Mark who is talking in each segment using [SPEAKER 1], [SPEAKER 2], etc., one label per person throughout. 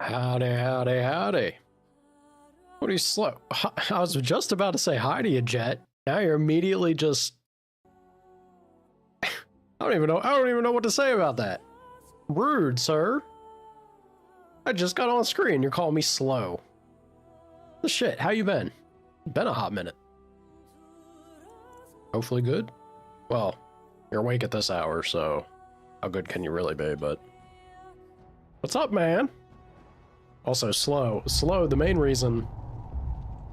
[SPEAKER 1] Howdy, howdy, howdy. What are you slow? I was just about to say hi to you, Jet. Now you're immediately just... I don't even know what to say about that. Rude, sir. I just got on screen. You're calling me slow. The shit, how you been? Been a hot minute. Hopefully good? Well, you're awake at this hour, so how good can you really be, but... What's up, man? Also, slow, the main reason,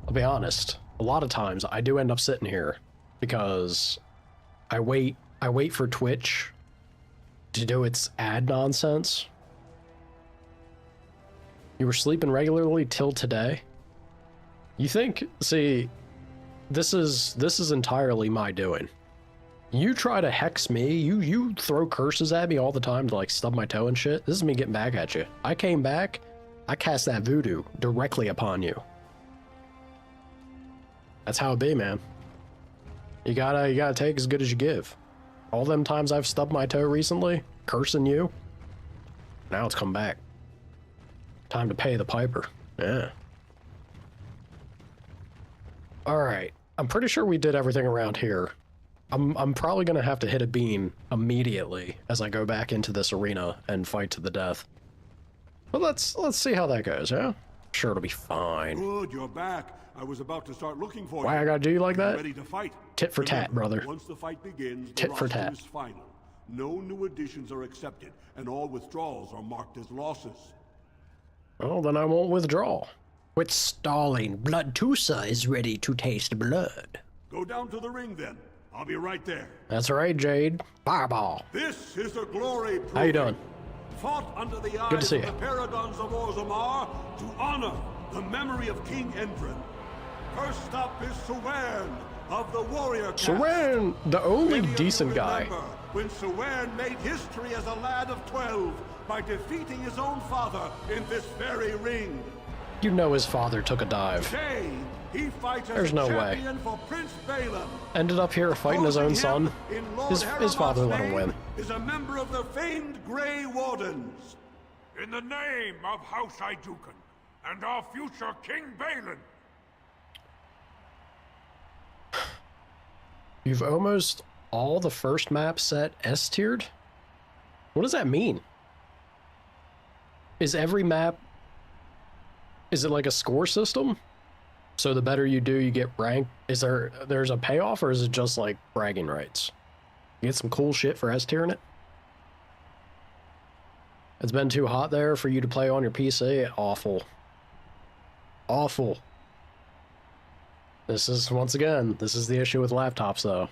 [SPEAKER 1] I'll be honest, a lot of times I do end up sitting here because I wait for Twitch to do its ad nonsense. You were sleeping regularly till today? You think, see, this is entirely my doing. You try to hex me, you throw curses at me all the time to like stub my toe and shit. This is me getting back at you. I came back, I cast that voodoo directly upon you. That's how it be, man. You gotta take as good as you give. All them times I've stubbed my toe recently, cursing you, now it's come back. Time to pay the piper. Yeah. Alright, I'm pretty sure we did everything around here. I'm probably gonna have to hit a bean immediately as I go back into this arena and fight to the death. But let's see how that goes, yeah? Sure, it'll be fine.
[SPEAKER 2] Good, you're back. I was about to start looking for you.
[SPEAKER 1] Why I gotta do you like that?
[SPEAKER 2] Ready to fight.
[SPEAKER 1] Tit for tat, brother.
[SPEAKER 2] Once the fight begins,
[SPEAKER 1] tit for tat.
[SPEAKER 2] is final. No new additions are accepted, and all withdrawals are marked as losses.
[SPEAKER 1] Well, then I won't withdraw. Quit stalling. Bloodtusa is ready to taste blood.
[SPEAKER 2] Go down to the ring, then. I'll be right there.
[SPEAKER 1] That's right, Jade. Fireball.
[SPEAKER 2] This is the glory proving.
[SPEAKER 1] How you doing?
[SPEAKER 2] Fought under the eyes of the paragons of Orzammar to honor the memory of King Endrin. First up is Suwern of the warrior caste.
[SPEAKER 1] Suwern, the only decent guy.
[SPEAKER 2] When Suwern made history as a lad of 12 by defeating his own father in this very ring.
[SPEAKER 1] You know his father took a dive.
[SPEAKER 2] Today, he fights as
[SPEAKER 1] There's no way.
[SPEAKER 2] for Prince Balin.
[SPEAKER 1] Ended up here fighting his own son. His father let him win.
[SPEAKER 2] Is a member of the famed Grey Wardens.
[SPEAKER 3] In the name of House Iduken and our future King Balin.
[SPEAKER 1] You've almost all the first map set S-tiered? What does that mean? Is every map... Is it like a score system? So the better you do, you get ranked? Is there's a payoff, or is it just like bragging rights? You get some cool shit for S-tiering it? It's been too hot there for you to play on your PC? Awful. Awful. This is, once again, this is the issue with laptops, though.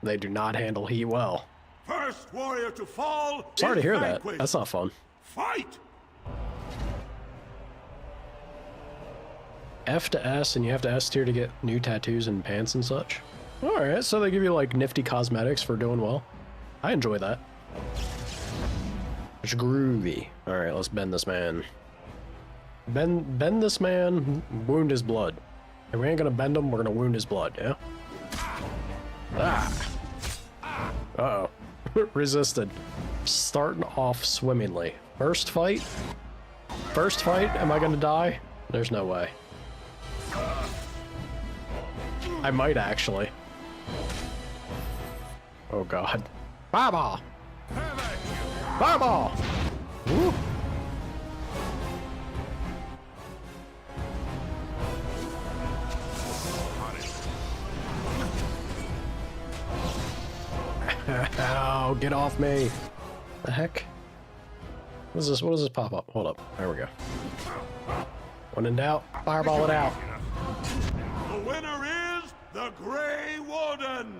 [SPEAKER 1] They do not handle heat well.
[SPEAKER 2] First warrior to fall.
[SPEAKER 1] Sorry to hear that. That's not fun.
[SPEAKER 2] Fight!
[SPEAKER 1] F to S, and you have to S tier to get new tattoos and pants and such. Alright, so they give you like nifty cosmetics for doing well. I enjoy that. It's groovy. Alright, let's bend this man. Bend this man, wound his blood. If we ain't gonna bend him, we're gonna wound his blood, yeah? Ah! Uh-oh. Resisted. Starting off swimmingly. First fight? First fight? Am I gonna die? There's no way. I might actually. Oh god. Fireball! Fireball! Woo! Oh, get off me! The heck? What is this? What does this pop up? Hold up. There we go. When in doubt, fireball it out.
[SPEAKER 2] The winner is the Grey Warden.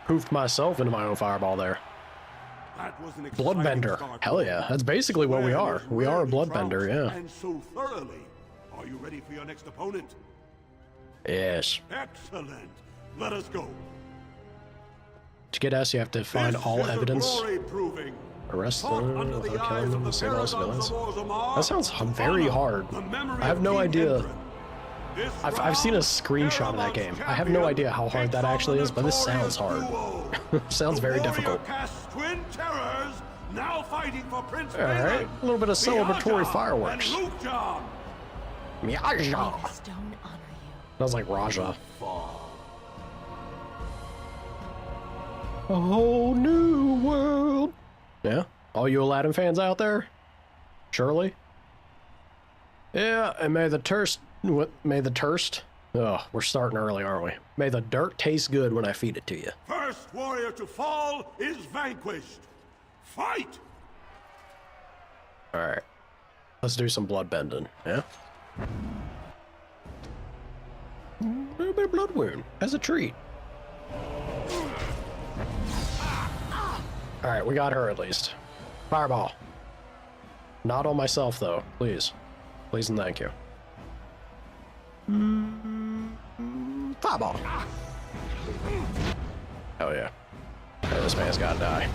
[SPEAKER 1] Poofed myself into my own fireball there.
[SPEAKER 2] That was an
[SPEAKER 1] Bloodbender. Hell yeah. That's basically what we are. We are a bloodbender, yeah.
[SPEAKER 2] And so thoroughly. Are you ready for your next opponent?
[SPEAKER 1] Yes.
[SPEAKER 2] Excellent. Let us go.
[SPEAKER 1] To get S, you have to find all evidence. Arrest them without killing them, save all civilians. That sounds very hard. I have no idea. I've seen a screenshot of that game. I have no idea how hard that actually is, but this sounds hard. Sounds very difficult.
[SPEAKER 2] Now fighting for Prince
[SPEAKER 1] Alright, a little bit of celebratory fireworks.
[SPEAKER 2] Miaja!
[SPEAKER 1] Miaja!
[SPEAKER 4] The stone honor you.
[SPEAKER 1] That was like Raja. A whole new world. Yeah, all you Aladdin fans out there? Surely? Yeah, and may the turst... What? May the turst? Oh, we're starting early, aren't we? May the dirt taste good when I feed it to you.
[SPEAKER 2] First warrior to fall is vanquished. Fight!
[SPEAKER 1] Alright. Let's do some blood bending, yeah? A little bit of blood wound, as a treat. Alright, we got her at least. Fireball. Not on myself, though. Please. Please and thank you. Fireball. Oh, yeah. Okay, this man's gotta die.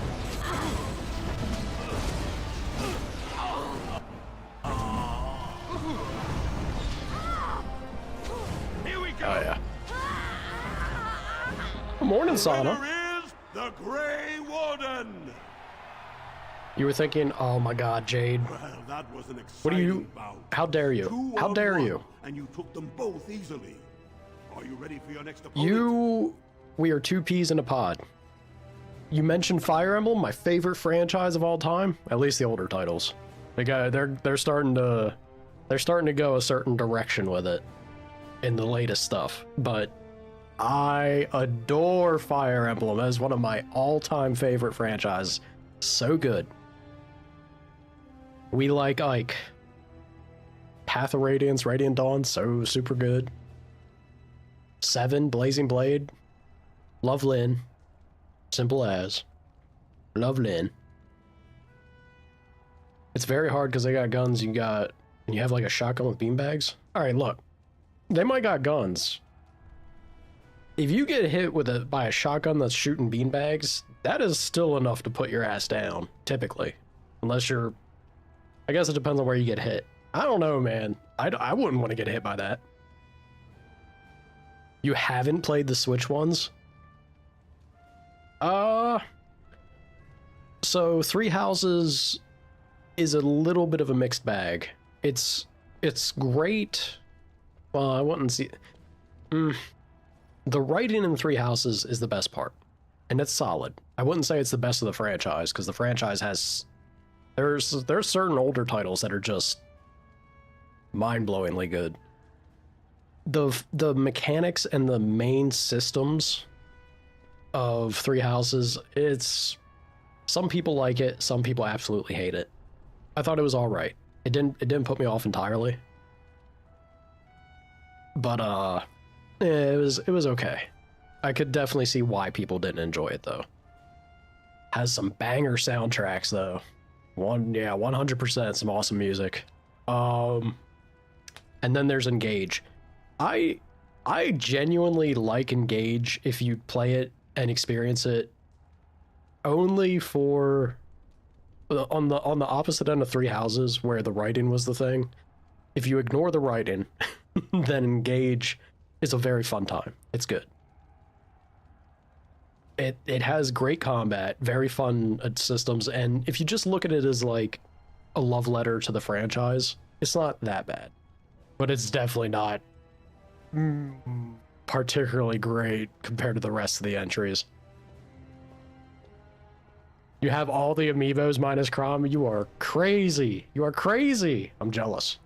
[SPEAKER 3] Here we go.
[SPEAKER 1] Oh, yeah. Good morning, Sana.
[SPEAKER 2] Winner is the Grey Warden.
[SPEAKER 1] You were thinking, oh my god, Jade.
[SPEAKER 2] Well, that was an exciting
[SPEAKER 1] What do you...
[SPEAKER 2] bout.
[SPEAKER 1] How dare you?
[SPEAKER 2] Two
[SPEAKER 1] How
[SPEAKER 2] on
[SPEAKER 1] dare
[SPEAKER 2] one,
[SPEAKER 1] you?
[SPEAKER 2] And you took them both easily. Are you ready for your next opponent?
[SPEAKER 1] We are two peas in a pod. You mentioned Fire Emblem, my favorite franchise of all time. At least the older titles. They're starting to go a certain direction with it in the latest stuff. But I adore Fire Emblem as one of my all-time favorite franchises. So good. We like Ike. Path of Radiance, Radiant Dawn, so super good. 7, Blazing Blade. Love Lynn. Simple as. Love Lynn. It's very hard because they got guns. You have like a shotgun with beanbags. Alright, look. They might got guns. If you get hit by a shotgun that's shooting beanbags, that is still enough to put your ass down, typically. Unless you're... I guess it depends on where you get hit. I don't know, man. I wouldn't want to get hit by that. You haven't played the Switch ones? So Three Houses is a little bit of a mixed bag. It's great. Well, I wouldn't see... The writing in Three Houses is the best part. And it's solid. I wouldn't say it's the best of the franchise, because the franchise has... There's certain older titles that are just mind-blowingly good. The mechanics and the main systems of Three Houses, it's... Some people like it, some people absolutely hate it. I thought it was alright. It didn't put me off entirely. But, it was okay. I could definitely see why people didn't enjoy it, though. Has some banger soundtracks, though. 100% some awesome music. And then there's Engage. I genuinely like Engage if you play it and experience it only for on the opposite end of Three Houses, where the writing was the thing. If you ignore the writing, then Engage is a very fun time. It's good. It has great combat, very fun systems, and if you just look at it as like a love letter to the franchise, it's not that bad. But it's definitely not particularly great compared to the rest of the entries. You have all the amiibos minus Crom. You are crazy. You are crazy. I'm jealous.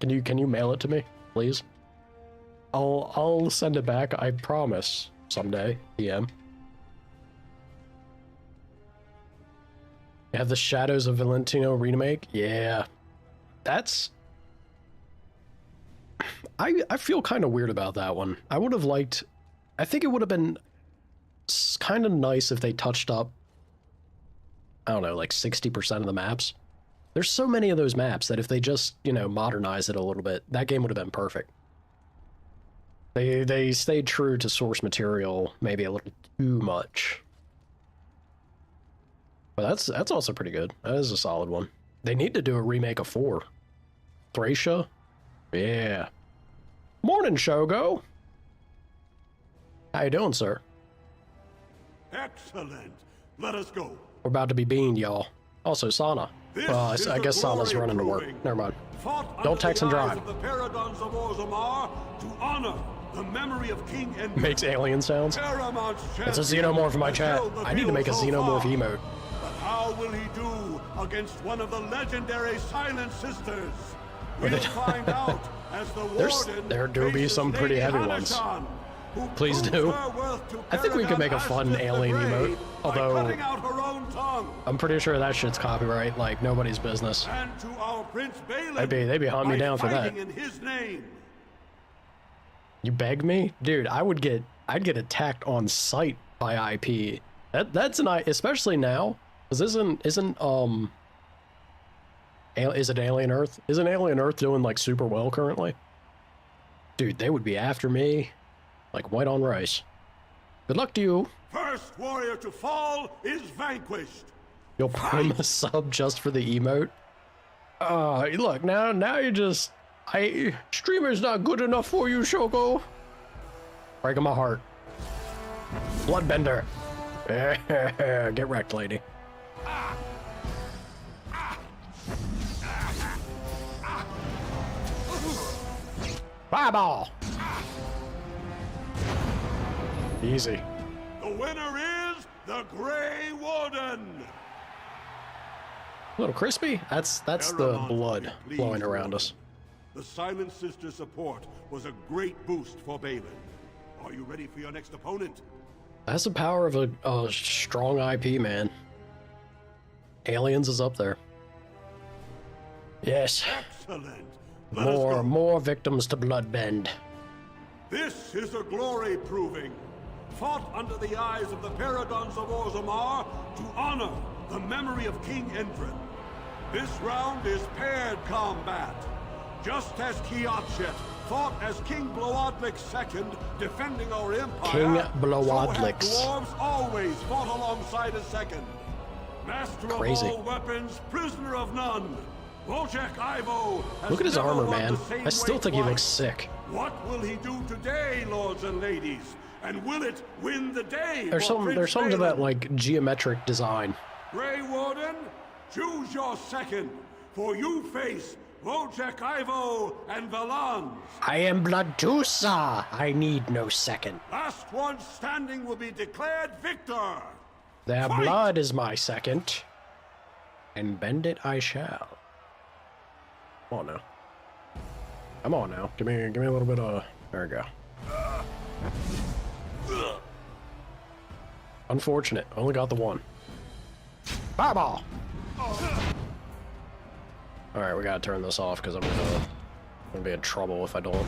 [SPEAKER 1] Can you mail it to me, please? I'll send it back. I promise. Someday, DM. You have the Shadows of Valentino remake. Yeah, that's. I feel kind of weird about that one. I would have liked. I think it would have been kind of nice if they touched up. I don't know, like 60% of the maps. There's so many of those maps that if they just, modernize it a little bit, that game would have been perfect. They stayed true to source material maybe a little too much. But that's also pretty good. That is a solid one. They need to do a remake of 4. Thracia? Yeah. Morning, Shogo! How you doing, sir?
[SPEAKER 2] Excellent. Let us go.
[SPEAKER 1] We're about to be beamed, y'all. Also, Sana. Well, I guess Sana's running to work. Never mind. Don't text and drive.
[SPEAKER 2] The Paragons of Orzammar to honor the memory of King Endrin.
[SPEAKER 1] Makes alien sounds. It's a xenomorph in my chat. I need to make a xenomorph emote.
[SPEAKER 2] But how will he do against one of the legendary Silent Sisters? We'll find out as the Warden
[SPEAKER 1] there do be some pretty heavy ones. Please do. I think we could make a fun alien emote, although I'm pretty sure that shit's copyright, like nobody's business.
[SPEAKER 2] And to our Prince Balin,
[SPEAKER 1] They'd be hunting me down for that.
[SPEAKER 2] in his name.
[SPEAKER 1] You beg me? Dude, I'd get attacked on sight by IP. That's an especially now, because is it Alien Earth? Isn't Alien Earth doing like super well currently? Dude, they would be after me like white on rice. Good luck to you.
[SPEAKER 2] First warrior to fall is vanquished.
[SPEAKER 1] You'll prime a sub just for the emote? Look, now you just... streamer's not good enough for you, Shoko. Breaking my heart. Bloodbender. Get wrecked, lady. Fireball. Easy.
[SPEAKER 2] The winner is the Grey Warden.
[SPEAKER 1] A little crispy? That's the blood flowing around us.
[SPEAKER 2] The Silent Sister support was a great boost for Balin. Are you ready for your next opponent?
[SPEAKER 1] That's the power of a strong IP, man. Aliens is up there. Yes.
[SPEAKER 2] Excellent.
[SPEAKER 1] More victims to Bloodbend.
[SPEAKER 2] This is a glory proving. Fought under the eyes of the Paragons of Orzammar to honor the memory of King Endrin. This round is paired combat. Just as Kiatchet fought as King Blowadlik II, defending our empire,
[SPEAKER 1] King Blowadlik.
[SPEAKER 2] so have dwarves always fought alongside a second. Master
[SPEAKER 1] Crazy.
[SPEAKER 2] of all weapons, prisoner of none. Wojciech Ivo has
[SPEAKER 1] Look at his
[SPEAKER 2] never
[SPEAKER 1] armor,
[SPEAKER 2] won
[SPEAKER 1] man.
[SPEAKER 2] the same
[SPEAKER 1] I still
[SPEAKER 2] way
[SPEAKER 1] think he
[SPEAKER 2] twice.
[SPEAKER 1] looks sick.
[SPEAKER 2] What will he do today, lords and ladies? And will it win the day?
[SPEAKER 1] There's something to that like geometric design.
[SPEAKER 2] Grey Warden, choose your second, for you face Wojciech Ivo and Valans.
[SPEAKER 1] I am Bloodusa. I need no second.
[SPEAKER 2] Last one standing will be declared victor.
[SPEAKER 1] Their
[SPEAKER 2] Fight!
[SPEAKER 1] blood is my second, and bend it I shall. Come on now. Come on now. Give me a little bit of. There we go. Unfortunate. Only got the one. Fireball. All right, we gotta turn this off because I'm gonna be in trouble if I don't.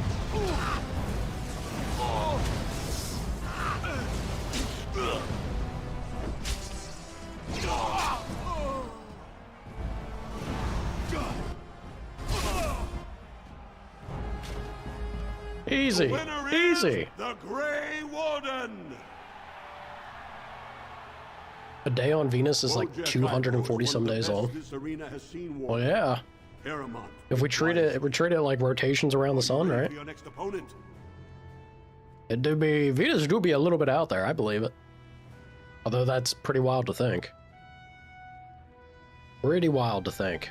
[SPEAKER 1] Easy, easy.
[SPEAKER 2] The Grey Warden.
[SPEAKER 1] A day on Venus is like 240 some days long.
[SPEAKER 2] This arena has seen
[SPEAKER 1] Well, yeah.
[SPEAKER 2] Paramount.
[SPEAKER 1] If we treat it like rotations around the sun, right?
[SPEAKER 2] Your next opponent.
[SPEAKER 1] It do be Venus do be a little bit out there, I believe it. Although that's pretty wild to think. Pretty wild to think.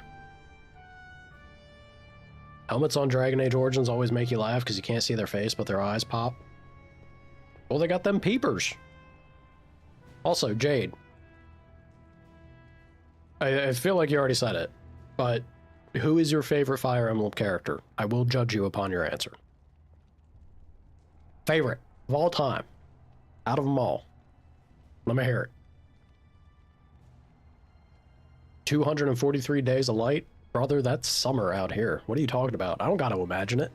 [SPEAKER 1] Helmets on Dragon Age Origins always make you laugh because you can't see their face, but their eyes pop. Well, they got them peepers. Also, Jade. I feel like you already said it, but who is your favorite Fire Emblem character? I will judge you upon your answer. Favorite of all time. Out of them all. Let me hear it. 243 days of light? Brother, that's summer out here. What are you talking about? I don't gotta imagine it.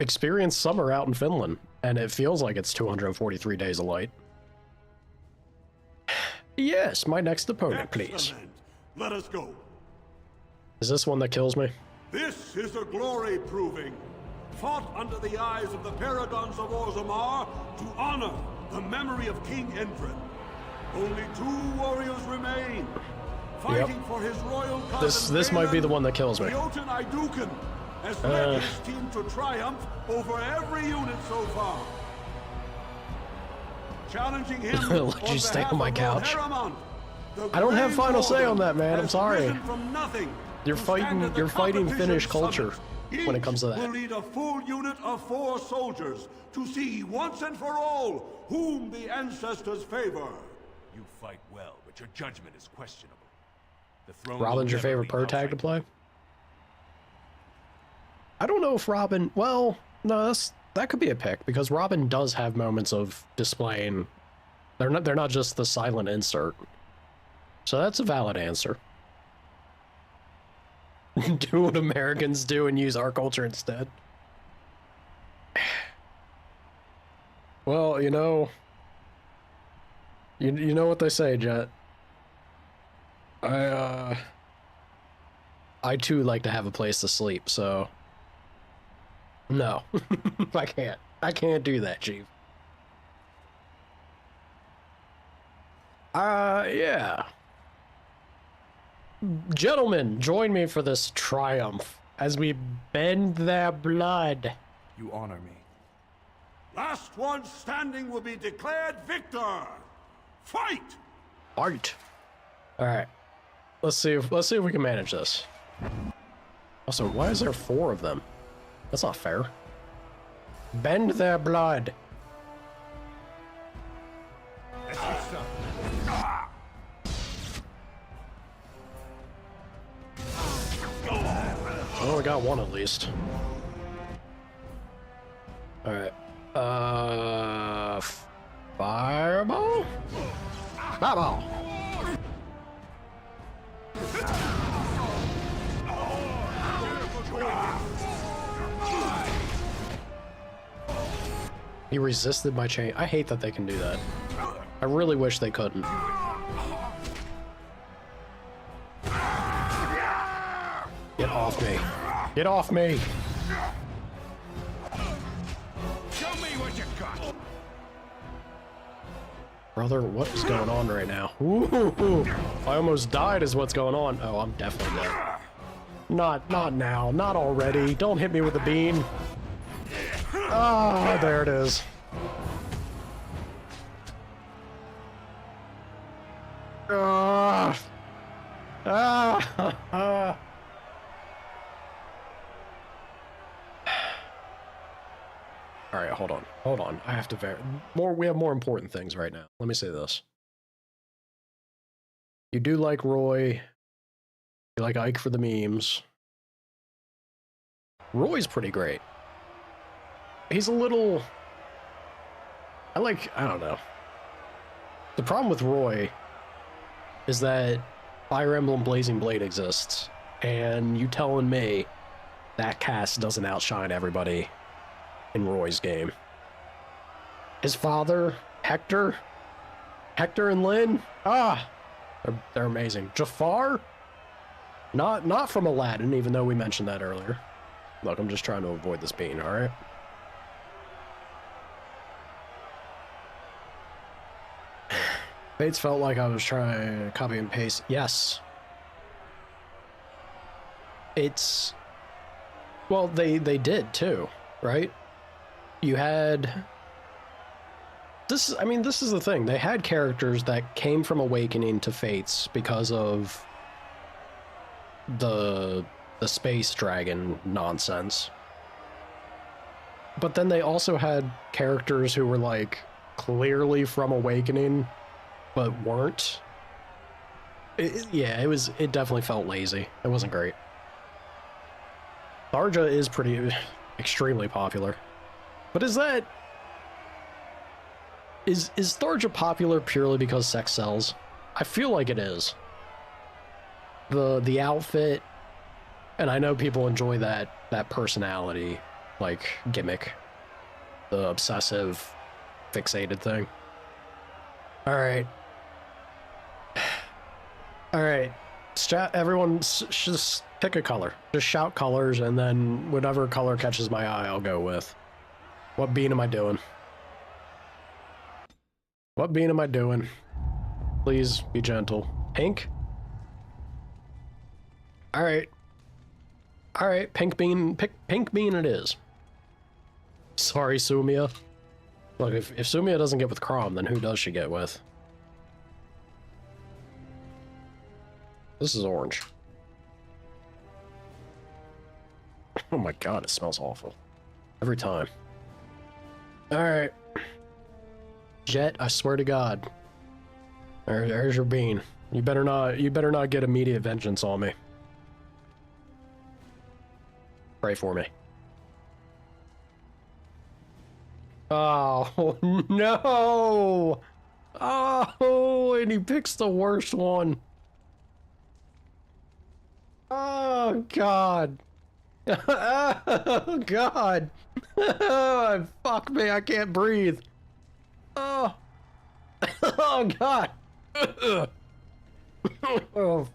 [SPEAKER 1] Experience summer out in Finland, and it feels like it's 243 days of light. Yes, my next opponent, please.
[SPEAKER 2] Excellent. Let us go.
[SPEAKER 1] Is this one that kills me?
[SPEAKER 2] This is a glory proving. Fought under the eyes of the Paragons of Orzammar to honor the memory of King Endrin. Only 2 warriors remain. Fighting for his royal cousin
[SPEAKER 1] This might be the one that kills me.
[SPEAKER 2] Jotun Iduken has led his team to triumph over every unit so far. Challenging him
[SPEAKER 1] Let you stay on my couch. I don't have final say on that, man. I'm
[SPEAKER 2] has
[SPEAKER 1] sorry.
[SPEAKER 2] risen from nothing
[SPEAKER 1] You're
[SPEAKER 2] to stand
[SPEAKER 1] fighting.
[SPEAKER 2] at the
[SPEAKER 1] You're fighting
[SPEAKER 2] competition
[SPEAKER 1] Finnish
[SPEAKER 2] summit.
[SPEAKER 1] culture when it comes to
[SPEAKER 2] Each will
[SPEAKER 1] that.
[SPEAKER 2] lead a full unit of 4 soldiers to see once and for all whom the ancestors favor.
[SPEAKER 3] You fight well, but your judgment is questionable. The throne
[SPEAKER 1] Robin's
[SPEAKER 3] will
[SPEAKER 1] your
[SPEAKER 3] never
[SPEAKER 1] favorite
[SPEAKER 3] be
[SPEAKER 1] pro
[SPEAKER 3] House
[SPEAKER 1] tag to
[SPEAKER 3] Iduncan.
[SPEAKER 1] play? I don't know if Robin. Well, no, that could be a pick because Robin does have moments of displaying. They're not just the silent insert. So that's a valid answer. Do what Americans do and use our culture instead. Well, you know what they say, Jet. I too like to have a place to sleep, so no. I can't do that, Chief. Yeah. Gentlemen, join me for this triumph as we bend their blood.
[SPEAKER 4] You honor me.
[SPEAKER 2] Last one standing will be declared victor. Fight!
[SPEAKER 1] Fight. All right. Let's see if we can manage this. Also, why is there 4 of them? That's not fair. Bend their blood.
[SPEAKER 3] That's your son.
[SPEAKER 1] Oh, we got one at least. All right. Fireball. Fireball. He resisted my chain. I hate that they can do that. I really wish they couldn't. Get off me. Get off me.
[SPEAKER 3] Show me what you got.
[SPEAKER 1] Brother, what is going on right now? Ooh, I almost died is what's going on. Oh, I'm definitely dead. Not now. Not already. Don't hit me with the bean. Ah, there it is. Ah. Ah. All right, hold on. I have to we have more important things right now. Let me say this. You do like Roy. You like Ike for the memes. Roy's pretty great. He's a little... I don't know. The problem with Roy is that Fire Emblem Blazing Blade exists, and you telling me that cast doesn't outshine everybody in Roy's game. His father, Hector and Lynn, they're amazing. Jafar, not from Aladdin, even though we mentioned that earlier. Look, I'm just trying to avoid this bean, all right? Bates felt like I was trying to copy and paste. Yes. It's... Well, they did too, right? You had... This is the thing. They had characters that came from Awakening to Fates because of the space dragon nonsense. But then they also had characters who were like clearly from Awakening but weren't. It definitely felt lazy. It wasn't great. Tharja is extremely popular. But is Tharja popular purely because sex sells? I feel like it is. The outfit, and I know people enjoy that personality, like, gimmick. The obsessive, fixated thing. Alright. Alright. Everyone, just pick a color. Just shout colors, and then whatever color catches my eye, I'll go with. What bean am I doing? What bean am I doing? Please be gentle. Pink? Alright. Alright, pink bean it is. Sorry, Sumia. Look, if Sumia doesn't get with Crom, then who does she get with? This is orange. Oh my god, it smells awful. Every time. Alright. Jet, I swear to God. There's your bean. You better not get immediate vengeance on me. Pray for me. Oh, no! Oh, and he picks the worst one. Oh, God. Oh, God. Fuck me, I can't breathe. Oh. Oh, God. Oh.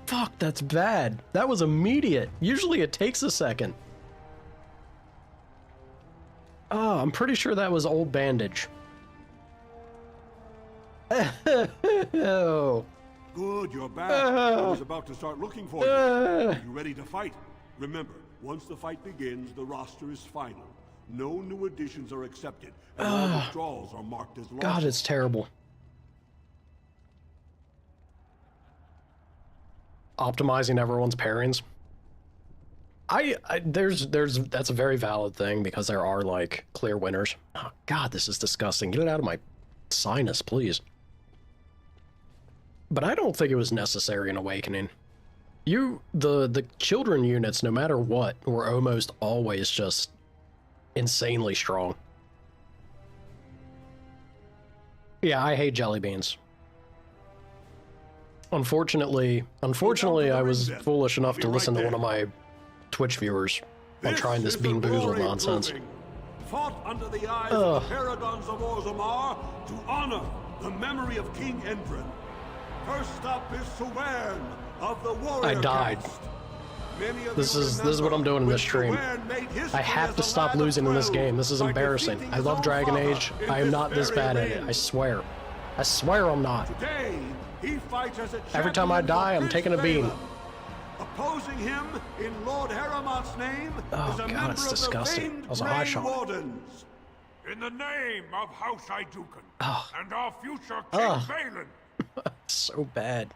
[SPEAKER 1] Fuck, that's bad. That was immediate. Usually it takes a second. Oh, I'm pretty sure that was old bandage. Oh.
[SPEAKER 2] Good, you're back. I was about to start looking for you. Are you ready to fight? Remember, once the fight begins, the roster is final. No new additions are accepted, and all withdrawals are marked as losses.
[SPEAKER 1] God, it's terrible. Optimizing everyone's pairings. That's a very valid thing because there are like clear winners. Oh, God, this is disgusting. Get it out of my sinus, please. But I don't think it was necessary in Awakening. The children units, no matter what, were almost always just insanely strong. Yeah, I hate jelly beans. Unfortunately, I was foolish enough to listen to one of my Twitch viewers on trying this beanboozle nonsense.
[SPEAKER 2] Fought under the eyes of the paragons of Orzammar to honor the memory of King Endrin. First up is Suwern of the Warrior
[SPEAKER 1] I died.
[SPEAKER 2] Caste.
[SPEAKER 1] This is what I'm doing in this stream. I have to stop losing in this game. This is embarrassing. I love Dragon Age. I am not this bad at it. I swear. I swear I'm not.
[SPEAKER 2] Today, he fights as a
[SPEAKER 1] Every time I die, I'm taking a bean.
[SPEAKER 2] Opposing him in Lord Heramont's name is a member
[SPEAKER 1] it's
[SPEAKER 2] of
[SPEAKER 1] disgusting.
[SPEAKER 2] the famed
[SPEAKER 1] That was a high
[SPEAKER 2] Grey
[SPEAKER 1] shot.
[SPEAKER 2] Wardens.
[SPEAKER 3] In the name of House Iduken and our future King Valen.
[SPEAKER 1] So bad.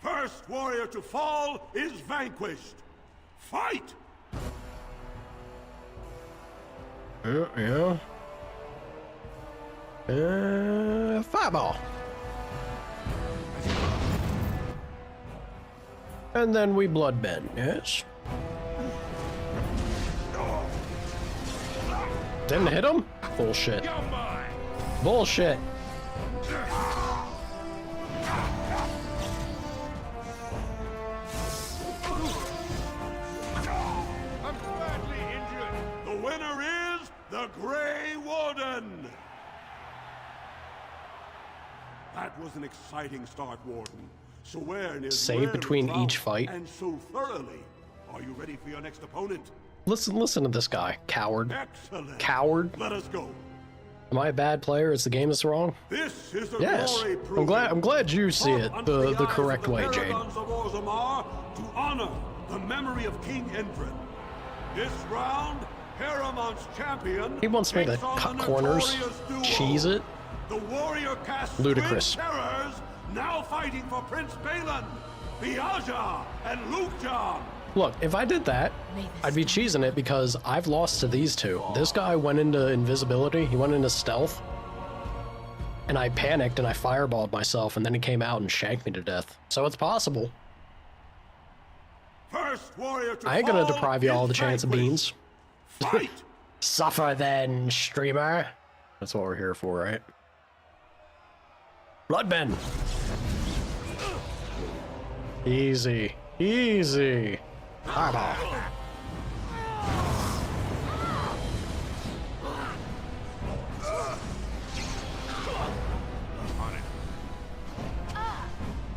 [SPEAKER 2] First warrior to fall is vanquished. Fight!
[SPEAKER 1] Yeah. Fireball. And then we bloodbend, yes. Didn't hit him? Bullshit. Bullshit.
[SPEAKER 3] I'm badly injured.
[SPEAKER 2] The winner is the Grey Warden. That was an exciting start, Warden. Suwern is
[SPEAKER 1] Save
[SPEAKER 2] rarely
[SPEAKER 1] between
[SPEAKER 2] found,
[SPEAKER 1] each fight.
[SPEAKER 2] and so thoroughly. Are you ready for your next opponent?
[SPEAKER 1] Listen to this guy. Coward.
[SPEAKER 2] Excellent.
[SPEAKER 1] Coward.
[SPEAKER 2] Let us go.
[SPEAKER 1] Am I a bad player? Is the game is wrong?
[SPEAKER 2] This is the
[SPEAKER 1] Yes.
[SPEAKER 2] glory
[SPEAKER 1] I'm glad you see it
[SPEAKER 2] fought
[SPEAKER 1] the
[SPEAKER 2] under eyes
[SPEAKER 1] correct
[SPEAKER 2] of the
[SPEAKER 1] way, Jade.
[SPEAKER 2] paragons of Orzammar to honor the memory of King Endrin. This round, Heramont's champion.
[SPEAKER 1] He wants me to
[SPEAKER 2] takes on
[SPEAKER 1] cut
[SPEAKER 2] the
[SPEAKER 1] corners,
[SPEAKER 2] notorious duo,
[SPEAKER 1] cheese it.
[SPEAKER 2] The warrior cast
[SPEAKER 1] Ludicrous.
[SPEAKER 2] terrors now fighting for Prince Balin, Biaja, and Lukjan.
[SPEAKER 1] Look, if I did that, I'd be cheesing it because I've lost to these two. This guy went into invisibility, he went into stealth, and I panicked and I fireballed myself, and then he came out and shanked me to death. So it's possible.
[SPEAKER 2] First warrior to
[SPEAKER 1] I ain't gonna
[SPEAKER 2] fall
[SPEAKER 1] deprive you all
[SPEAKER 2] is
[SPEAKER 1] the chance of
[SPEAKER 2] vanquished.
[SPEAKER 1] beans.
[SPEAKER 2] Fight!
[SPEAKER 1] Suffer then, streamer. That's what we're here for, right? Bloodbend. Easy. Easy. Fireball.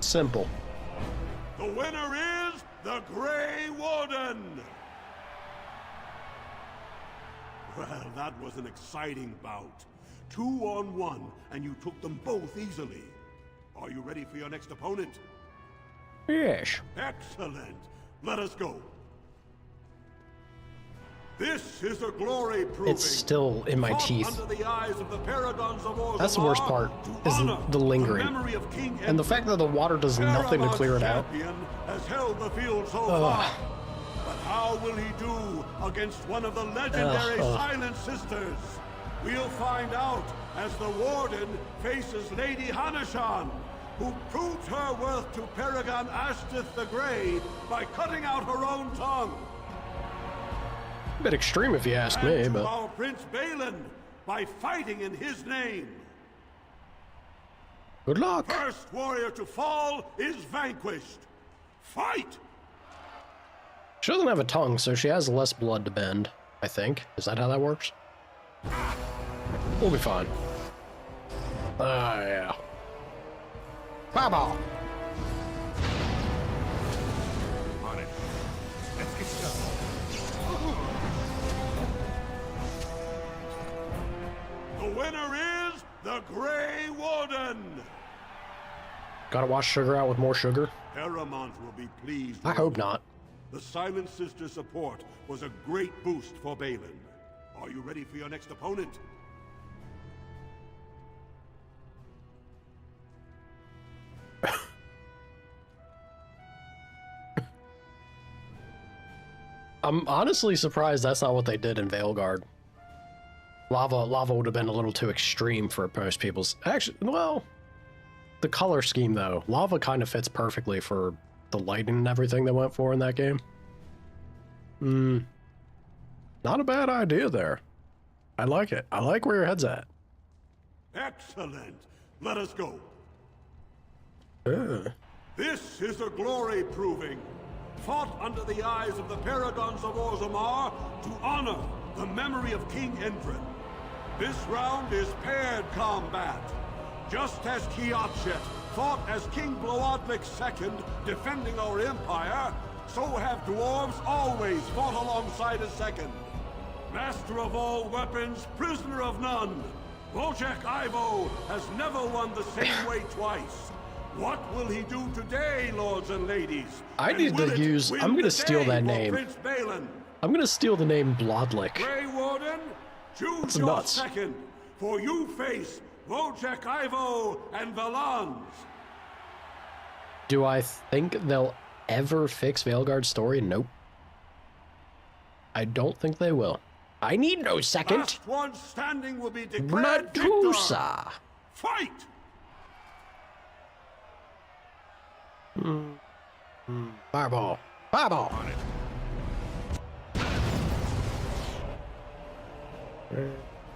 [SPEAKER 1] Simple.
[SPEAKER 2] The winner is the Grey Warden! Well, that was an exciting bout. 2-on-1, and you took them both easily. Are you ready for your next opponent?
[SPEAKER 1] Yes.
[SPEAKER 2] Excellent. Let us go. This is a glory proving.
[SPEAKER 1] It's still in my teeth.
[SPEAKER 2] Under the eyes of the paragons of Orzammar,
[SPEAKER 1] That's the worst part, is the lingering. And the fact that the water does nothing to clear it out.
[SPEAKER 2] Has held the field so far. But how will he do against one of the legendary Silent Sisters? We'll find out as the Warden faces Lady Hanashan, who proved her worth to Paragon Ashtith the Grey by cutting out her own tongue.
[SPEAKER 1] A bit extreme if you ask me, but...
[SPEAKER 2] our Prince Balin by fighting in his name.
[SPEAKER 1] Good luck.
[SPEAKER 2] First warrior to fall is vanquished. Fight!
[SPEAKER 1] She doesn't have a tongue, so she has less blood to bend, I think. Is that how that works? We'll be fine. Yeah. Fireball!
[SPEAKER 3] On it. Let's get started.
[SPEAKER 2] The winner is the Grey Warden!
[SPEAKER 1] Gotta wash sugar out with more sugar?
[SPEAKER 2] Paramount will be pleased.
[SPEAKER 1] I hope not.
[SPEAKER 2] The Silent Sister support was a great boost for Balin. Are you ready for your next opponent?
[SPEAKER 1] I'm honestly surprised that's not what they did in Veilguard. Lava would have been a little too extreme for most people's... Actually, well... The color scheme, though. Lava kind of fits perfectly for the lighting and everything they went for in that game. Not a bad idea there. I like it. I like where your head's at.
[SPEAKER 2] Excellent. Let us go. This is a glory proving. Fought under the eyes of the paragons of Orzammar to honor the memory of King Endrin. This round is paired combat. Just as Kiatshet fought as King Bloodlick II, defending our empire, so have dwarves always fought alongside a second. Master of all weapons, prisoner of none, Wojciech Ivo has never won the same way twice. What will he do today, lords and ladies?
[SPEAKER 1] I need to use... I'm gonna steal that name.
[SPEAKER 2] Prince Balin?
[SPEAKER 1] I'm gonna steal the name Bloodlick.
[SPEAKER 2] Grey Warden, choose your second, for you face Wojciech Ivo and Valans.
[SPEAKER 1] Do I think they'll ever fix Veilguard's story? Nope. I don't think they will. I need no second.
[SPEAKER 2] Last one standing will be declared victor.
[SPEAKER 1] Blatusa.
[SPEAKER 2] Fight!
[SPEAKER 1] Fireball. Fireball.
[SPEAKER 3] On it.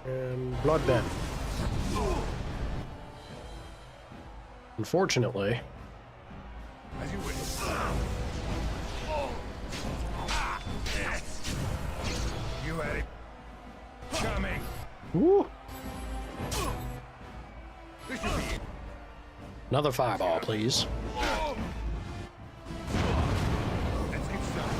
[SPEAKER 1] And Bloodbend. Unfortunately.
[SPEAKER 3] As you wish. You had it. Coming.
[SPEAKER 1] Woo.
[SPEAKER 3] This should be it.
[SPEAKER 1] Another fireball, please.
[SPEAKER 3] Let's get started.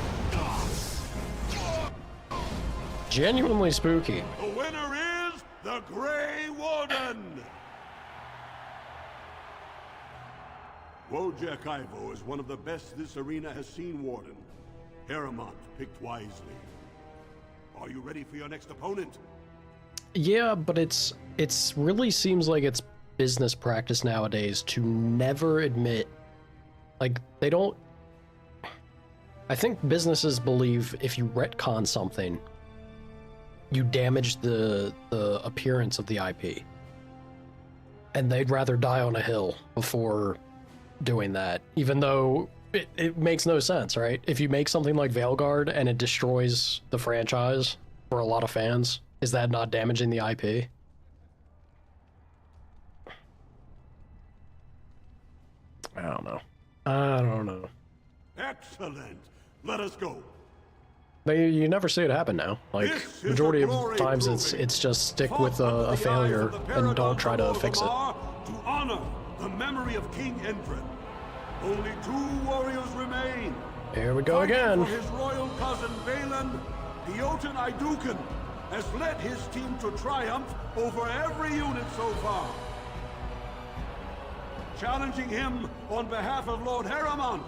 [SPEAKER 1] Genuinely spooky.
[SPEAKER 2] The winner is the Grey Warden! Wojciech Ivo is one of the best this arena has seen, Warden. Paramount picked wisely. Are you ready for your next opponent?
[SPEAKER 1] Yeah, but it's really seems like it's business practice nowadays to never admit, like, they don't... I think businesses believe if you retcon something, you damage the appearance of the IP. And they'd rather die on a hill before doing that, even though it makes no sense, right? If you make something like Veilguard and it destroys the franchise for a lot of fans, is that not damaging the IP? I don't know.
[SPEAKER 2] Excellent. Let us go.
[SPEAKER 1] You never see it happen now. Like, majority of times it's just stick with a failure and don't try to fix it.
[SPEAKER 2] To honor the memory of King Endrin. Only 2 warriors remain.
[SPEAKER 1] Here we go again.
[SPEAKER 2] For his royal cousin Balin, Jotun Iduken has led his team to triumph over every unit so far. Challenging him on behalf of Lord Harrimont,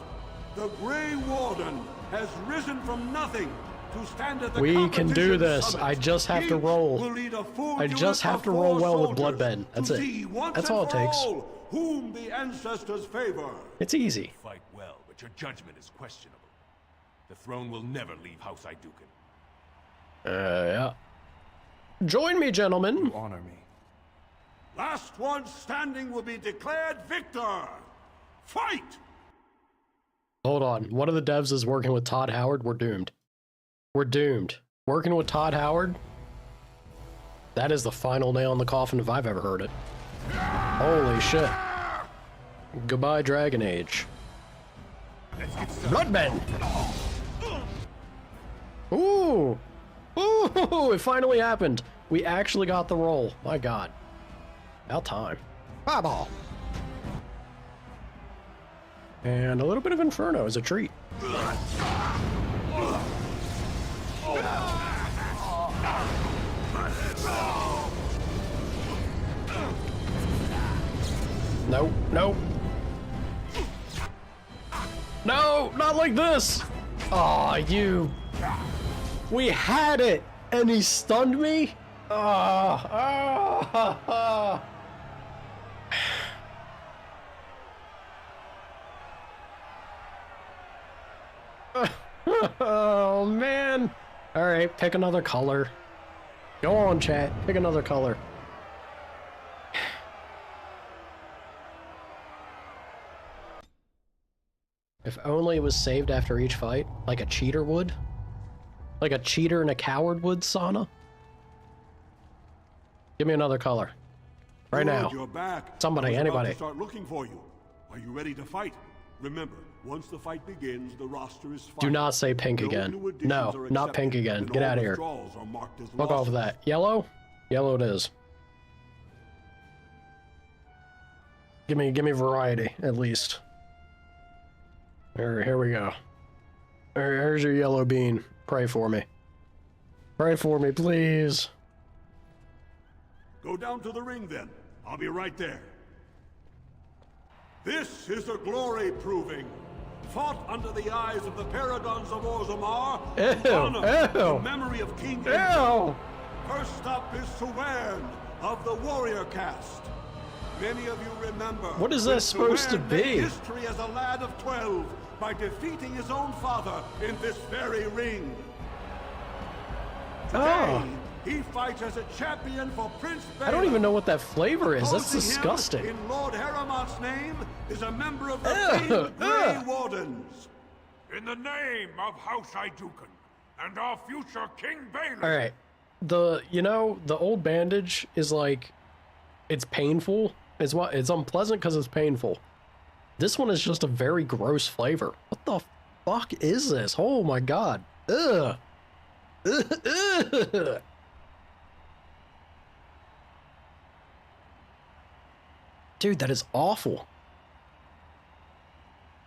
[SPEAKER 2] the Grey Warden has risen from nothing to stand at the
[SPEAKER 1] We can do
[SPEAKER 2] competition
[SPEAKER 1] this.
[SPEAKER 2] summit.
[SPEAKER 1] I just have to
[SPEAKER 2] Each
[SPEAKER 1] roll.
[SPEAKER 2] will lead a full
[SPEAKER 1] I just
[SPEAKER 2] unit
[SPEAKER 1] have
[SPEAKER 2] of
[SPEAKER 1] to roll
[SPEAKER 2] 4
[SPEAKER 1] well with
[SPEAKER 2] soldiers
[SPEAKER 1] Bloodbed. That's
[SPEAKER 2] to
[SPEAKER 1] it.
[SPEAKER 2] see once
[SPEAKER 1] That's
[SPEAKER 2] and
[SPEAKER 1] all it
[SPEAKER 2] for
[SPEAKER 1] takes.
[SPEAKER 2] all whom the ancestors favor.
[SPEAKER 1] It's easy.
[SPEAKER 3] Fight well, but your judgment is questionable. The throne will never leave House Iduken.
[SPEAKER 1] Yeah. Join me, gentlemen.
[SPEAKER 4] You honor me.
[SPEAKER 2] Last one standing will be declared victor. Fight!
[SPEAKER 1] Hold on. One of the devs is working with Todd Howard. We're doomed. We're doomed. Working with Todd Howard? That is the final nail in the coffin if I've ever heard it. Holy shit. Goodbye, Dragon Age. Bloodbend! Ooh! Ooh! It finally happened. We actually got the roll. My god. About time. Fireball! And a little bit of Inferno is a treat. No, no. No, not like this! Aw, you... We had it! And he stunned me? Oh, man. Alright, pick another color. Go on, chat. Pick another color. If only it was saved after each fight, like a cheater would. Like a cheater and a coward would, Sana. Give me another color. Right now.
[SPEAKER 2] You're back.
[SPEAKER 1] Somebody,
[SPEAKER 2] I was about
[SPEAKER 1] anybody.
[SPEAKER 2] to start looking for you. Are you ready to fight? Remember, once the fight begins, the roster is
[SPEAKER 1] Do
[SPEAKER 2] final.
[SPEAKER 1] not say pink
[SPEAKER 2] No
[SPEAKER 1] again.
[SPEAKER 2] new additions
[SPEAKER 1] No,
[SPEAKER 2] are
[SPEAKER 1] not
[SPEAKER 2] accepted,
[SPEAKER 1] pink again.
[SPEAKER 2] and
[SPEAKER 1] Get
[SPEAKER 2] all
[SPEAKER 1] out of here.
[SPEAKER 2] withdrawals are marked as
[SPEAKER 1] Fuck off
[SPEAKER 2] losses.
[SPEAKER 1] of that. Yellow? Yellow it is. Give me variety, at least. Here we go. Here's your yellow bean. Pray for me. Pray for me, please.
[SPEAKER 2] Go down to the ring then. I'll be right there. This is a glory proving. Fought under the eyes of the paragons of Orzammar to honor the memory of King Edward. First up is Suwern of the warrior caste. Many of you remember.
[SPEAKER 1] What is this supposed to
[SPEAKER 2] Suwern made
[SPEAKER 1] be?
[SPEAKER 2] history as a lad of 12 by defeating his own father in this very ring. Today, he fights as a champion for Prince Balin.
[SPEAKER 1] I don't even know what that flavor is. That's
[SPEAKER 2] Opposing him
[SPEAKER 1] disgusting.
[SPEAKER 2] in Lord Heramont's name is a member of the Grey Wardens.
[SPEAKER 3] In the name of House Iduken and our future King Balin.
[SPEAKER 1] All right. The old bandage is like, it's painful. It's unpleasant because it's painful. This one is just a very gross flavor. What the fuck is this? Oh my god. Ugh. Ugh. Dude, that is awful.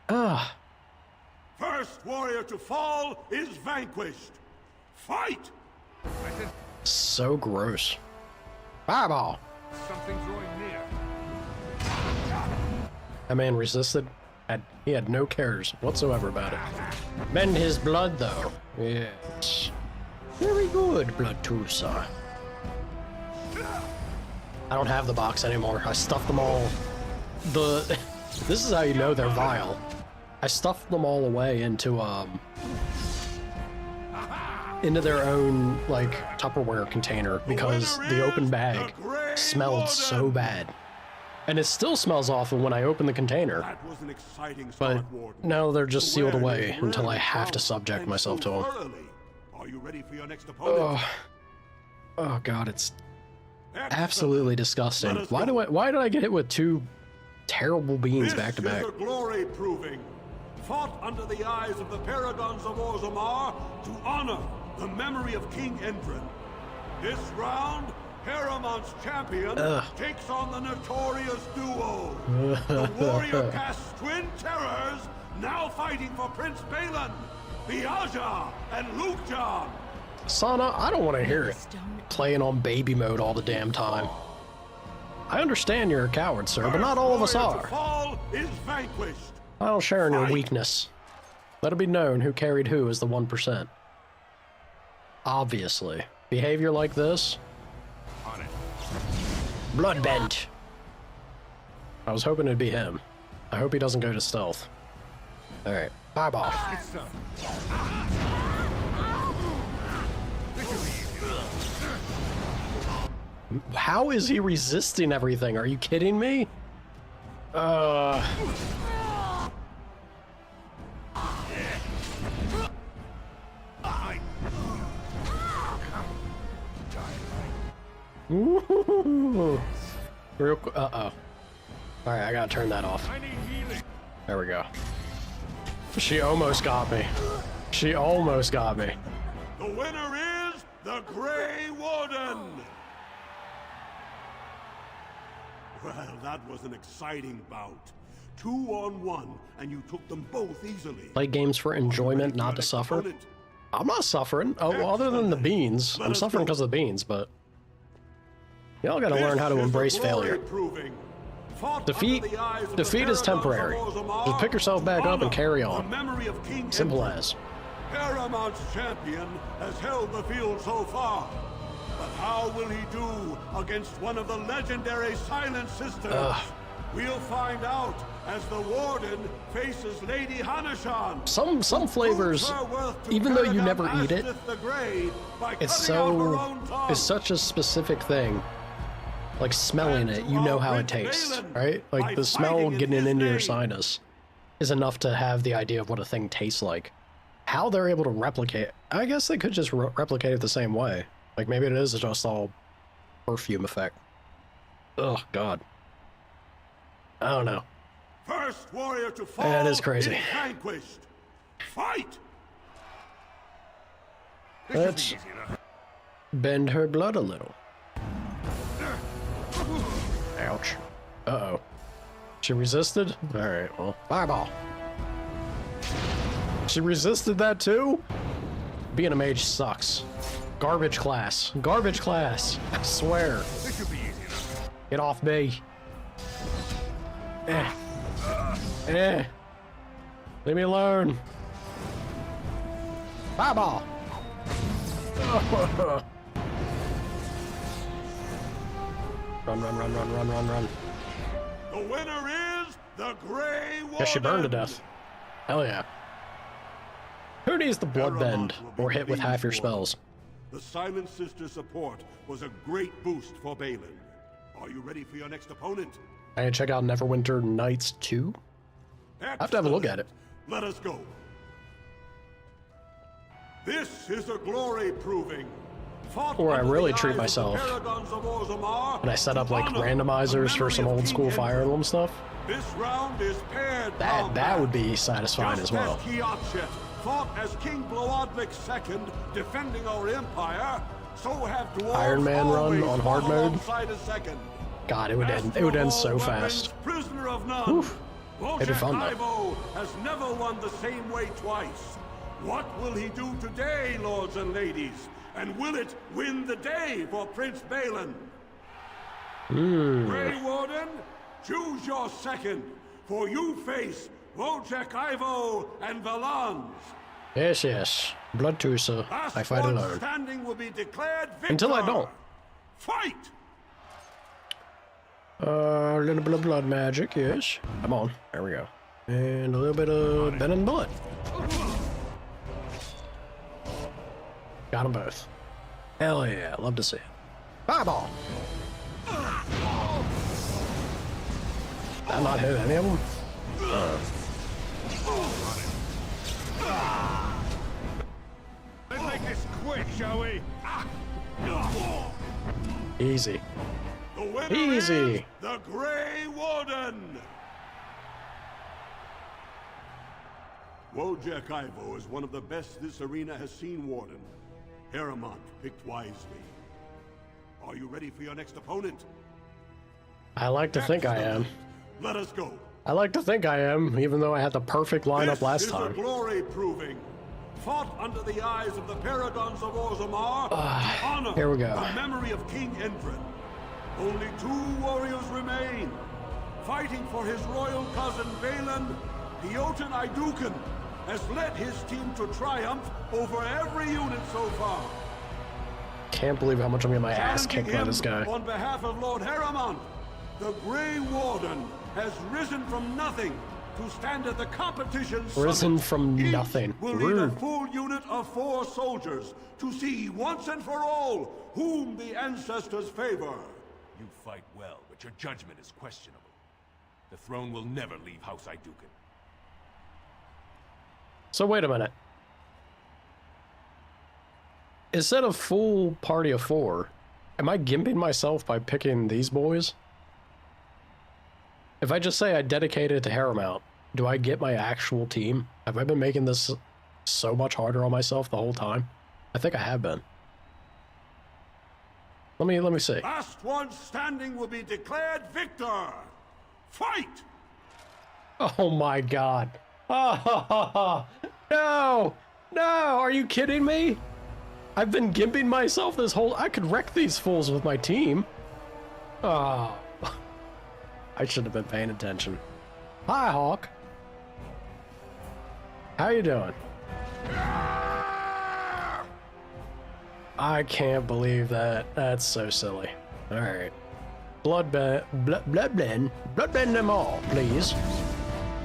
[SPEAKER 1] Ah.
[SPEAKER 2] First warrior to fall is vanquished. Fight!
[SPEAKER 1] So gross. Fireball.
[SPEAKER 3] Something's growing near.
[SPEAKER 1] That man resisted. He had no cares whatsoever about it. Mend his blood, though. Yes. Very good, Blood Tusa. I don't have the box anymore. I stuffed them all. This is how you know they're vile. I stuffed them all away into their own, like, Tupperware container because the open bag smelled so bad. And it still smells awful when I open the container.
[SPEAKER 2] That was an exciting
[SPEAKER 1] But
[SPEAKER 2] start, Warden.
[SPEAKER 1] now they're just sealed
[SPEAKER 2] Suwern
[SPEAKER 1] away
[SPEAKER 2] is
[SPEAKER 1] until I
[SPEAKER 2] really
[SPEAKER 1] have to
[SPEAKER 2] strong
[SPEAKER 1] subject
[SPEAKER 2] and
[SPEAKER 1] myself to
[SPEAKER 2] so
[SPEAKER 1] them.
[SPEAKER 2] thoroughly. Are you ready for your next opponent?
[SPEAKER 1] Oh god, it's
[SPEAKER 2] Excellent.
[SPEAKER 1] absolutely disgusting.
[SPEAKER 2] Let us
[SPEAKER 1] Why
[SPEAKER 2] go.
[SPEAKER 1] did I get hit with two terrible beans back to back?
[SPEAKER 2] This is a glory proving. Fought under the eyes of the paragons of Orzammar to honor the memory of King Endrin. This round, Heramont's champion takes on the notorious duo. The warrior caste twin terrors now fighting for Prince Balin, the Aja and Lukjan.
[SPEAKER 1] Sana, I don't want to hear it. Playing on baby mode all the damn time. I understand you're a coward, sir, but not all of us
[SPEAKER 2] Warrior to
[SPEAKER 1] are.
[SPEAKER 2] fall is vanquished.
[SPEAKER 1] I don't share in your
[SPEAKER 2] Fight.
[SPEAKER 1] weakness. Let it be known who carried who as the 1%. Obviously. Behavior like this.
[SPEAKER 3] On it.
[SPEAKER 1] Bloodbend. I was hoping it'd be him. I hope he doesn't go to stealth. Alright, fireball.
[SPEAKER 3] It's done.
[SPEAKER 1] How is he resisting everything? Are you kidding me? Ooh. Real quick. Uh-oh. Alright, I gotta turn that off.
[SPEAKER 3] I need healing.
[SPEAKER 1] There we go. She almost got me. She almost got me.
[SPEAKER 2] The winner is the Grey Warden! Well, that was an exciting bout. 2-on-1, and you took them both easily.
[SPEAKER 1] Play games for enjoyment, not to suffer. I'm not suffering. Oh, well, other than the beans. I'm suffering because of the beans, but... Y'all gotta learn how to embrace failure. Defeat is temporary. Just pick yourself back up and carry on. Simple as.
[SPEAKER 2] Paramount's champion has held the field so far. But how will he do against one of the legendary Silent Sisters? We'll find out as the Warden faces Lady Hanashan.
[SPEAKER 1] Some flavors, even though you never eat it, it's such a specific thing. Like smelling it, you know how it tastes, right? Like the smell getting into your sinus is enough to have the idea of what a thing tastes like. How they're able to replicate, I guess they could just replicate it the same way. Like maybe it is just all perfume effect. Oh God. I don't know.
[SPEAKER 2] First warrior to fall
[SPEAKER 1] that is crazy.
[SPEAKER 2] is vanquished. Fight!
[SPEAKER 1] Let's bend her blood a little. Ouch. Uh-oh. She resisted? Alright, well, fireball. She resisted that too? Being a mage sucks. Garbage class. Garbage class. I swear.
[SPEAKER 3] This should be easy enough.
[SPEAKER 1] Get off me. Leave me alone. Fireball. Run, run, run, run, run, run, run.
[SPEAKER 2] The winner is the Grey Warden.
[SPEAKER 1] Guess she burned to death. Hell yeah. Who needs the blood bend or hit with half your spells?
[SPEAKER 2] The Silent Sister support was a great boost for Balin. Are you ready for your next opponent?
[SPEAKER 1] I need to check out Neverwinter Nights 2. I have to have a look at it.
[SPEAKER 2] Let us go. This is a glory proving.
[SPEAKER 1] Or I really treat myself. And I set up like randomizers for some old school Fire Emblem stuff.
[SPEAKER 2] This round is paired
[SPEAKER 1] that would be satisfying as well.
[SPEAKER 2] Kiatchet fought as King Bloodwick II, defending our empire. So have dwarves
[SPEAKER 1] Iron Man run on hard mode. God, it would end so fast.
[SPEAKER 2] Prisoner of none.
[SPEAKER 1] Oof. It'd be fun though.
[SPEAKER 2] Has never won the same way twice. What will he do today, lords and ladies? And will it win the day for Prince Balin? Grey Warden, choose your second, for you face Wojciech Ivo and Valans.
[SPEAKER 1] Yes, yes. Bloodtooser. I fight alone.
[SPEAKER 2] Standing will be declared victor.
[SPEAKER 1] Until I don't.
[SPEAKER 2] Fight!
[SPEAKER 1] A little bit of blood magic, yes. Come on. There we go. And a little bit of venom blood. Got them both. Hell yeah, love to see it. Fireball! Did I not hit any of them?
[SPEAKER 3] Let's make this quick, shall we?
[SPEAKER 1] Easy.
[SPEAKER 2] The winner
[SPEAKER 1] Easy.
[SPEAKER 2] is the Grey Warden. Wojciech Ivo is one of the best this arena has seen, Warden. Paramount picked wisely. Are you ready for your next opponent?
[SPEAKER 1] I like to think I am.
[SPEAKER 2] Let us go.
[SPEAKER 1] I like to think I am, even though I had the perfect lineup last time.
[SPEAKER 2] This is a glory proving. Fought under the eyes of the Paragons of Orzammar to honor
[SPEAKER 1] here we go.
[SPEAKER 2] the memory of King Endrin. Only 2 warriors remain. Fighting for his royal cousin Balin, the Jotun Iduken has led his team to triumph over every unit so far.
[SPEAKER 1] Can't believe how much I'm getting my ass kicked by this guy.
[SPEAKER 2] On behalf of Lord Heremont, the Grey Warden has risen from nothing to stand at the competition summit.
[SPEAKER 1] Risen from nothing.
[SPEAKER 2] Will lead a full unit of 4 soldiers to see once and for all whom the ancestors favor.
[SPEAKER 3] You fight well, but your judgment is questionable. The throne will never leave House Iduken.
[SPEAKER 1] So wait a minute. Instead of full party of 4, am I gimping myself by picking these boys? If I just say I dedicated it to Heremont, do I get my actual team? Have I been making this so much harder on myself the whole time? I think I have been. Let me see.
[SPEAKER 2] Last one standing will be declared victor. Fight!
[SPEAKER 1] Oh my god. Oh, no! No! Are you kidding me? I've been gimping myself this whole... I could wreck these fools with my team. Oh. I should have been paying attention. Hi, Hawk. How you doing? I can't believe that. That's so silly. Alright. Blood blend them all, please.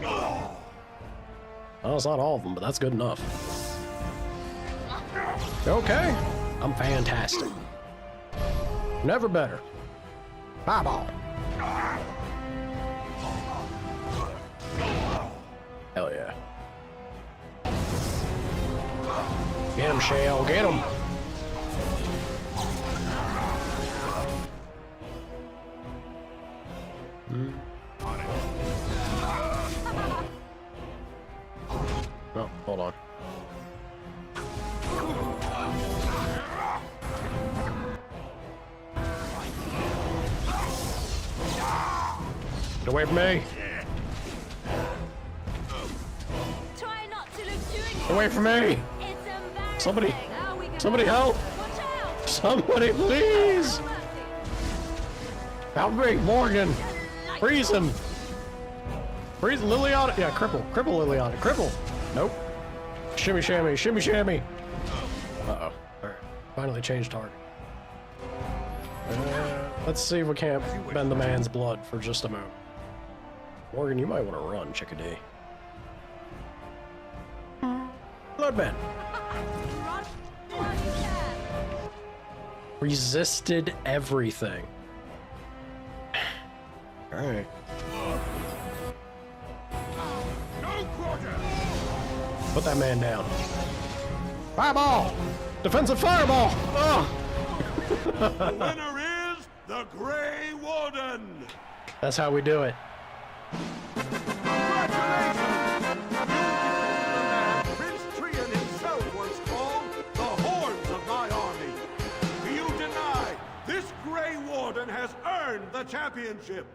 [SPEAKER 1] Well, it's not all of them, but that's good enough. Okay. I'm fantastic. Never better. Fireball. Hell yeah. Get him, Shale. Get him. Oh, hold on. Get away from me.
[SPEAKER 4] Try not to look doing
[SPEAKER 1] Get away from me.
[SPEAKER 4] It's embarrassing.
[SPEAKER 1] Somebody help.
[SPEAKER 4] Watch out.
[SPEAKER 1] Somebody, please. Help me, Morgan. Freeze him. Freeze Liliana. Yeah, cripple. Cripple Liliana. Cripple. Nope. Shimmy shammy. Shimmy shammy. Uh-oh. Alright. Finally changed target. Let's see if we can't bend the man's blood for just a moment. Morgan, you might want to run, chickadee. Bloodman. Resisted everything. Alright. Put that man down. Fireball! Defensive fireball! Oh!
[SPEAKER 2] The winner is the Grey Warden.
[SPEAKER 1] That's how we do it.
[SPEAKER 2] Congratulations! You defeated the man Prince Trian himself once called the Horns of my army. Do you deny this Grey Warden has earned the championship?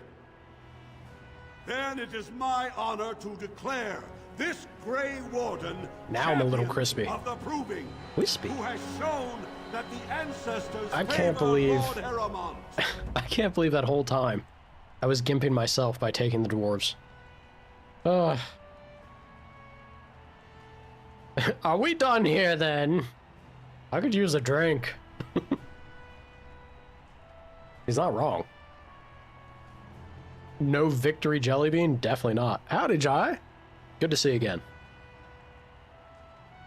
[SPEAKER 2] Then it is my honor to declare this Grey Warden
[SPEAKER 1] Now I'm a little
[SPEAKER 2] champion
[SPEAKER 1] crispy.
[SPEAKER 2] of the proving,
[SPEAKER 1] Wispy.
[SPEAKER 2] who has shown that the ancestors
[SPEAKER 1] I can't
[SPEAKER 2] favor
[SPEAKER 1] believe-
[SPEAKER 2] Lord Heremont.
[SPEAKER 1] I can't believe that whole time I was gimping myself by taking the dwarves. Are we done here then? I could use a drink. He's not wrong. No victory jelly bean? Definitely not. Howdy, Jai. Good to see you again.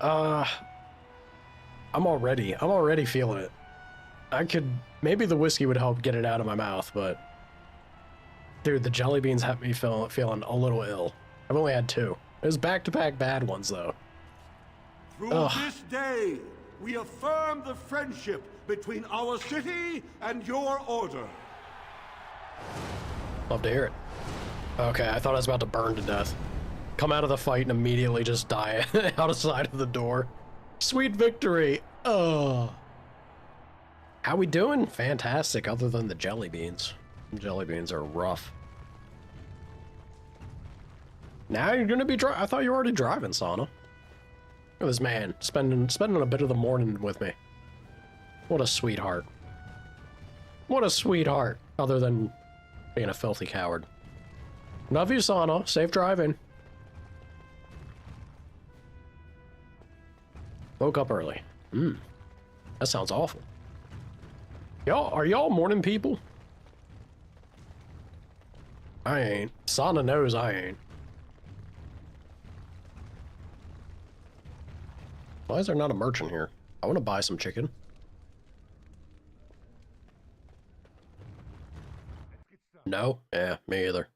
[SPEAKER 1] I'm already feeling it. Maybe the whiskey would help get it out of my mouth, but dude, the jelly beans have me feeling a little ill. I've only had 2. It was back-to-back bad ones, though.
[SPEAKER 2] Through this day, we affirm the friendship between our city and your order.
[SPEAKER 1] Love to hear it. Okay, I thought I was about to burn to death. Come out of the fight and immediately just die outside of the door. Sweet victory. Oh. How we doing? Fantastic, other than the jelly beans. Jelly beans are rough. Now you're gonna be I thought you were already driving, Sana. Look at this man, spending a bit of the morning with me. What a sweetheart. What a sweetheart, other than being a filthy coward. Love you, Sana. Safe driving. Woke up early. That sounds awful. Are y'all morning people? I ain't. Sana knows I ain't. Why is there not a merchant here? I want to buy some chicken. No? Yeah, me either.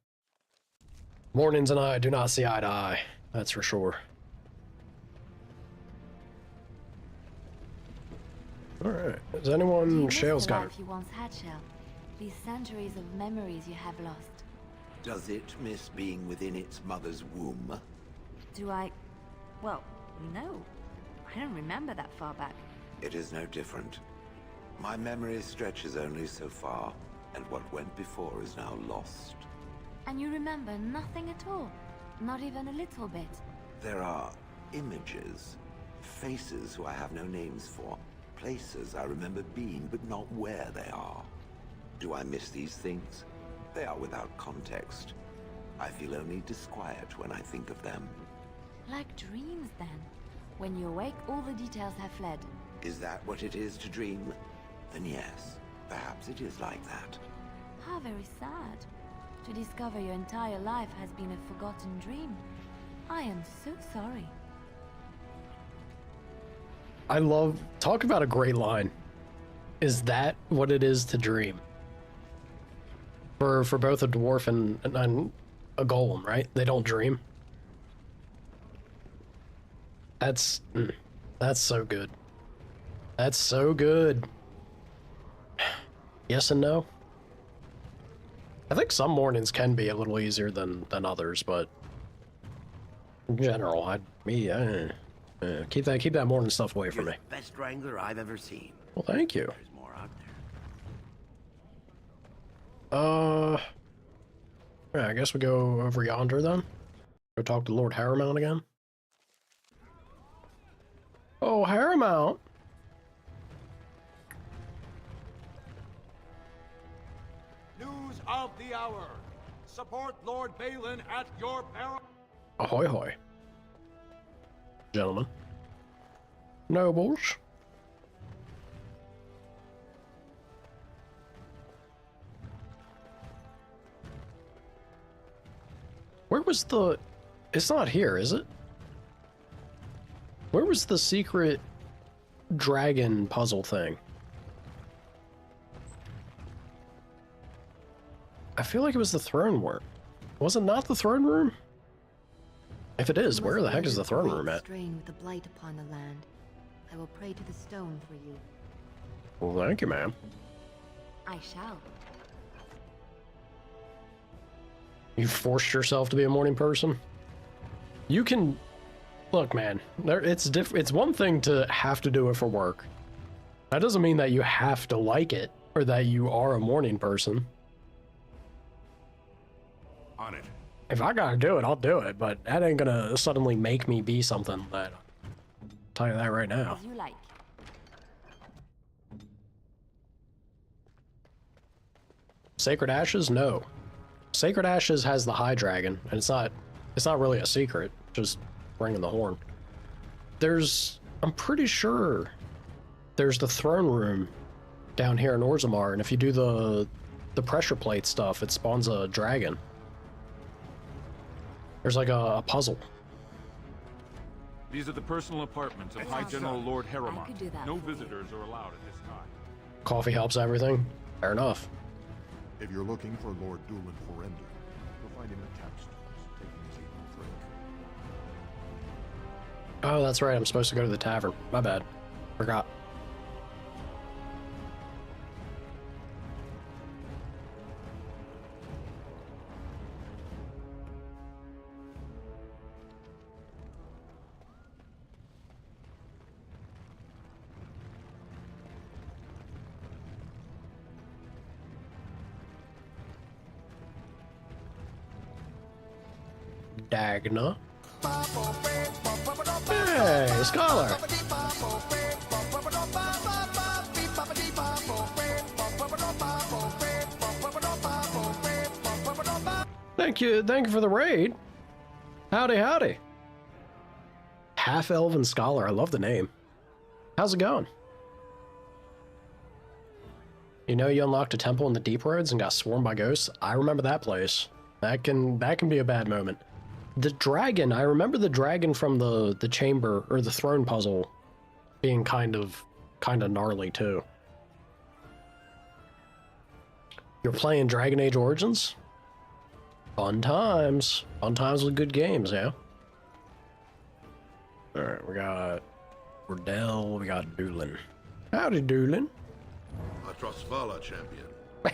[SPEAKER 1] Mornings and I do not see eye to eye. That's for sure. Alright. Is anyone... Shale's got it.
[SPEAKER 5] You once had, Shale. These centuries of memories you have lost.
[SPEAKER 6] Does it miss being within its mother's womb?
[SPEAKER 5] Do I... Well, no. I don't remember that far back.
[SPEAKER 6] It is no different. My memory stretches only so far, and what went before is now lost.
[SPEAKER 5] And you remember nothing at all? Not even a little bit?
[SPEAKER 6] There are images, faces who I have no names for, places I remember being, but not where they are. Do I miss these things? They are without context. I feel only disquiet when I think of them.
[SPEAKER 5] Like dreams, then. When you awake, all the details have fled.
[SPEAKER 6] Is that what it is to dream? Then yes, perhaps it is like that.
[SPEAKER 5] How very sad. To discover your entire life has been a forgotten dream. I am so sorry.
[SPEAKER 1] I love... Talk about a great line. Is that what it is to dream? For both a dwarf and a golem, right? They don't dream. That's so good. That's so good. Yes and no. I think some mornings can be a little easier than others, but in general, keep that morning stuff away from me.
[SPEAKER 7] You're the best wrangler I've ever seen.
[SPEAKER 1] Well, thank you.
[SPEAKER 7] There's more out there.
[SPEAKER 1] Yeah, I guess we go over yonder then. Go talk to Lord Harrowmount again. Oh, Harrowmount.
[SPEAKER 2] News of the hour. Support Lord Balin at your peril.
[SPEAKER 1] Ahoy hoy. Gentlemen. Nobles. Where was the... It's not here, is it? Where was the secret dragon puzzle thing? I feel like it was the throne room. Was it not the throne room? If it is, where the heck is the throne room at?
[SPEAKER 5] Strain with the blight upon the land. I will pray to the stone for you.
[SPEAKER 1] Well, thank you, ma'am.
[SPEAKER 5] I shall.
[SPEAKER 1] You forced yourself to be a morning person? You can... Look, man, it's one thing to have to do it for work. That doesn't mean that you have to like it, or that you are a morning person.
[SPEAKER 3] On it.
[SPEAKER 1] If I gotta do it, I'll do it, but that ain't gonna suddenly make me be something that... I'll tell you that right now.
[SPEAKER 5] As you like.
[SPEAKER 1] Sacred Ashes? No. Sacred Ashes has the High Dragon, and it's not really a secret, just ringing the horn. I'm pretty sure there's the throne room down here in Orzammar, and if you do the pressure plate stuff, it spawns a dragon. There's like a puzzle.
[SPEAKER 8] These are the personal apartments of High General Lord
[SPEAKER 5] I could
[SPEAKER 8] Harrowmount.
[SPEAKER 5] do that
[SPEAKER 8] No
[SPEAKER 5] for you.
[SPEAKER 8] visitors are allowed at this time.
[SPEAKER 1] Coffee helps everything. Fair enough.
[SPEAKER 9] If you're looking for Lord Doolin Forender, you'll find him at Capstones, taking his evening drink.
[SPEAKER 1] Oh, that's right. I'm supposed to go to the tavern. My bad. Forgot. Dagna. Hey, Scholar! Thank you for the raid. Howdy, howdy. Half-Elven Scholar, I love the name. How's it going? You know, you unlocked a temple in the Deep Roads and got swarmed by ghosts. I remember that place. That can be a bad moment. The dragon, I remember the dragon from the chamber or the throne puzzle being kind of gnarly too. You're playing Dragon Age Origins? Fun times. Fun times with good games, yeah. Alright, we got Wardell, we got Doolin. Howdy, Doolin.
[SPEAKER 10] A Trosvala champion.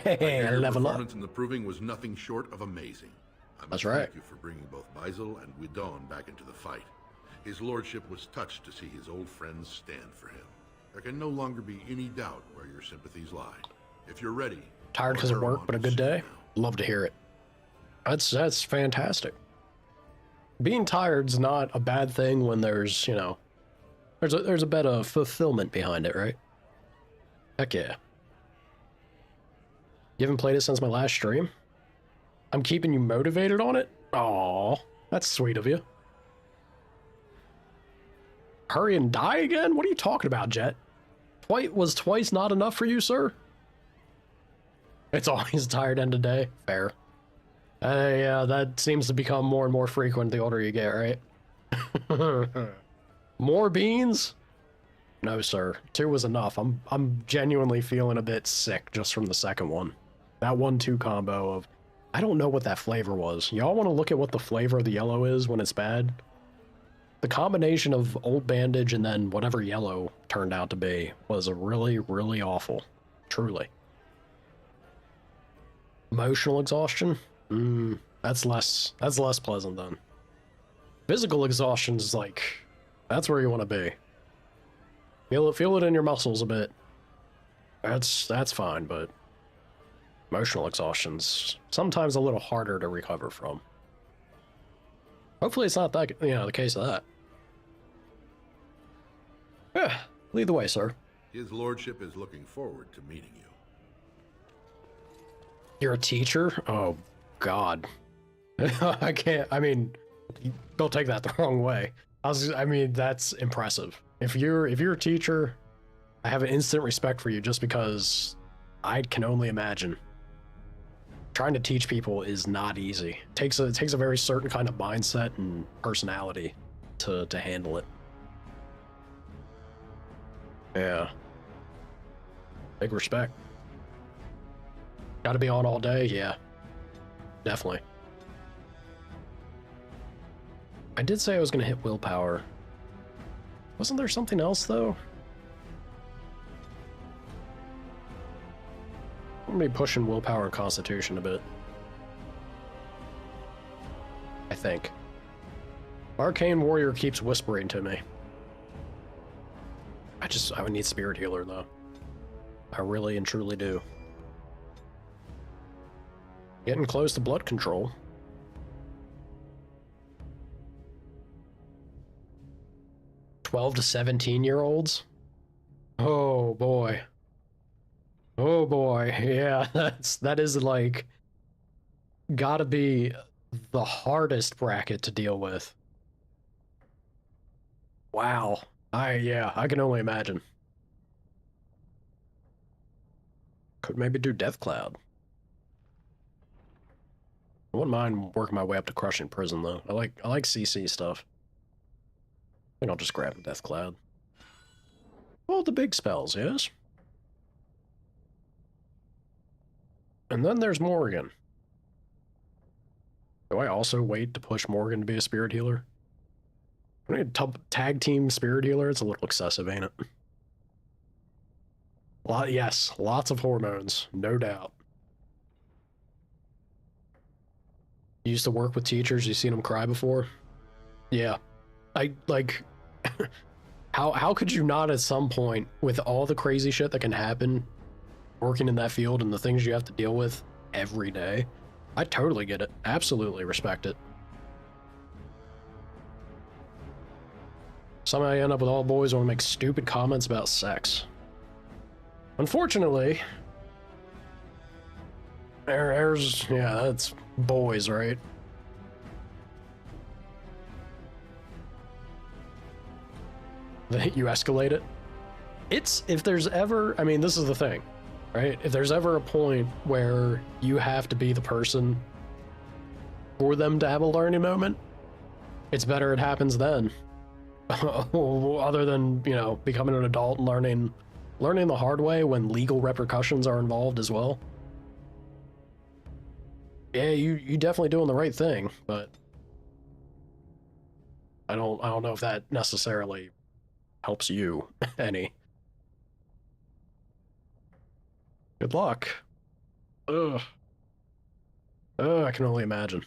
[SPEAKER 1] Hey,
[SPEAKER 10] Your
[SPEAKER 1] level up.
[SPEAKER 10] performance in the proving was nothing short of amazing. I must
[SPEAKER 1] That's right.
[SPEAKER 10] thank you for bringing both Beanboozle and Guidon back into the fight. His lordship was touched to see his old friends stand for him. There can no longer be any doubt where your sympathies lie. If you're ready...
[SPEAKER 1] Tired because of work, but a good day? Love to hear it. That's fantastic. Being tired's not a bad thing when there's, you know, there's a bit of fulfillment behind it, right? Heck yeah. You haven't played it since my last stream? I'm keeping you motivated on it? Aw, that's sweet of you. Hurry and die again? What are you talking about, Jet? Was twice not enough for you, sir? It's always a tired end of day. Fair. Yeah, that seems to become more and more frequent the older you get, right? More beans? No, sir. 2 was enough. I'm genuinely feeling a bit sick just from the second one. That 1-2 combo of... I don't know what that flavor was. Y'all want to look at what the flavor of the yellow is when it's bad? The combination of Old Bandage and then whatever yellow turned out to be was a really, really awful. Truly. Emotional exhaustion? That's less pleasant then. Physical exhaustion is like, that's where you want to be. Feel it in your muscles a bit. That's fine, but emotional exhaustion's sometimes a little harder to recover from. Hopefully it's not that, you know, the case of that. Yeah, lead the way, sir.
[SPEAKER 10] His lordship is looking forward to meeting you.
[SPEAKER 1] You're a teacher? Oh, God. I can't, I mean, don't take that the wrong way. I mean, that's impressive. If you're a teacher, I have an instant respect for you just because I can only imagine. Trying to teach people is not easy. It takes a very certain kind of mindset and personality to handle it. Yeah. Big respect. Gotta be on all day? Yeah. Definitely. I did say I was gonna hit willpower. Wasn't there something else, though? I'm gonna be pushing willpower and constitution a bit. I think. Arcane Warrior keeps whispering to me. I would need Spirit Healer, though. I really and truly do. Getting close to blood control. $12 to 17-year-olds? Oh boy. Oh boy. Yeah, that is like gotta be the hardest bracket to deal with. Wow. I can only imagine. Could maybe do Death Cloud. I wouldn't mind working my way up to Crushing Prison though. I like CC stuff. I think I'll just grab a Death Cloud. Well, the big spells, yes? And then there's Morgan. Do I also wait to push Morgan to be a Spirit Healer? I need a tag team Spirit Healer? It's a little excessive, ain't it? Yes, lots of hormones, no doubt. You used to work with teachers, you seen them cry before? Yeah. How could you not at some point, with all the crazy shit that can happen working in that field and the things you have to deal with every day? I totally get it. Absolutely respect it. Somehow I end up with all boys who want to make stupid comments about sex. Unfortunately, yeah, that's boys, right? You escalate it. If there's ever, I mean, this is the thing. right? If there's ever a point where you have to be the person for them to have a learning moment, it's better it happens then. Other than, you know, becoming an adult and learning the hard way when legal repercussions are involved as well. Yeah, you definitely doing the right thing, but I don't know if that necessarily helps you any. Good luck. Ugh. I can only imagine.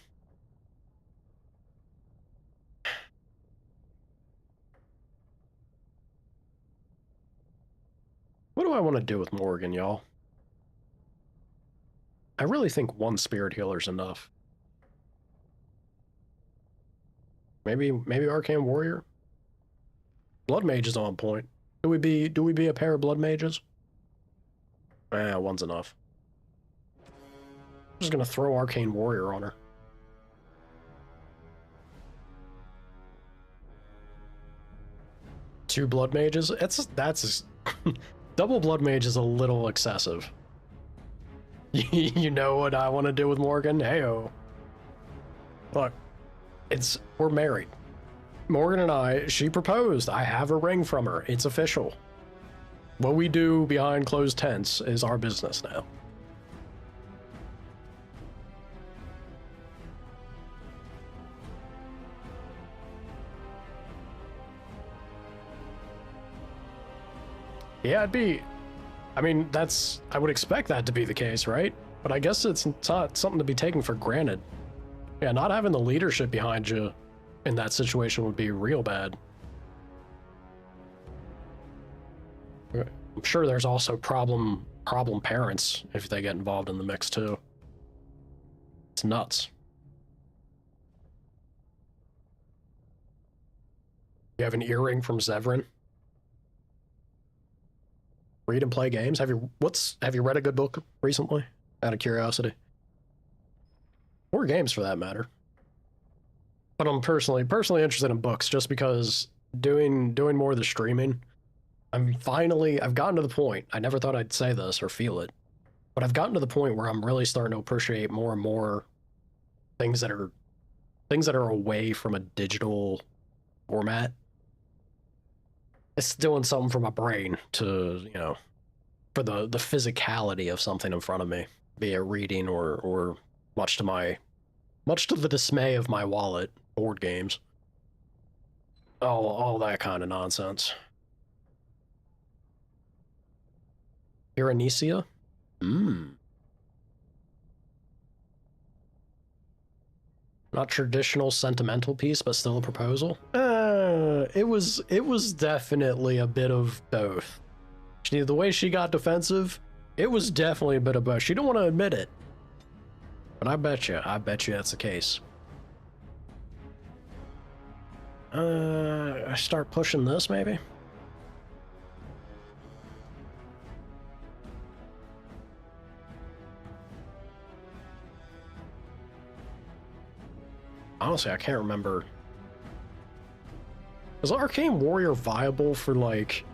[SPEAKER 1] What do I want to do with Morgan, y'all? I really think one spirit healer's enough. Maybe Arcane Warrior? Blood Mage is on point. Do we be a pair of Blood Mages? One's enough. I'm just gonna throw Arcane Warrior on her. Two Blood Mages? That's double Blood Mage is a little excessive. You know what I want to do with Morgan? Heyo. Look, we're married. Morgan and I, she proposed. I have a ring from her. It's official. What we do behind closed tents is our business now. Yeah, I mean, I would expect that to be the case, right? But I guess it's not something to be taken for granted. Yeah, not having the leadership behind you in that situation would be real bad. I'm sure there's also problem parents if they get involved in the mix too. It's nuts. You have an earring from Zevran? Read and play games? Have you read a good book recently? Out of curiosity. Or games for that matter. But I'm personally interested in books just because doing more of the streaming, I've gotten to the point, I never thought I'd say this or feel it, but I've gotten to the point where I'm really starting to appreciate more and more things that are away from a digital format. It's doing something for my brain to, you know, for the physicality of something in front of me, be it reading or much to the dismay of my wallet, board games. All that kind of nonsense. Iranesia? Not traditional sentimental piece, but still a proposal? It was definitely a bit of both. The way she got defensive, it was definitely a bit of both. She don't want to admit it. But I bet you that's the case. I start pushing this, maybe? Honestly, I can't remember. Is Arcane Warrior viable for, like,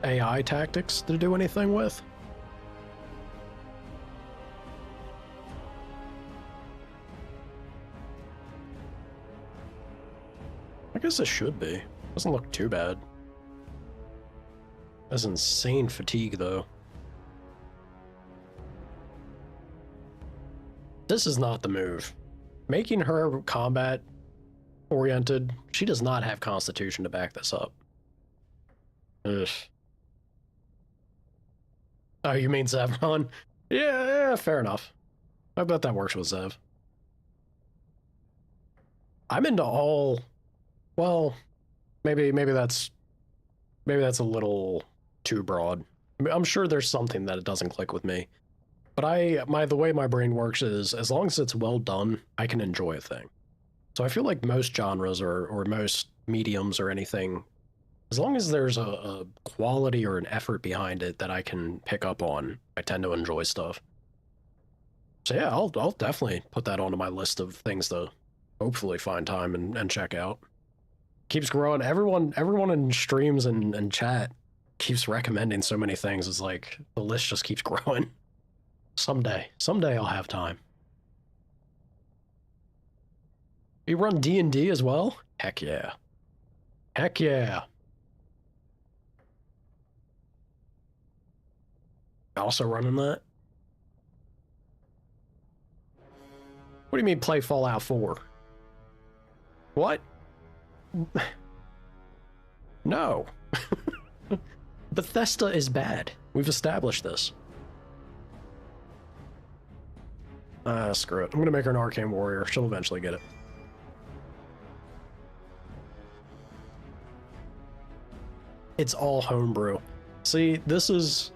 [SPEAKER 1] AI tactics to do anything with? I guess it should be. Doesn't look too bad. That's insane fatigue, though. This is not the move. Making her combat oriented, she does not have constitution to back this up. Ugh. Oh, you mean Zevron? Yeah, fair enough. I bet that works with Zev. I'm into all... Well, maybe that's a little too broad. I mean, I'm sure there's something that it doesn't click with me. But the way my brain works is, as long as it's well done, I can enjoy a thing. So I feel like most genres or most mediums or anything, as long as there's a quality or an effort behind it that I can pick up on, I tend to enjoy stuff. So yeah, I'll definitely put that onto my list of things to hopefully find time and check out. Keeps growing. Everyone in streams and chat keeps recommending so many things. It's like the list just keeps growing. Someday I'll have time. You run D&D as well? Heck yeah. Heck yeah. Also running that? What do you mean play Fallout 4? What? No. Bethesda is bad. We've established this. Screw it. I'm gonna make her an arcane warrior. She'll eventually get it. It's all homebrew. See, this is...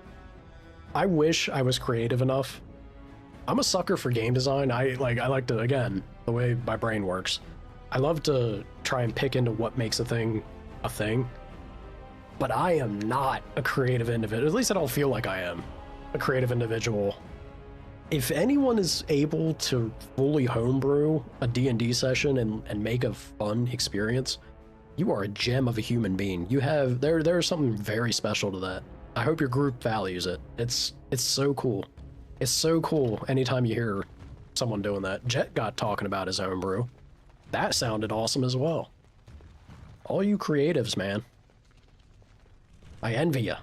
[SPEAKER 1] I wish I was creative enough. I'm a sucker for game design. I like to, again, the way my brain works, I love to try and pick into what makes a thing a thing. But I am not a creative individual. At least I don't feel like I am a creative individual. If anyone is able to fully homebrew a D&D session and make a fun experience, you are a gem of a human being. You have there's something very special to that. I hope your group values it. It's so cool. It's so cool anytime you hear someone doing that. Jet got talking about his homebrew. That sounded awesome as well. All you creatives, man. I envy ya.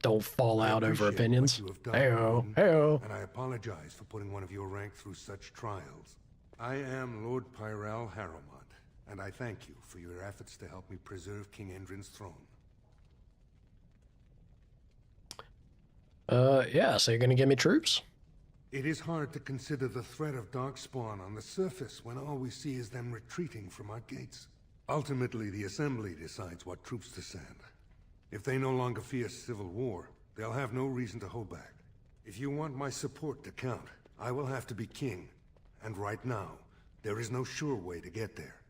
[SPEAKER 1] Don't fall out over opinions. Heyo, heyo.
[SPEAKER 2] And I apologize for putting one of your rank through such trials. I am Lord Pyral Harrowmont, and I thank you for your efforts to help me preserve King Endrin's throne.
[SPEAKER 1] Yeah, so you're gonna give me troops?
[SPEAKER 2] It is hard to consider the threat of Darkspawn on the surface when all we see is them retreating from our gates. Ultimately, the Assembly decides what troops to send. If they no longer fear civil war, they'll have no reason to hold back. If you want my support to count, I will have to be king. And right now, there is no sure way to get there.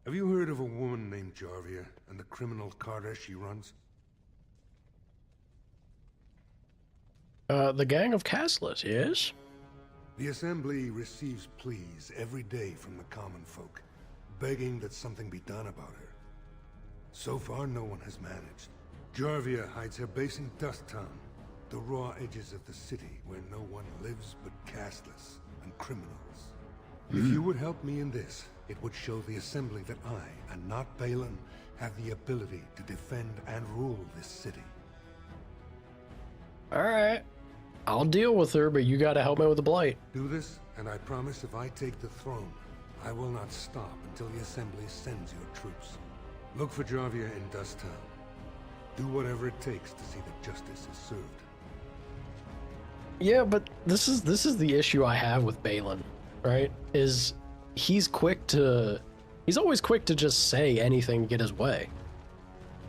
[SPEAKER 2] Have you heard of a woman named Jarvia and the criminal Carter she runs?
[SPEAKER 1] The Gang of Castless, yes?
[SPEAKER 2] The Assembly receives pleas every day from the common folk, begging that something be done about her. So far, no one has managed. Jarvia hides her base in Dust Town, the raw edges of the city where no one lives but castless and criminals. If you would help me in this, it would show the Assembly that I, and not Balin, have the ability to defend and rule this city.
[SPEAKER 1] Alright. I'll deal with her, but you gotta help me with the Blight.
[SPEAKER 2] Do this, and I promise if I take the throne, I will not stop until the Assembly sends your troops. Look for Jarvia in Dust Town. Do whatever it takes to see that justice is served.
[SPEAKER 1] Yeah, but this is the issue I have with Balin, right? Is he's always quick to just say anything to get his way.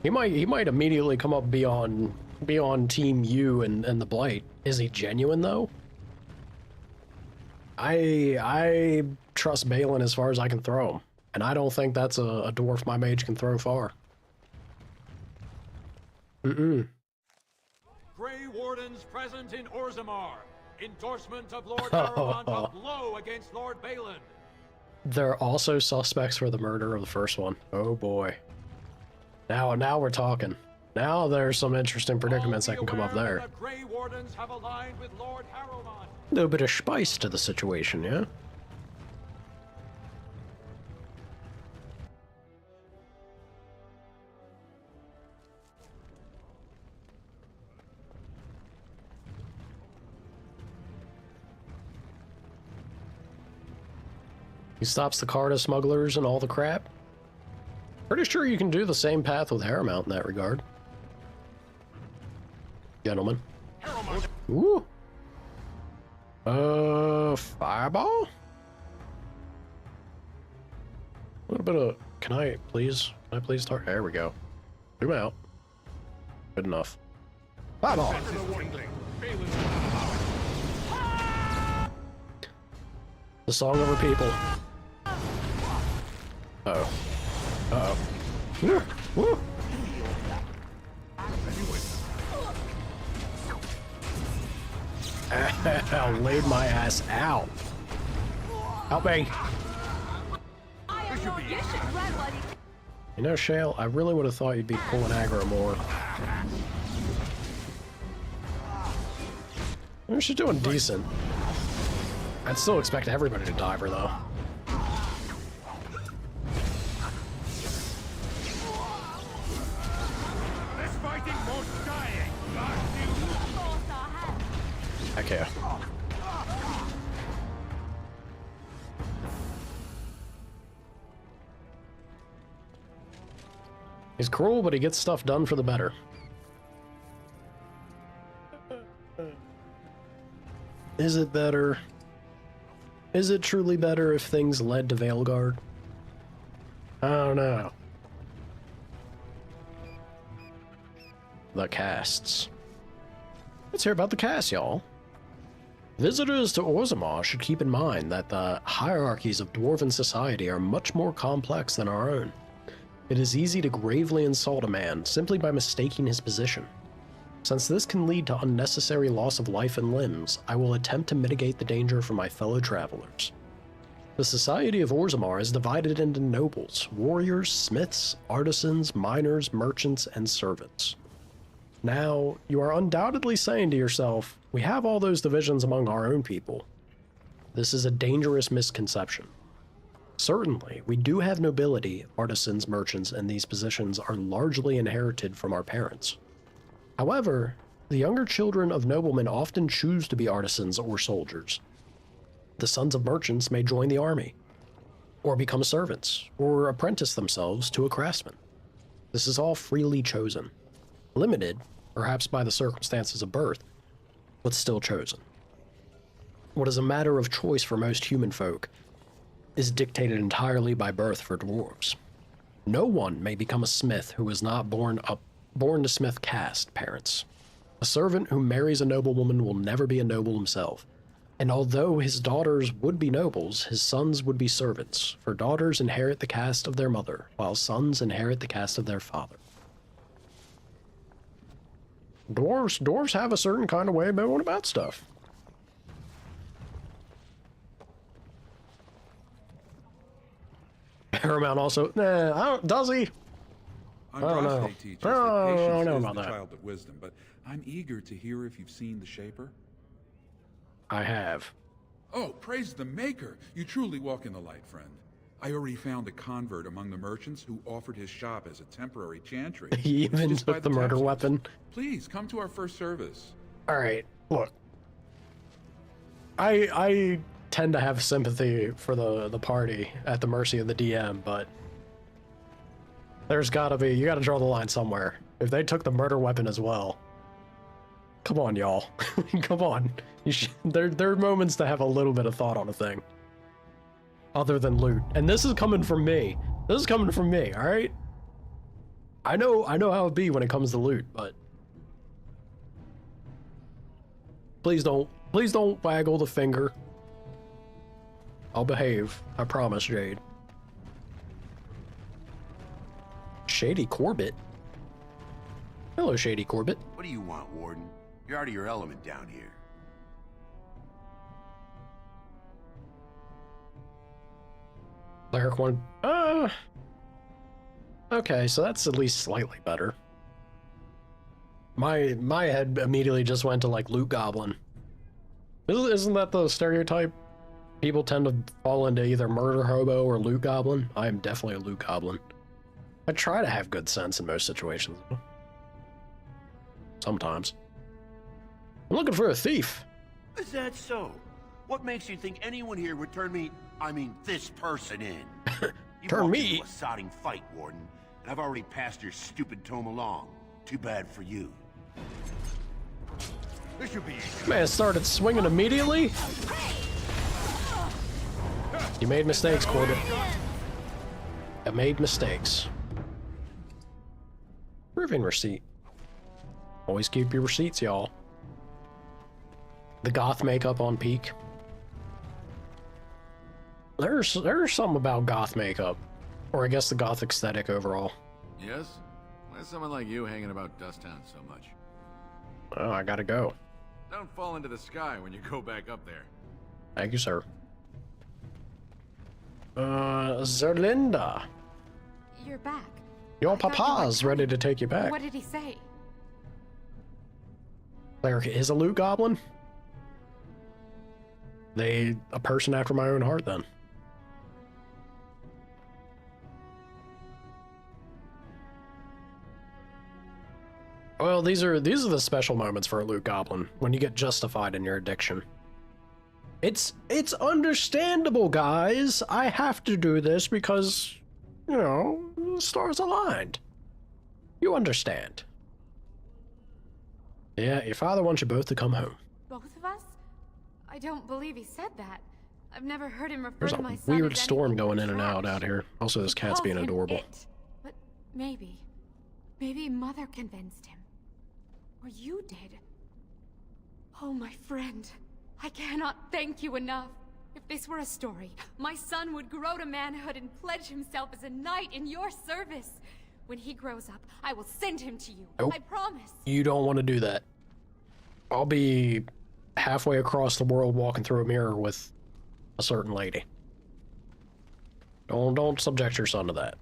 [SPEAKER 1] He might immediately come up be on Team U and the Blight. Is he genuine though? I trust Balin as far as I can throw him, and I don't think that's a dwarf my mage can throw far.
[SPEAKER 8] Grey Wardens present in Orzammar. Endorsement of Lord Harrowmont, a blow against Lord Balin.
[SPEAKER 1] They're also suspects for the murder of the first one. Oh boy. Now we're talking. Now there's some interesting predicaments that can come up there.
[SPEAKER 8] The Grey Wardens have aligned with Lord Harrowmont.
[SPEAKER 1] A little bit of spice to the situation, yeah? He stops the Carta smugglers and all the crap. Pretty sure you can do the same path with Harrowmont in that regard. Gentlemen. Ooh. Fireball? A little bit of... Can I please start? There we go. Zoom out. Good enough. Fireball! The song over people. Uh-oh. Uh-oh. Woo! Woo! I laid my ass out. Help me. You know, Shale, I really would have thought you'd be pulling aggro more. She's doing decent. I'd still expect everybody to dive her, though.
[SPEAKER 8] This fighting won't dying.
[SPEAKER 1] Okay. He's cruel, but he gets stuff done for the better. Is it better? Is it truly better if things led to Veilguard? I don't know. The casts. Let's hear about the cast, y'all. Visitors to Orzammar should keep in mind that the hierarchies of Dwarven society are much more complex than our own. It is easy to gravely insult a man simply by mistaking his position. Since this can lead to unnecessary loss of life and limbs, I will attempt to mitigate the danger for my fellow travelers. The society of Orzammar is divided into nobles, warriors, smiths, artisans, miners, merchants, and servants. Now, you are undoubtedly saying to yourself, we have all those divisions among our own people. This is a dangerous misconception. Certainly, we do have nobility, artisans, merchants, and these positions are largely inherited from our parents. However, the younger children of noblemen often choose to be artisans or soldiers. The sons of merchants may join the army, or become servants, or apprentice themselves to a craftsman. This is all freely chosen. Limited, perhaps by the circumstances of birth, but still chosen. What is a matter of choice for most human folk is dictated entirely by birth for dwarves. No one may become a smith who is not born to smith caste parents. A servant who marries a noblewoman will never be a noble himself, and although his daughters would be nobles, his sons would be servants, for daughters inherit the caste of their mother, while sons inherit the caste of their father. Dwarves have a certain kind of way of going about stuff. Paramount also, does he? I don't know.
[SPEAKER 11] Teaches
[SPEAKER 1] I don't know about
[SPEAKER 11] the
[SPEAKER 1] that.
[SPEAKER 11] Child of wisdom, but I'm eager to hear if you've seen the Shaper.
[SPEAKER 1] I have.
[SPEAKER 11] Oh, praise the Maker! You truly walk in the light, friend. I already found a convert among the merchants who offered his shop as a temporary chantry.
[SPEAKER 1] He even took the murder weapon.
[SPEAKER 11] Please, come to our first service.
[SPEAKER 1] Alright, look. I tend to have sympathy for the party at the mercy of the DM, but there's gotta be, you gotta draw the line somewhere. If they took the murder weapon as well, come on, y'all. Come on. There are moments to have a little bit of thought on a thing. Other than loot. And this is coming from me. This is coming from me, alright? I know how it be when it comes to loot, but please don't waggle the finger. I'll behave. I promise, Jade. Shady Corbett? Hello, Shady Corbett.
[SPEAKER 7] What do you want, Warden? You're out of your element down here.
[SPEAKER 1] Cleric one. Okay, so that's at least slightly better. My head immediately just went to like loot goblin. Isn't that the stereotype? People tend to fall into either murder hobo or loot goblin. I am definitely a loot goblin. I try to have good sense in most situations. Sometimes. I'm looking for a thief.
[SPEAKER 7] Is that so? What makes you think anyone here would turn this person in? You
[SPEAKER 1] Turn
[SPEAKER 7] walked
[SPEAKER 1] me?
[SPEAKER 7] into a sodding fight, Warden, and I've already passed your stupid tome along. Too bad for you. This should be easy.
[SPEAKER 1] Man started swinging immediately. You made mistakes, Corbett. I made mistakes. Proving receipt. Always keep your receipts, y'all. The goth makeup on peak. There's something about goth makeup. Or I guess the goth aesthetic overall.
[SPEAKER 12] Yes? Why's someone like you hanging about Dusttown so much?
[SPEAKER 1] Oh, I gotta go.
[SPEAKER 12] Don't fall into the sky when you go back up there.
[SPEAKER 1] Thank you, sir. Zerlinda.
[SPEAKER 5] You're back.
[SPEAKER 1] Your
[SPEAKER 13] I thought you
[SPEAKER 1] papa's
[SPEAKER 13] were
[SPEAKER 1] ready to
[SPEAKER 13] coming.
[SPEAKER 1] take you back.
[SPEAKER 13] What did he say?
[SPEAKER 1] There is a loot goblin? A person after my own heart, then. Well, these are the special moments for a loot goblin, when you get justified in your addiction. It's understandable, guys. I have to do this because, you know, the stars aligned. You understand. Yeah, your father wants you both to come home.
[SPEAKER 13] Both of us? I don't believe he said that. I've never heard him refer
[SPEAKER 1] There's
[SPEAKER 13] to
[SPEAKER 1] a
[SPEAKER 13] my son
[SPEAKER 1] weird
[SPEAKER 13] as
[SPEAKER 1] storm
[SPEAKER 13] anything
[SPEAKER 1] going
[SPEAKER 13] but
[SPEAKER 1] in and out
[SPEAKER 13] trash.
[SPEAKER 1] out here. Also, this cat's
[SPEAKER 13] Calls
[SPEAKER 1] being
[SPEAKER 13] him
[SPEAKER 1] adorable.
[SPEAKER 13] it. But maybe Mother convinced him. Or you did. Oh, my friend. I cannot thank you enough. If this were a story, my son would grow to manhood and pledge himself as a knight in your service. When he grows up, I will send him to you.
[SPEAKER 1] Nope.
[SPEAKER 13] I promise.
[SPEAKER 1] You don't want to do that. I'll be halfway across the world walking through a mirror with a certain lady. Don't subject your son to that.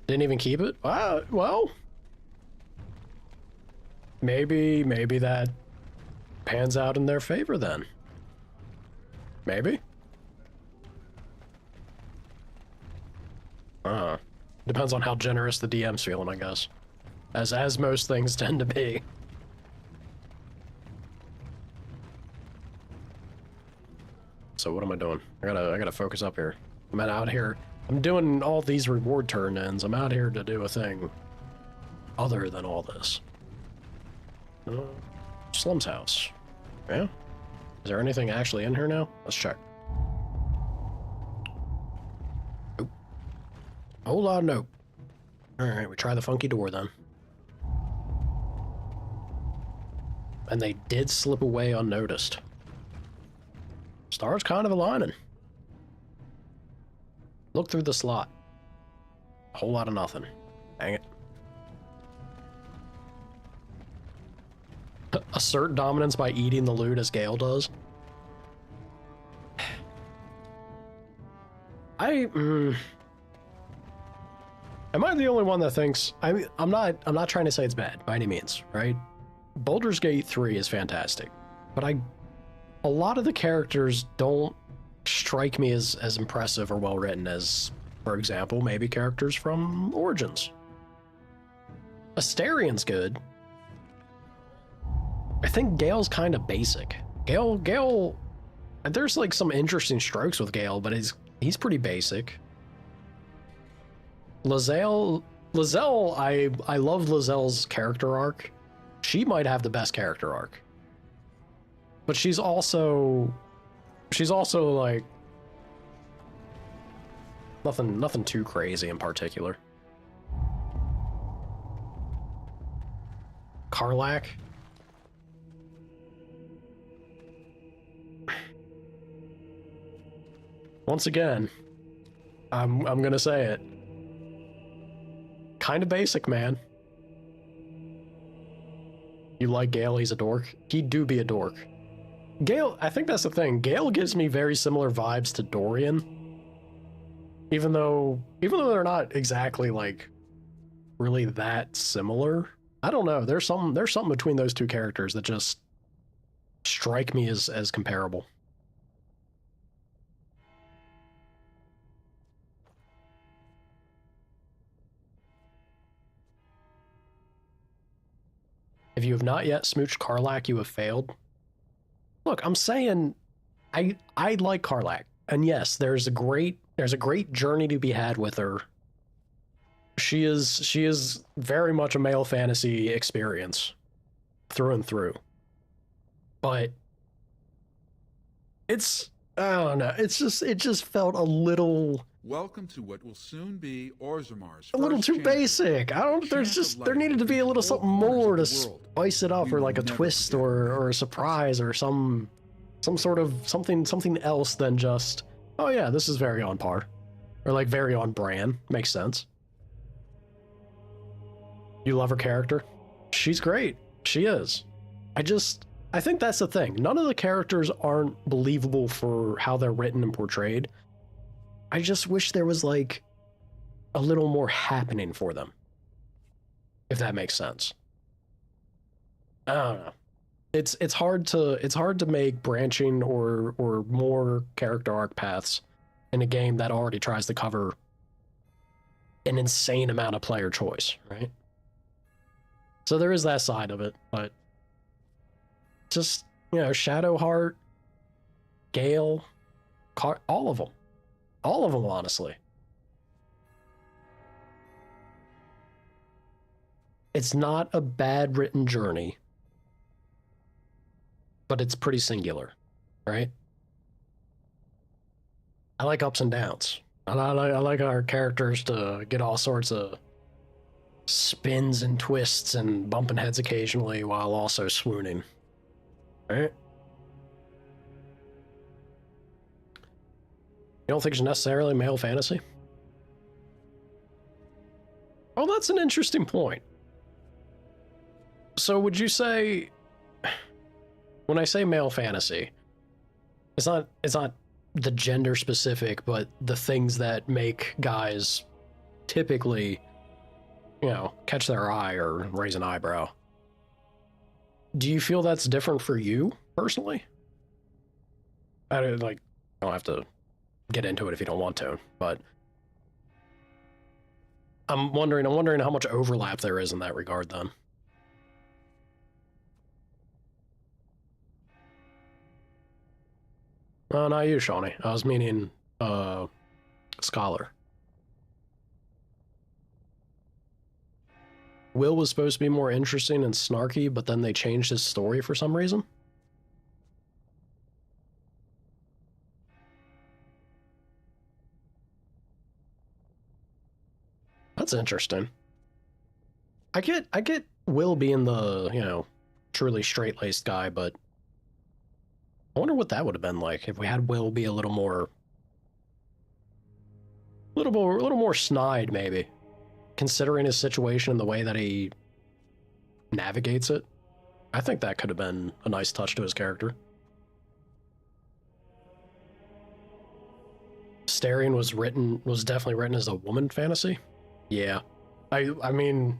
[SPEAKER 1] Didn't even keep it? Well, maybe that pans out in their favor then. Maybe. Depends on how generous the DM's feeling, I guess. As most things tend to be. So what am I doing? I gotta focus up here. I'm out here. I'm doing all these reward turn-ins. I'm out here to do a thing other than all this. Slum's house. Yeah? Is there anything actually in here now? Let's check. Nope. Whole lot of nope. Alright, we try the funky door then. And they did slip away unnoticed. Stars kind of aligning. Look through the slot. A whole lot of nothing. Dang it. Assert dominance by eating the loot as Gale does. Am I the only one that thinks I'm not trying to say it's bad by any means, right? Baldur's Gate 3 is fantastic, but a lot of the characters don't strike me as impressive or well written as, for example, maybe characters from Origins. Astarion's good. I think Gale's kind of basic. Gale, there's like some interesting strokes with Gale, but he's pretty basic. Lae'zel, I love Lae'zel's character arc. She might have the best character arc. But she's also like nothing too crazy in particular. Karlach. Once again, I'm gonna say it. Kind of basic, man. You like Gale, he's a dork. He do be a dork. Gale, I think that's the thing. Gale gives me very similar vibes to Dorian. Even though they're not exactly like really that similar. I don't know. There's something between those two characters that just strike me as comparable. If you have not yet smooched Karlach, you have failed. Look, I'm saying I like Karlach. And yes, there's a great journey to be had with her. She is very much a male fantasy experience through and through. But I don't know, it just felt a little
[SPEAKER 11] Welcome to what will soon be Orzamar's
[SPEAKER 1] a little too basic. There needed to be a little something more to spice it up, or like a twist or a surprise or some sort of something else than just, oh yeah, this is very on par. Or like very on brand. Makes sense. You love her character? She's great. She is. I think that's the thing. None of the characters aren't believable for how they're written and portrayed. I just wish there was like a little more happening for them. If that makes sense. I don't know. It's hard to make branching or more character arc paths in a game that already tries to cover an insane amount of player choice, right? So there is that side of it, but just, you know, Shadowheart, Gale, all of them. All of them, honestly. It's not a bad written journey, but it's pretty singular, right? I like ups and downs. I like our characters to get all sorts of spins and twists and bumping heads occasionally while also swooning, right? You don't think it's necessarily male fantasy? Oh, that's an interesting point. So would you say, when I say male fantasy, it's not the gender specific, but the things that make guys typically, you know, catch their eye or raise an eyebrow. Do you feel that's different for you personally? I don't have to get into it if you don't want to, but I'm wondering how much overlap there is in that regard then. Not you, Shawnee. I was meaning, Scholar. Will was supposed to be more interesting and snarky, but then they changed his story for some reason? That's interesting. I get Will being the, you know, truly straight-laced guy, but I wonder what that would have been like if we had Will be a little more snide, maybe, considering his situation and the way that he navigates it. I think that could have been a nice touch to his character. Starion was definitely written as a woman fantasy. Yeah, I mean,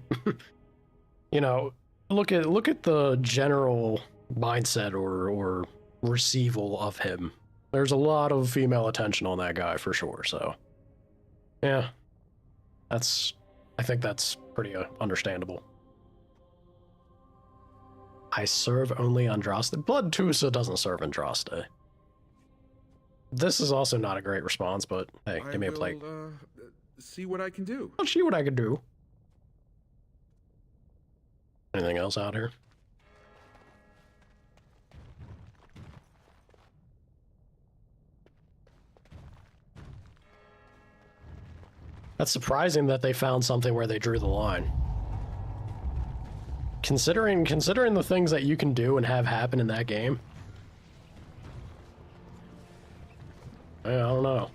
[SPEAKER 1] you know, look at the general mindset or receival of him. There's a lot of female attention on that guy for sure, so yeah, I think that's pretty understandable. I serve only Andraste. Bloodtusa doesn't serve Andraste. This is also not a great response, but hey, give me a plate.
[SPEAKER 11] See what I can do.
[SPEAKER 1] I'll see what I can do. Anything else out here? That's surprising that they found something where they drew the line. Considering the things that you can do and have happen in that game. I don't know.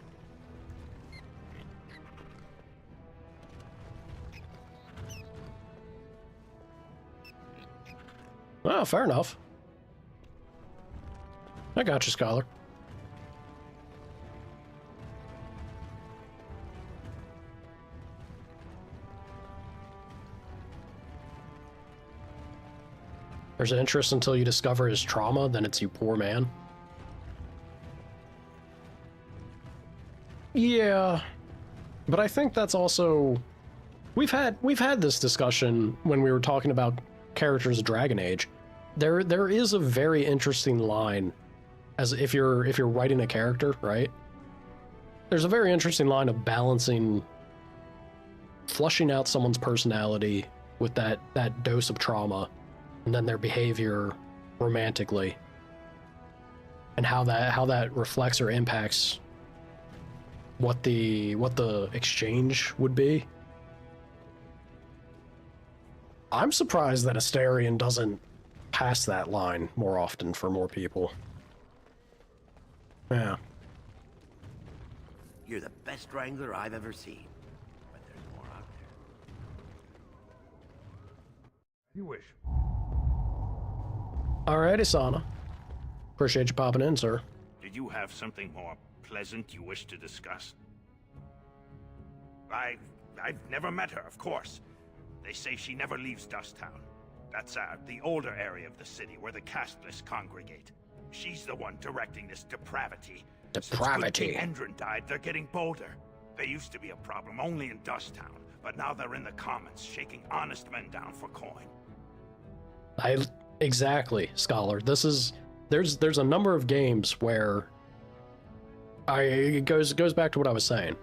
[SPEAKER 1] Well, fair enough. I got you, Scholar. There's an interest until you discover his trauma, then it's you poor man. Yeah, but I think that's also... We've had this discussion when we were talking about characters of Dragon Age. There is a very interesting line, as if you're writing a character, right? There's a very interesting line of balancing, flushing out someone's personality with that dose of trauma, and then their behavior romantically, and how that reflects or impacts what the exchange would be. I'm surprised that Astarion doesn't pass that line more often for more people. Yeah.
[SPEAKER 7] You're the best wrangler I've ever seen. But there's more out there.
[SPEAKER 3] You wish.
[SPEAKER 1] Alrighty, Sana. Appreciate you popping in, sir.
[SPEAKER 14] Did you have something more pleasant you wish to discuss? I've never met her, of course. They say she never leaves Dusttown. That's the older area of the city where the casteless congregate. She's the one directing this depravity.
[SPEAKER 1] Depravity.
[SPEAKER 14] Since King Endron died, they're getting bolder. They used to be a problem only in Dusttown, but now they're in the commons, shaking honest men down for coin.
[SPEAKER 1] Exactly, Scholar. There's a number of games where it goes back to what I was saying.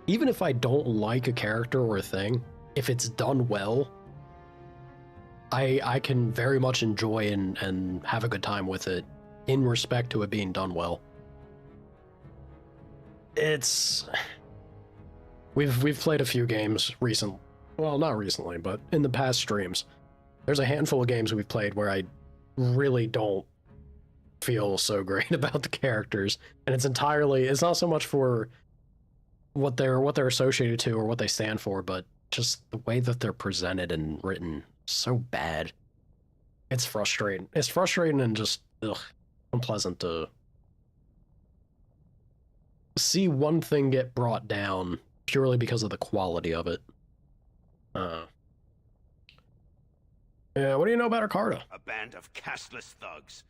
[SPEAKER 1] Even if I don't like a character or a thing, if it's done well, I can very much enjoy and have a good time with it in respect to it being done well. We've played a few games well, not recently, but in the past streams. There's a handful of games we've played where I really don't feel so great about the characters, and it's not so much for what they're associated to or what they stand for, but just the way that they're presented and written so bad. It's frustrating. It's frustrating and just unpleasant to see one thing get brought down purely because of the quality of it. Yeah, what do you know about Arcarda?
[SPEAKER 14] A band of casteless thugs.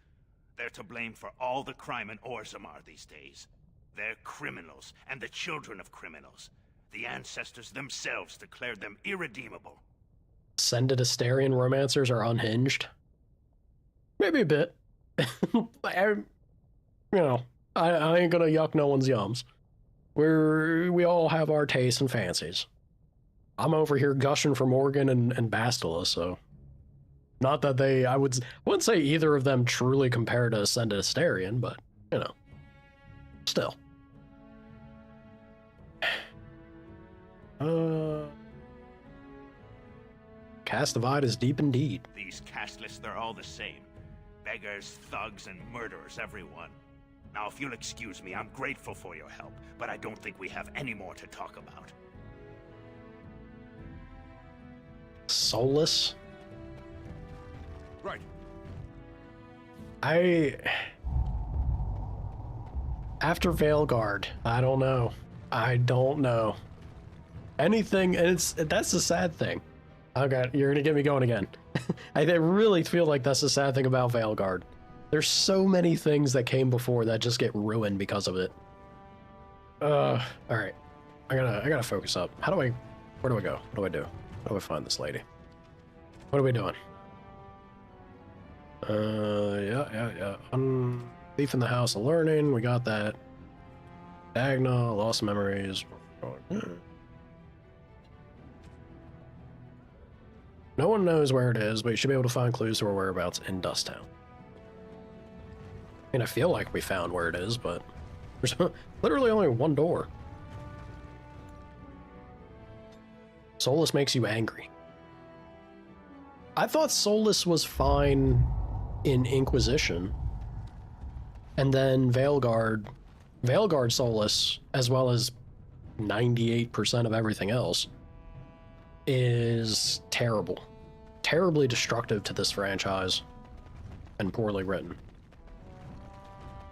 [SPEAKER 14] They're to blame for all the crime in Orzammar these days. They're criminals, and the children of criminals. The ancestors themselves declared them irredeemable.
[SPEAKER 1] Ascended Asterian romancers are unhinged? Maybe a bit. I ain't gonna yuck no one's yums. We all have our tastes and fancies. I'm over here gushing for Morgan and Bastila, so... Not that I wouldn't say either of them truly compare to Ascended Asterian, but, still. Caste divide is deep indeed.
[SPEAKER 14] These casteless, they're all the same. Beggars, thugs, and murderers, everyone. Now, if you'll excuse me, I'm grateful for your help, but I don't think we have any more to talk about.
[SPEAKER 1] Soulless?
[SPEAKER 3] Right.
[SPEAKER 1] After Veilguard, I don't know. Anything, and that's the sad thing. Okay, you're gonna get me going again. I really feel like that's the sad thing about Veilguard. There's so many things that came before that just get ruined because of it. Alright. I gotta focus up. Where do I go? What do I do? How do I find this lady? What are we doing? Yeah. Thief in the House of Learning, we got that. Dagna, Lost Memories. No one knows where it is, but you should be able to find clues to our whereabouts in Dusttown. I mean, I feel like we found where it is, but there's literally only one door. Soulless makes you angry. I thought Soulless was fine in Inquisition. And then Veilguard Soulless, as well as 98% of everything else, is terrible. Terribly destructive to this franchise. And poorly written.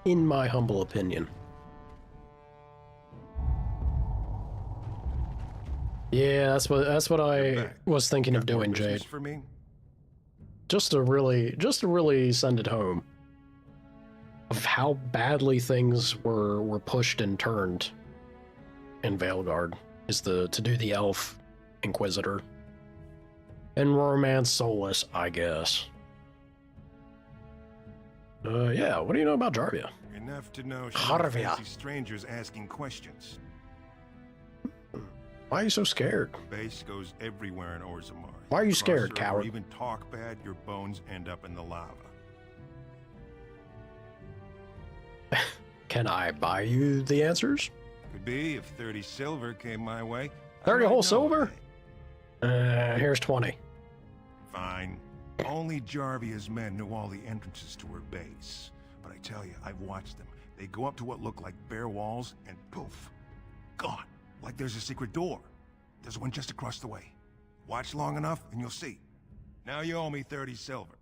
[SPEAKER 1] In my humble opinion. Yeah, that's what I was thinking of doing, Jade.
[SPEAKER 3] For me?
[SPEAKER 1] Just to really send it home of how badly things were pushed and turned in Veilguard is to do the elf inquisitor and romance Soulless, I guess. Yeah, what do you know about Jarvia?
[SPEAKER 3] Enough to know
[SPEAKER 1] Jarvia.
[SPEAKER 3] fancy strangers asking questions.
[SPEAKER 1] Why are you so scared?
[SPEAKER 3] Base goes everywhere in Orzammar.
[SPEAKER 1] Why are you scared,
[SPEAKER 3] Cross her
[SPEAKER 1] coward?
[SPEAKER 3] Or even talk bad, your bones end up in the lava.
[SPEAKER 1] Can I buy you the answers?
[SPEAKER 3] Could be if 30 silver came my way.
[SPEAKER 1] 30
[SPEAKER 3] I
[SPEAKER 1] whole
[SPEAKER 3] might know
[SPEAKER 1] silver?
[SPEAKER 3] a
[SPEAKER 1] Here's 20.
[SPEAKER 3] Fine. Only Jarvia's men knew all the entrances to her base. But I tell you, I've watched them. They go up to what look like bare walls and poof, gone. Like there's a secret door. There's one just across the way. Watch long enough and you'll see. Now you owe me 30 silver.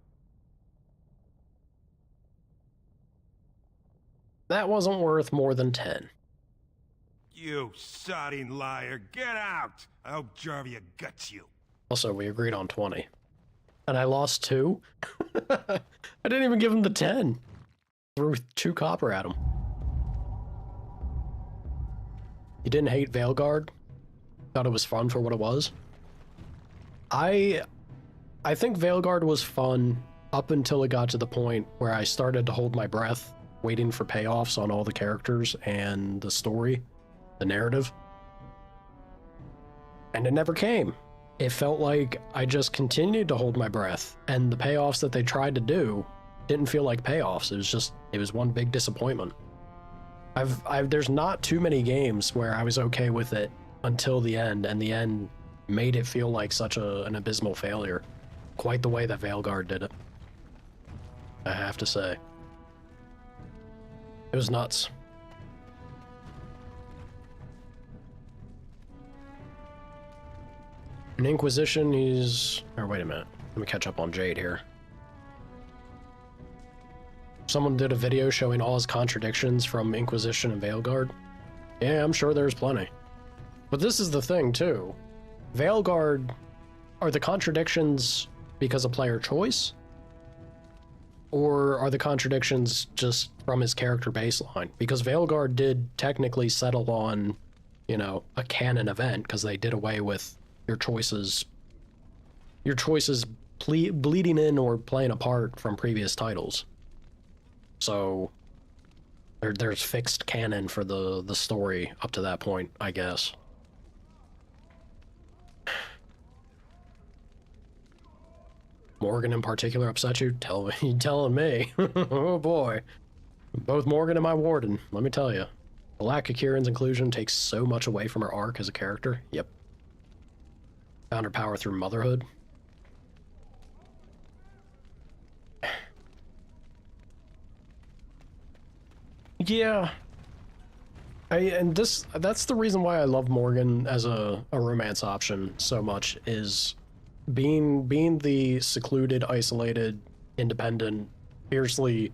[SPEAKER 1] That wasn't worth more than 10.
[SPEAKER 3] You sodding liar, get out! I hope Jarvia guts you.
[SPEAKER 1] Also, we agreed on 20. And I lost 2? I didn't even give him the 10. Threw 2 copper at him. You didn't hate Veilguard? Thought it was fun for what it was? I think Veilguard was fun up until it got to the point where I started to hold my breath, waiting for payoffs on all the characters and the story, the narrative. And it never came. It felt like I just continued to hold my breath, and the payoffs that they tried to do didn't feel like payoffs. It was one big disappointment. There's not too many games where I was okay with it until the end, and the end made it feel like such an abysmal failure. Quite the way that Veilguard did it, I have to say. It was nuts. In Inquisition, or wait a minute. Let me catch up on Jade here. Someone did a video showing all his contradictions from Inquisition and Veilguard. Yeah, I'm sure there's plenty. But this is the thing, too. Veilguard, are the contradictions because of player choice? Or are the contradictions just from his character baseline? Because Veilguard did technically settle on, you know, a canon event, because they did away with your choices bleeding in or playing a part from previous titles. So there's fixed canon for the story up to that point, I guess. Morgan in particular upset you? You telling me? Oh boy. Both Morgan and my warden, let me tell you. The lack of Kieran's inclusion takes so much away from her arc as a character. Yep. Found her power through motherhood. Yeah. That's the reason why I love Morgan as a romance option so much, is being the secluded, isolated, independent, fiercely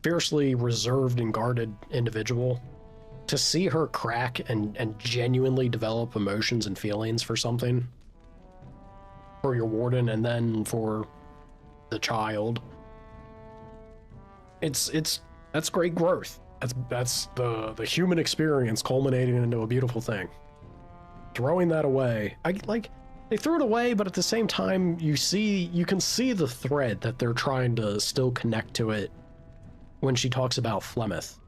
[SPEAKER 1] reserved and guarded individual. To see her crack and genuinely develop emotions and feelings for something, for your warden and then for the child, that's great growth. That's the human experience culminating into a beautiful thing. Throwing that away, they threw it away, but at the same time, you can see the thread that they're trying to still connect to it when she talks about Flemeth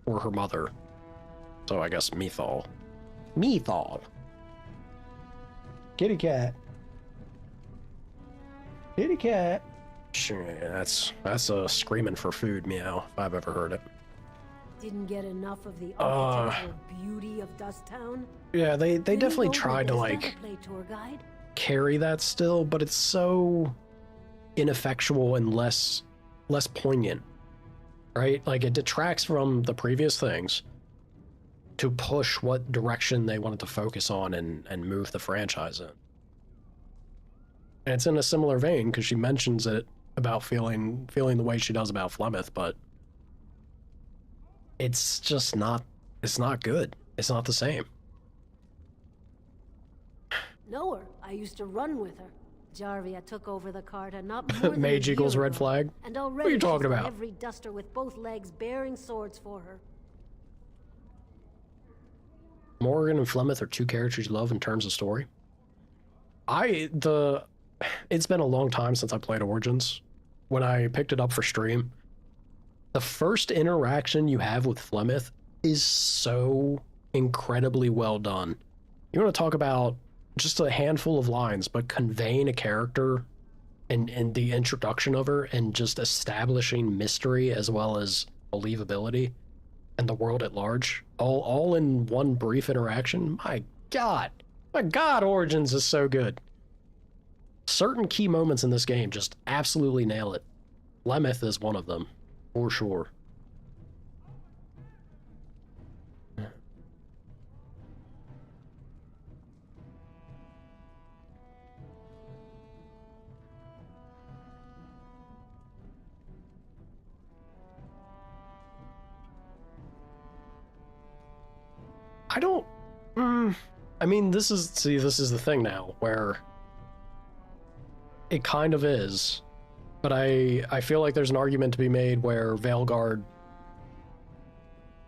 [SPEAKER 1] or her mother. So I guess Mythal. Kitty cat. Kitty cat. Sure, that's a screaming for food meow if I've ever heard it.
[SPEAKER 15] Didn't get enough of the architectural beauty of Dusttown?
[SPEAKER 1] Yeah, they definitely tried to
[SPEAKER 15] play tour guide?
[SPEAKER 1] carry that still, but it's so ineffectual and less poignant, right? Like, it detracts from the previous things to push what direction they wanted to focus on and move the franchise in. And it's in a similar vein because she mentions it about feeling the way she does about Flemeth, but it's just not, it's not good. It's not the same.
[SPEAKER 15] Know her. I used to run with her. Jarvia took over the Carta not more than
[SPEAKER 1] Mage
[SPEAKER 15] a
[SPEAKER 1] Eagle's
[SPEAKER 15] year
[SPEAKER 1] red
[SPEAKER 15] ago,
[SPEAKER 1] flag?
[SPEAKER 15] and
[SPEAKER 1] What are
[SPEAKER 15] already
[SPEAKER 1] you talking
[SPEAKER 15] she's got
[SPEAKER 1] about?
[SPEAKER 15] every duster with both legs bearing swords for her.
[SPEAKER 1] Morgan and Flemeth are two characters you love in terms of story. It's been a long time since I played Origins. When I picked it up for stream, the first interaction you have with Flemeth is so incredibly well done. You want to talk about just a handful of lines, but conveying a character and the introduction of her and just establishing mystery as well as believability and the world at large, all in one brief interaction. My God, Origins is so good. Certain key moments in this game just absolutely nail it. Flemeth is one of them, for sure. I don't... I mean, this is the thing now, where it kind of is, but I feel like there's an argument to be made where Veilguard...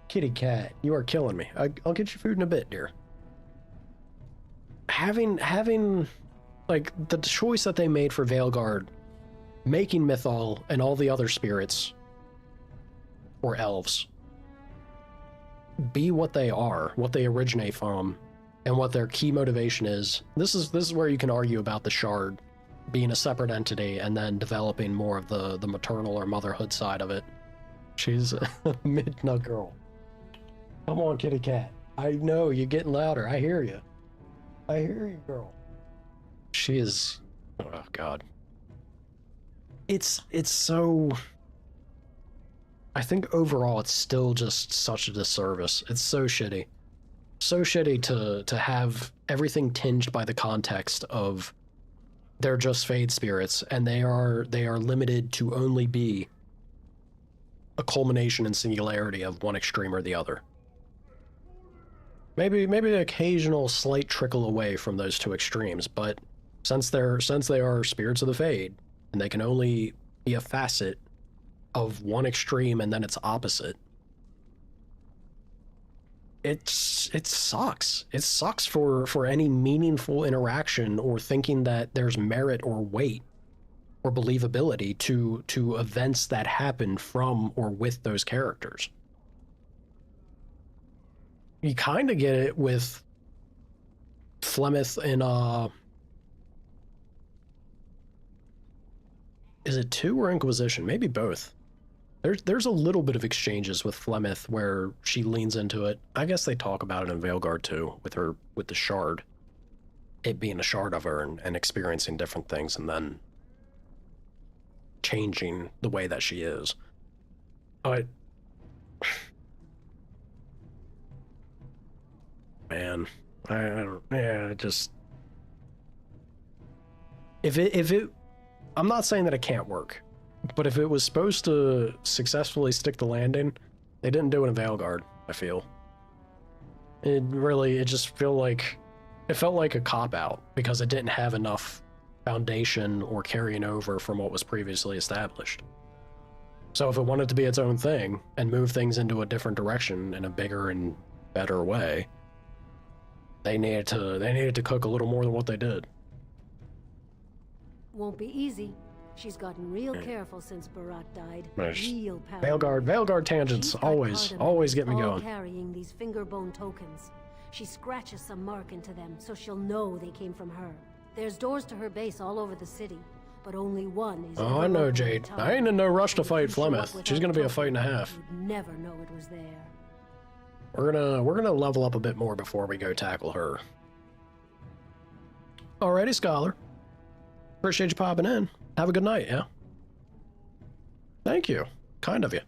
[SPEAKER 1] Kitty cat, you are killing me. I'll get you food in a bit, dear. Having, like, the choice that they made for Veilguard, making Mythal and all the other spirits, or elves, be what they are, what they originate from, and what their key motivation is. This is where you can argue about the Shard being a separate entity and then developing more of the maternal or motherhood side of it. She's a midnight girl. Come on, kitty cat. I know, you're getting louder. I hear you. I hear you, girl. She is... Oh, God. It's so... I think overall it's still just such a disservice. It's so shitty. So shitty to have everything tinged by the context of they're just Fade spirits, and they are limited to only be a culmination and singularity of one extreme or the other. Maybe the occasional slight trickle away from those two extremes, but since they are spirits of the Fade, and they can only be a facet of one extreme and then its opposite, it sucks. It sucks for any meaningful interaction or thinking that there's merit or weight or believability to events that happen from or with those characters. You kind of get it with Flemeth in, is it 2 or Inquisition? Maybe both. There's a little bit of exchanges with Flemeth where she leans into it. I guess they talk about it in Veilguard too, with the Shard. It being a shard of her and experiencing different things and then changing the way that she is. But... Man, I don't... Yeah, just... If it... I'm not saying that it can't work. But if it was supposed to successfully stick the landing, they didn't do it in Veilguard, I feel. It just felt like a cop-out, because it didn't have enough foundation or carrying over from what was previously established. So if it wanted to be its own thing, and move things into a different direction in a bigger and better way, they needed to cook a little more than what they did.
[SPEAKER 15] Won't be easy. She's gotten real careful since Barat died.
[SPEAKER 1] Nice.
[SPEAKER 15] Real paranoid.
[SPEAKER 1] Veilguard tangents always get me going.
[SPEAKER 15] Carrying these fingerbone tokens. She scratches some mark into them so she'll know they came from her. There's doors to her base all over the city, but only one is.
[SPEAKER 1] Oh, I know, Jade. I ain't in no rush to fight Flemeth. She's gonna be a fight and a half.
[SPEAKER 15] You'd never know it was there.
[SPEAKER 1] We're gonna level up a bit more before we go tackle her. Alrighty, Scholar. Appreciate you popping in. Have a good night, yeah? Thank you. Kind of you.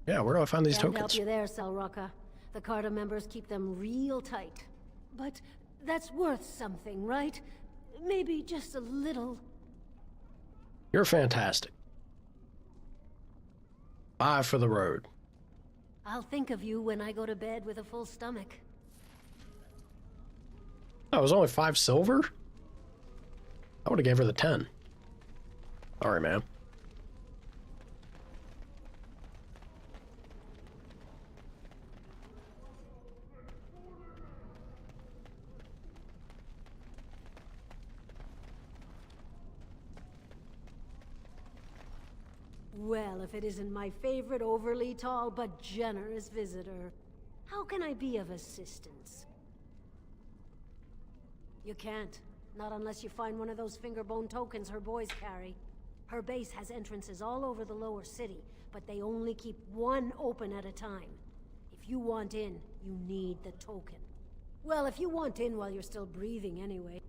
[SPEAKER 1] Yeah, where do I find these
[SPEAKER 15] Can't
[SPEAKER 1] tokens?
[SPEAKER 15] help you there, Selrocka. The Carta members keep them real tight. But that's worth something, right? Maybe just a little.
[SPEAKER 1] You're fantastic. Bye for the road.
[SPEAKER 15] I'll think of you when I go to bed with a full stomach.
[SPEAKER 1] Oh, it was only 5 silver? I would have gave her the 10. Sorry, man.
[SPEAKER 15] Well, if it isn't my favorite overly tall but generous visitor, how can I be of assistance? You can't. Not unless you find one of those fingerbone tokens her boys carry. Her base has entrances all over the lower city, but they only keep one open at a time. If you want in, you need the token. Well, if you want in while you're still breathing anyway.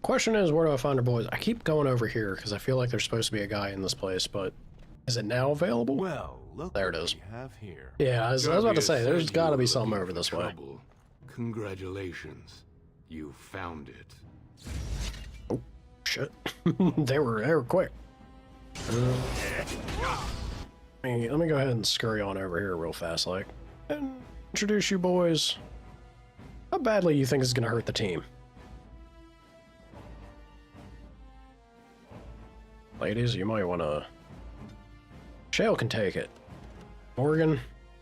[SPEAKER 1] Question is, where do I find her boys? I keep going over here because I feel like there's supposed to be a guy in this place, but is it now available?
[SPEAKER 16] Well, look
[SPEAKER 1] there it is.
[SPEAKER 16] what we have here.
[SPEAKER 1] Yeah, I was about to say, there's got to be something over this way.
[SPEAKER 17] Congratulations. You found it.
[SPEAKER 1] Oh, shit. they were quick. Let me go ahead and scurry on over here real fast, like, and introduce you boys. How badly you think this is gonna hurt the team? Ladies, you might wanna... Shale can take it. Morgan.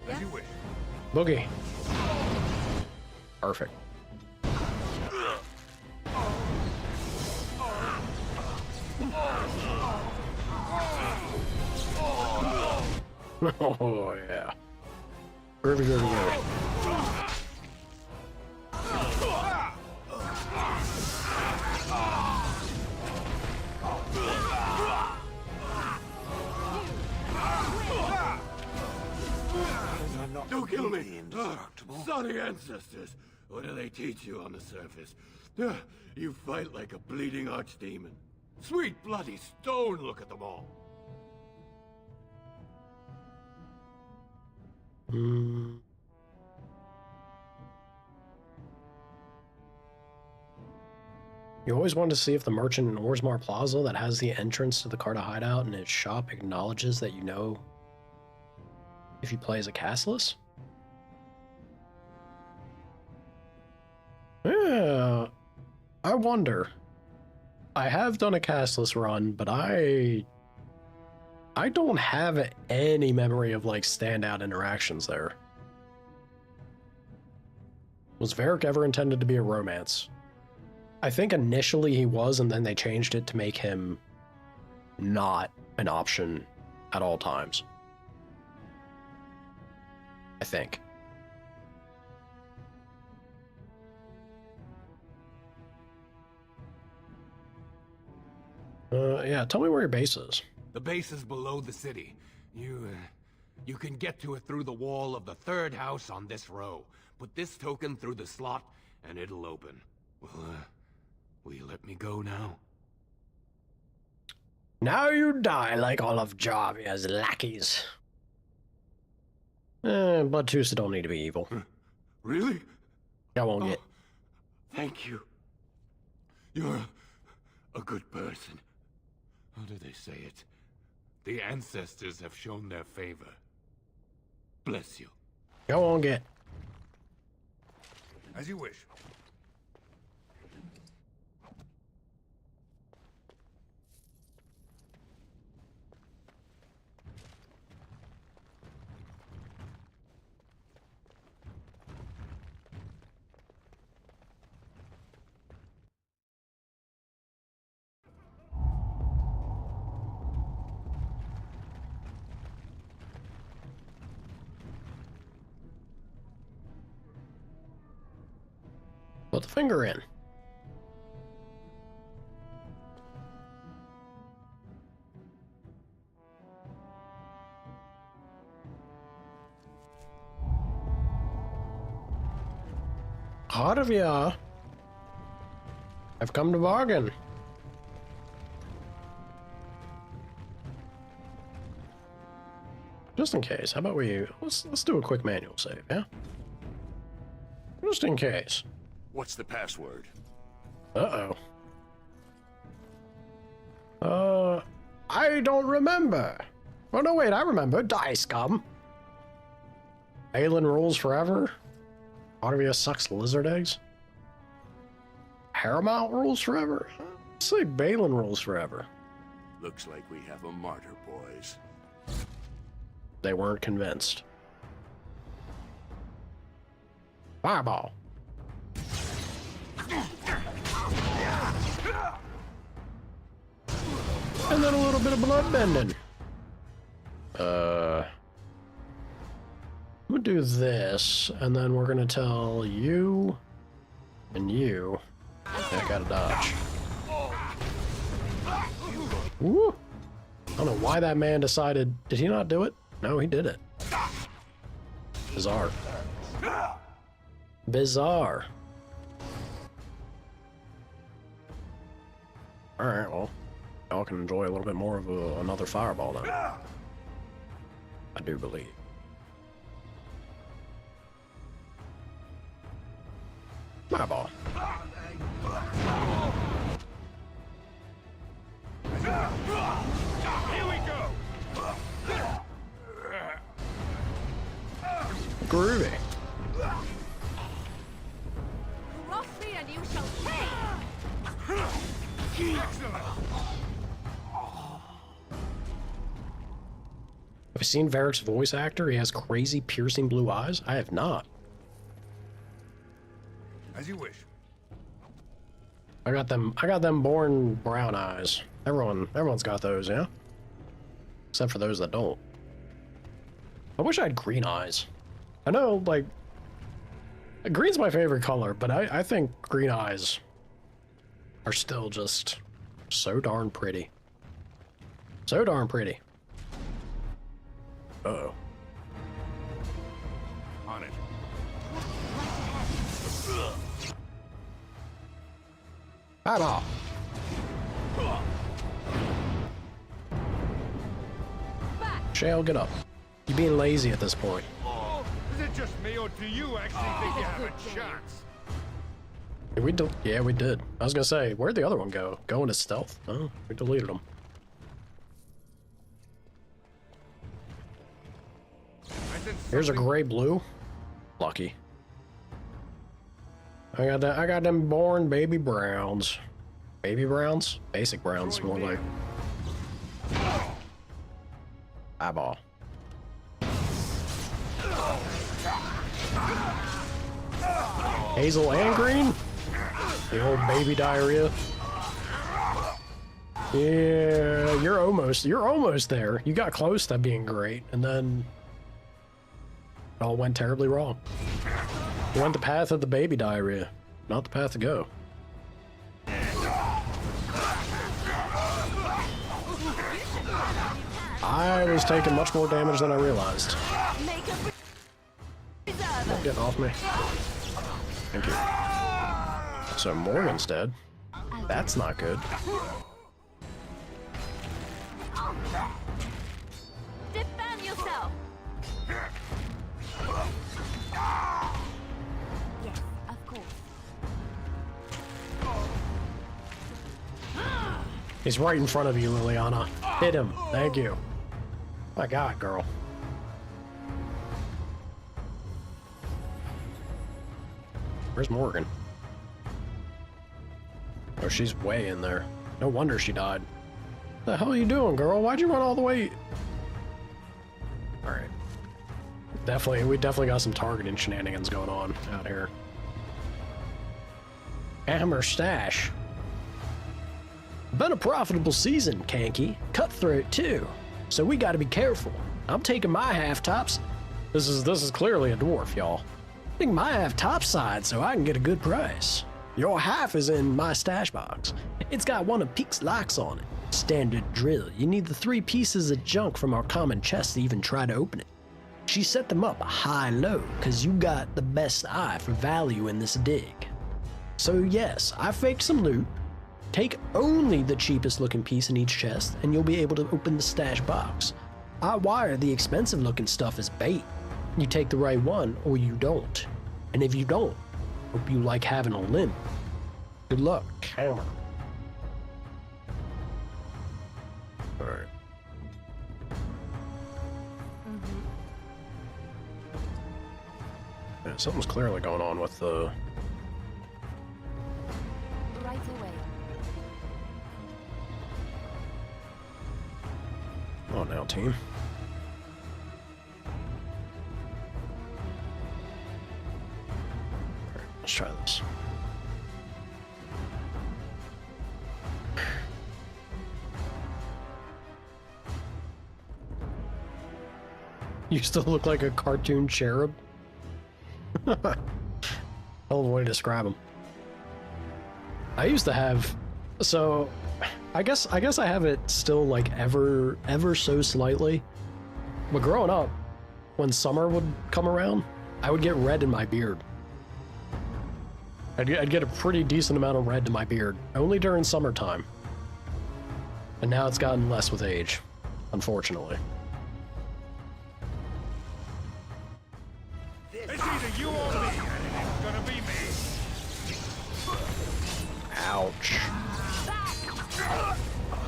[SPEAKER 11] As you wish.
[SPEAKER 1] Boogie. Perfect. Oh, yeah. Groovy, groovy, groovy.
[SPEAKER 7] Don't kill me! Sorry ancestors! What do they teach you on the surface? You fight like a bleeding archdemon. Sweet bloody stone, look at them all!
[SPEAKER 1] You always wanted to see if the merchant in Orzammar Plaza that has the entrance to the Carta hideout in his shop acknowledges that you know if you play as a castless? Yeah, I wonder. I have done a castless run, but I don't have any memory of like standout interactions there. Was Varric ever intended to be a romance? I think initially he was, and then they changed it to make him not an option at all times. I think. Yeah, tell me where your base is.
[SPEAKER 17] The base is below the city. You can get to it through the wall of the third house on this row. Put this token through the slot, and it'll open. Will you let me go now?
[SPEAKER 1] Now you die like all of Jarvia's lackeys. Bloodtooths don't need to be evil.
[SPEAKER 7] Really?
[SPEAKER 1] I won't get.
[SPEAKER 7] Thank you. You're a good person. How do they say it?
[SPEAKER 17] The ancestors have shown their favor. Bless you.
[SPEAKER 1] Go on, get.
[SPEAKER 11] As you wish.
[SPEAKER 1] Put the finger in. Jarvia, I've come to bargain. Just in case, how about let's do a quick manual save, yeah? Just in case.
[SPEAKER 7] What's the password?
[SPEAKER 1] I don't remember. Oh no, wait, I remember. Die, scum. Balin rules forever. Jarvia sucks lizard eggs. Paramount rules forever. Let's say Balin rules forever.
[SPEAKER 7] Looks like we have a martyr, boys.
[SPEAKER 1] They weren't convinced. Fireball. And then a little bit of blood bending. I'm gonna do this, and then we're gonna tell you and you. I gotta dodge. Woo! I don't know why that man decided. Did he not do it? No, he did it. Bizarre. Bizarre. Alright, well, y'all can enjoy a little bit more of another fireball then. I do believe. Fireball.
[SPEAKER 7] Here we go!
[SPEAKER 1] groovy.
[SPEAKER 4] Cross me and you shall pay!
[SPEAKER 1] Have you seen Varric's voice actor? He has crazy piercing blue eyes. I have not.
[SPEAKER 3] As you wish.
[SPEAKER 1] I got them born brown eyes. Everyone's got those, yeah? Except for those that don't. I wish I had green eyes. I know, like, green's my favorite color, but I think green eyes are still just so darn pretty. So darn pretty. Uh-oh.
[SPEAKER 3] On it.
[SPEAKER 1] Eyeball. Shale, get up. You're being lazy at this point.
[SPEAKER 3] Oh, is it just me, or do you actually think you have a chance?
[SPEAKER 1] Yeah, we did. I was gonna say, where'd the other one go? Go into stealth? Oh, we deleted him. Here's a gray blue. Lucky. I got them born baby browns. Baby browns? Basic browns, more like. Eyeball. Hazel and green? The old baby diarrhea. Yeah, you're almost there. You got close to being great, and then it all went terribly wrong. You went the path of the baby diarrhea, not the path to go. I was taking much more damage than I realized. Get off me. Thank you. So Morgan's dead. That's not good.
[SPEAKER 4] Defend yourself!
[SPEAKER 5] Yes, of course.
[SPEAKER 1] He's right in front of you, Liliana. Hit him. Thank you. My God, girl. Where's Morgan? Oh, she's way in there. No wonder she died. What the hell are you doing, girl? Why'd you run all the way? Alright. We definitely got some targeting shenanigans going on out here. Hammer stash. Been a profitable season, Kanky. Cutthroat too. So we gotta be careful. I'm taking my half tops. This is clearly a dwarf, y'all. Taking my half topside so I can get a good price. Your half is in my stash box. It's got one of Peek's locks on it. Standard drill. You need the 3 pieces of junk from our common chest to even try to open it. She set them up high-low, cause you got the best eye for value in this dig. So yes, I faked some loot. Take only the cheapest looking piece in each chest, and you'll be able to open the stash box. I wire the expensive looking stuff as bait. You take the right one, or you don't. And if you don't, hope you like having a limp. Good luck, Hammer. Alright. Yeah, something's clearly going on with the...
[SPEAKER 5] Right away.
[SPEAKER 1] Oh, now, team. Alright, let's try this. You still look like a cartoon cherub. Hell of a way to describe him. I used to have, so I guess I have it still like ever so slightly. But growing up, when summer would come around, I would get red in my beard. I'd get a pretty decent amount of red in my beard, only during summertime. And now it's gotten less with age, unfortunately.
[SPEAKER 3] It's either you or me, and it ain't gonna be me.
[SPEAKER 1] Ouch.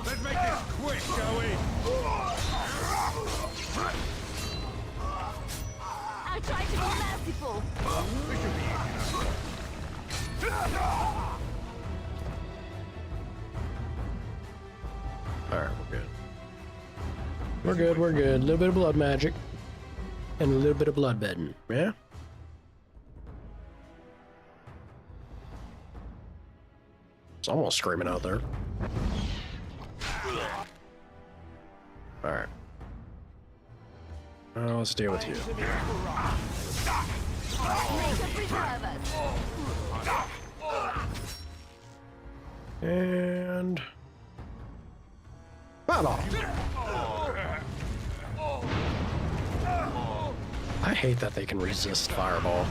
[SPEAKER 3] Let's make this quick, shall we?
[SPEAKER 4] I tried to be
[SPEAKER 1] Alright, we're good. We're good, we're good. A little bit of blood magic. And a little bit of bloodbedding, yeah? Someone's screaming out there. Alright. Let's deal with you. And... Fireball! I hate that they can resist Fireball.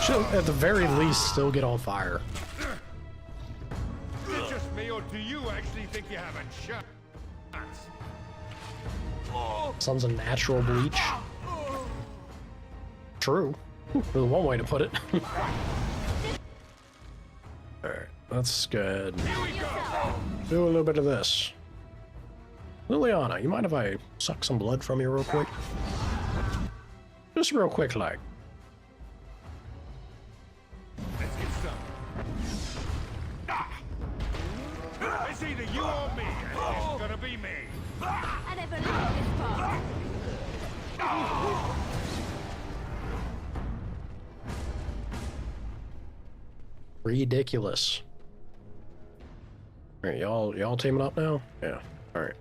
[SPEAKER 1] Should, at the very least, still get on fire.
[SPEAKER 7] Is it just me, or do you actually think you have a chance?
[SPEAKER 1] Some's a natural bleach. True. There's one way to put it. Alright, that's good. Do a little bit of this. Liliana, you mind if I suck some blood from you real quick? Just real quick, like.
[SPEAKER 7] Let's get some. It's either you or me, and it's gonna be me.
[SPEAKER 4] I never knew this part.
[SPEAKER 1] Ridiculous. Alright, y'all teaming up now? Yeah. Alright.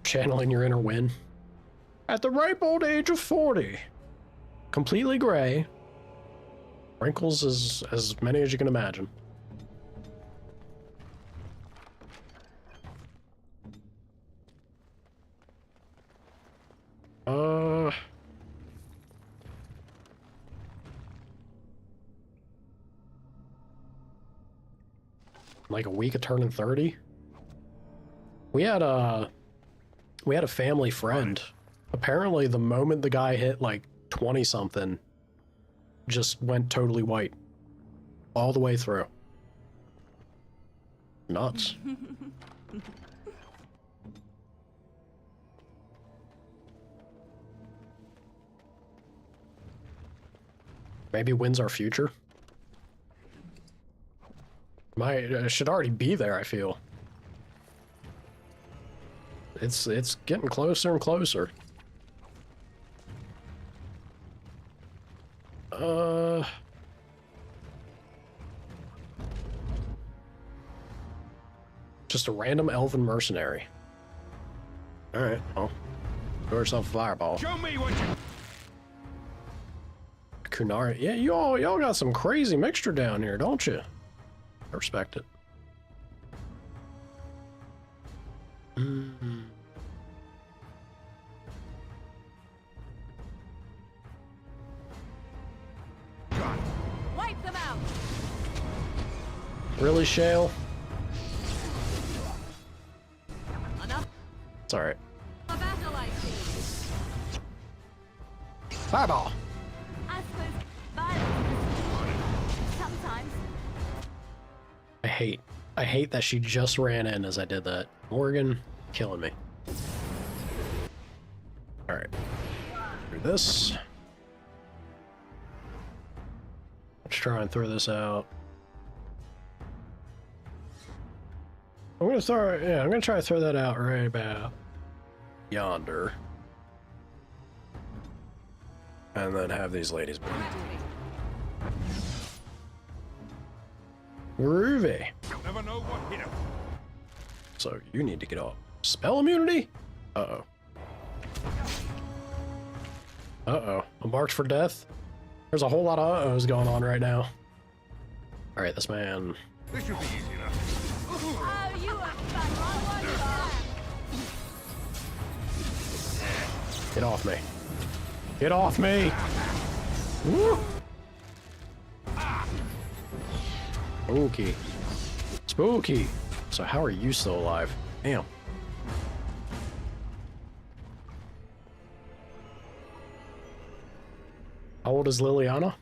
[SPEAKER 1] Channeling your inner Win. At the ripe old age of 40. Completely gray. Wrinkles as many as you can imagine. Like a week of turning 30. We had a family friend. Apparently the moment the guy hit like 20 something, just went totally white. All the way through. Nuts. Maybe wins our future. It should already be there, I feel. It's getting closer and closer. Just a random elven mercenary. Alright, well. Throw yourself a fireball.
[SPEAKER 7] Show me what you...
[SPEAKER 1] Kunari. Yeah, y'all got some crazy mixture down here, don't you? I respect it.
[SPEAKER 4] Wipe them out.
[SPEAKER 1] Really, Shale?
[SPEAKER 4] Enough.
[SPEAKER 1] It's alright.
[SPEAKER 4] A battle I see.
[SPEAKER 1] Fireball!
[SPEAKER 4] I suppose violence is sometimes.
[SPEAKER 1] I hate that she just ran in as I did that. Morgan, killing me. Alright. Do this. Let's try and throw this out. I'm gonna try to throw that out right about yonder. And then have these ladies bleed. Groovy.
[SPEAKER 7] Never know what hit him.
[SPEAKER 1] So you need to get off. Spell immunity? Uh-oh. Uh-oh. I'm marked for death? There's a whole lot of uh-ohs going on right now. Alright, this man...
[SPEAKER 7] This should be easy enough.
[SPEAKER 4] Oh, you are fun.
[SPEAKER 1] Get off me. Get off me! Woo! Spooky. Spooky! So how are you still alive? Damn. How old is Liliana?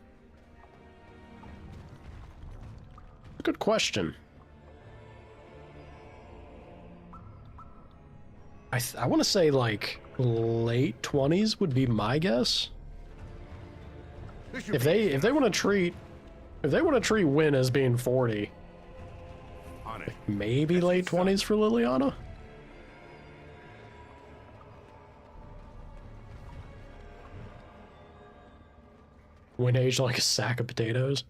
[SPEAKER 1] Good question. I want to say like late 20s would be my guess. If they want to treat Win as being 40,
[SPEAKER 3] On it.
[SPEAKER 1] Maybe late 20s for Liliana? When aged like a sack of potatoes.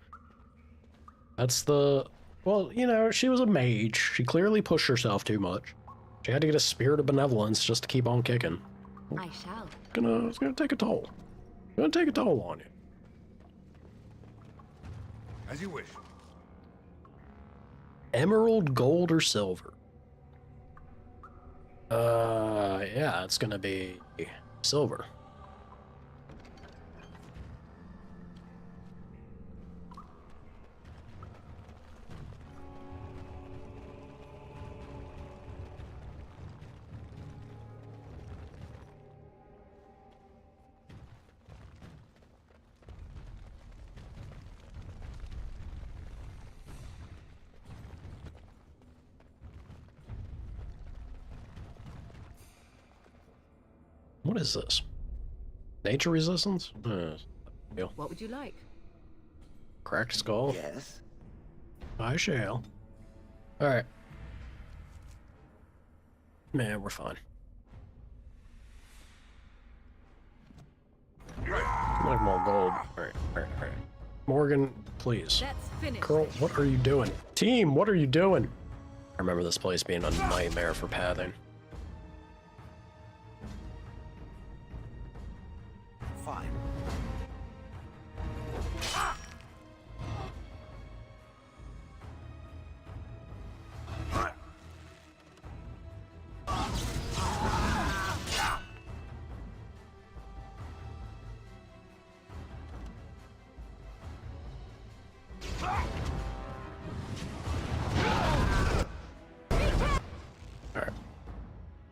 [SPEAKER 1] That's the... Well, you know, she was a mage. She clearly pushed herself too much. She had to get a spirit of benevolence just to keep on kicking.
[SPEAKER 5] I shall.
[SPEAKER 1] It's gonna take a toll. It's gonna take a toll on you.
[SPEAKER 3] As you wish.
[SPEAKER 1] Emerald, gold, or silver? Yeah, it's gonna be silver. What is this? Nature resistance?
[SPEAKER 4] What would you like?
[SPEAKER 1] Cracked skull?
[SPEAKER 6] Yes?
[SPEAKER 1] I shall. Alright. Man, we're fine. Like more gold. Alright. Morgan, please.
[SPEAKER 4] Let's finish.
[SPEAKER 1] Girl, what are you doing? Team, what are you doing? I remember this place being a nightmare for pathing.
[SPEAKER 6] Fine.
[SPEAKER 1] Alright.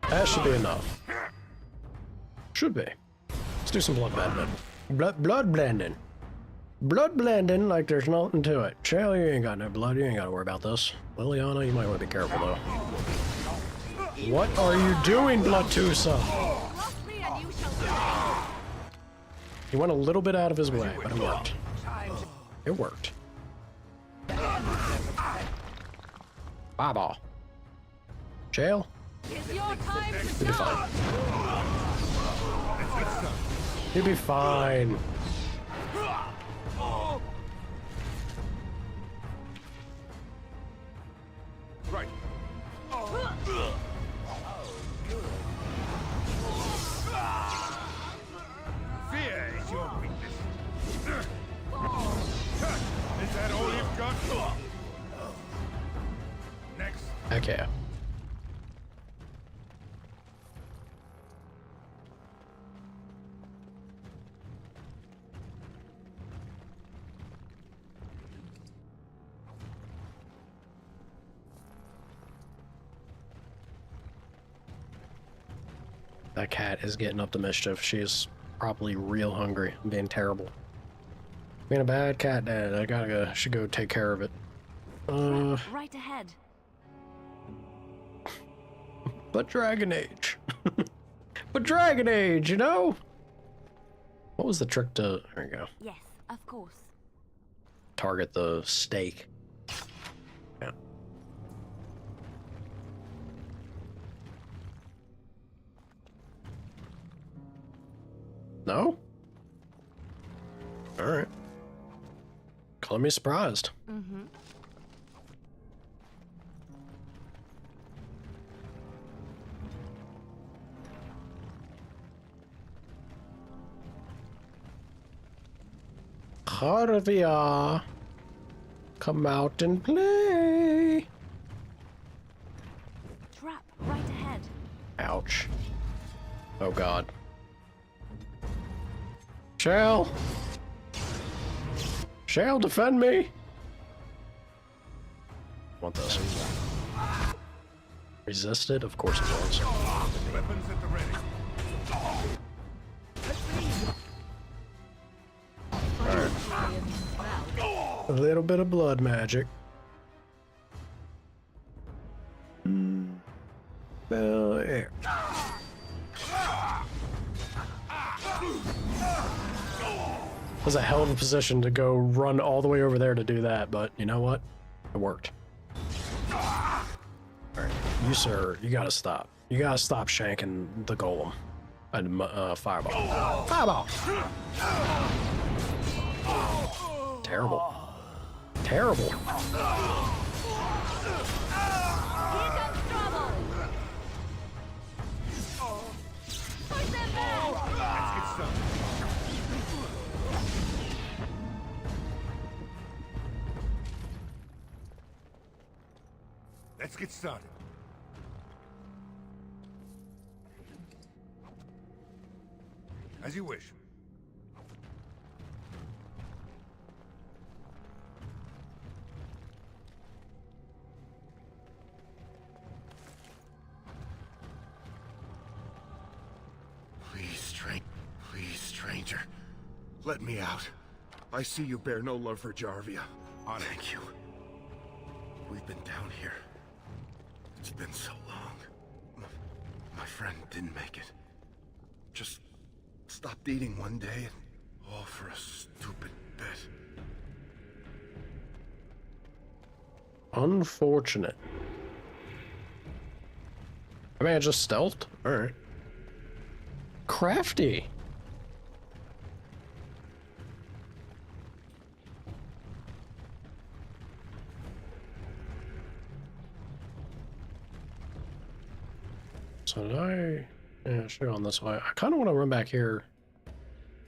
[SPEAKER 1] That should be enough. Should be. Let's do some blood blending. Blood blending. Blood blending like there's nothing to it. Shell, you ain't got no blood. You ain't got to worry about this. Liliana, you might want to be careful, though. What are you doing, Bloodtusa? He went a little bit out of his way, but it worked. It worked. Baba. Shell?
[SPEAKER 4] It's your time to
[SPEAKER 1] You'll be fine. You'll be fine.
[SPEAKER 3] Right. Fear is your weakness. Is that all you've got? Next.
[SPEAKER 1] Okay. That cat is getting up to mischief. She is probably real hungry. I'm being terrible. Being a bad cat dad. I should go take care of it.
[SPEAKER 5] Right ahead.
[SPEAKER 1] But Dragon Age. But Dragon Age, you know? What was the trick to... There you go.
[SPEAKER 5] Yes, of course.
[SPEAKER 1] Target the stake. Yeah. No? Alright. Color me surprised.
[SPEAKER 5] Mm-hmm.
[SPEAKER 1] Harvia, come out and play.
[SPEAKER 5] Trap right ahead.
[SPEAKER 1] Ouch. Oh god. Shell! Shell, defend me! Want this? Resisted? Of course it was.
[SPEAKER 3] Weapons at the ready.
[SPEAKER 1] A little bit of blood magic. Well, there. That was a hell of a position to go run all the way over there to do that, but you know what? It worked. Alright, you sir, you gotta stop. You gotta stop shanking the golem. And fireball. Fireball! Terrible. Terrible.
[SPEAKER 4] Here comes trouble. Push them back.
[SPEAKER 3] Let's get started. Let's get started. As you wish.
[SPEAKER 7] Please, stranger. Let me out. I see you bear no love for Jarvia. Thank you. We've been down here. It's been so long. My friend didn't make it. Just stopped eating one day, and all for a stupid bet.
[SPEAKER 1] Unfortunate. I mean, I just stealthed? Alright. Crafty. So did I... Yeah, should go on this way. I kind of want to run back here.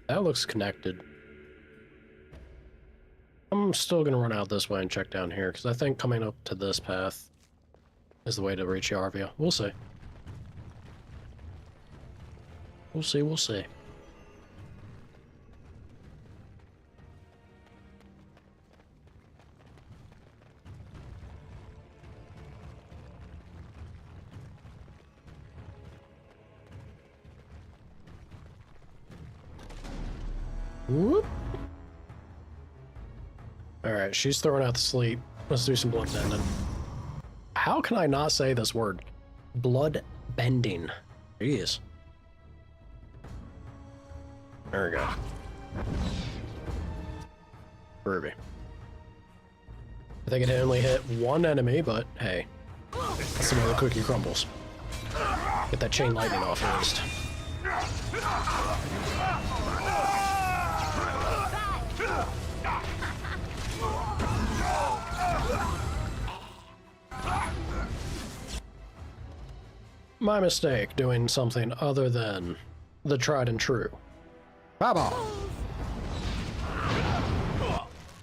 [SPEAKER 1] That looks connected. I'm still going to run out this way and check down here, because I think coming up to this path is the way to reach Yarvia. We'll see. We'll see, we'll see. Whoop. Alright, she's throwing out the sleep. Let's do some blood bending. How can I not say this word? Blood bending. Jeez. There we go. Ruby. I think it only hit one enemy, but hey. That's the way the cookie crumbles. Get that chain lightning off first. My mistake, doing something other than the tried and true. Baba!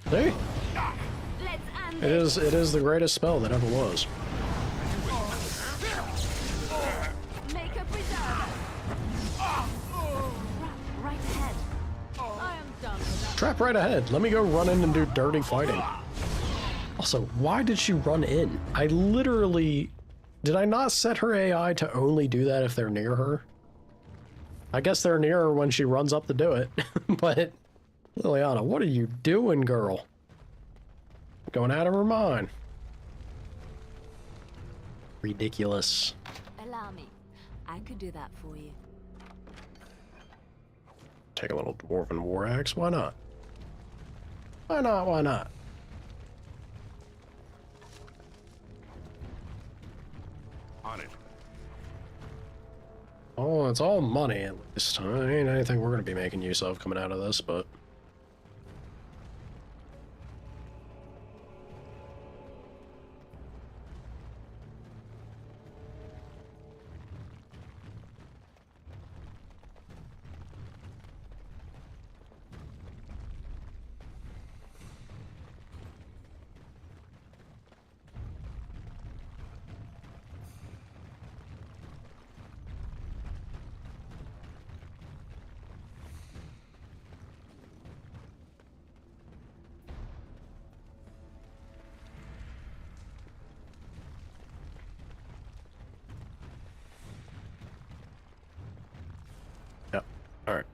[SPEAKER 1] See? It is the greatest spell that ever was.
[SPEAKER 4] Make a preserve. Right ahead. I am done with that.
[SPEAKER 1] Trap right ahead. Let me go run in and do dirty fighting. Also, why did she run in? I literally... Did I not set her AI to only do that if they're near her? I guess they're near her when she runs up to do it. But, Liliana, what are you doing, girl? Going out of her mind. Ridiculous.
[SPEAKER 5] Allow me. I could do that for you.
[SPEAKER 1] Take a little dwarven war axe. Why not? Why not? Why not?
[SPEAKER 3] On it.
[SPEAKER 1] Oh, it's all money at least. Ain't anything we're gonna be making use of coming out of this, but... Yep. Alright.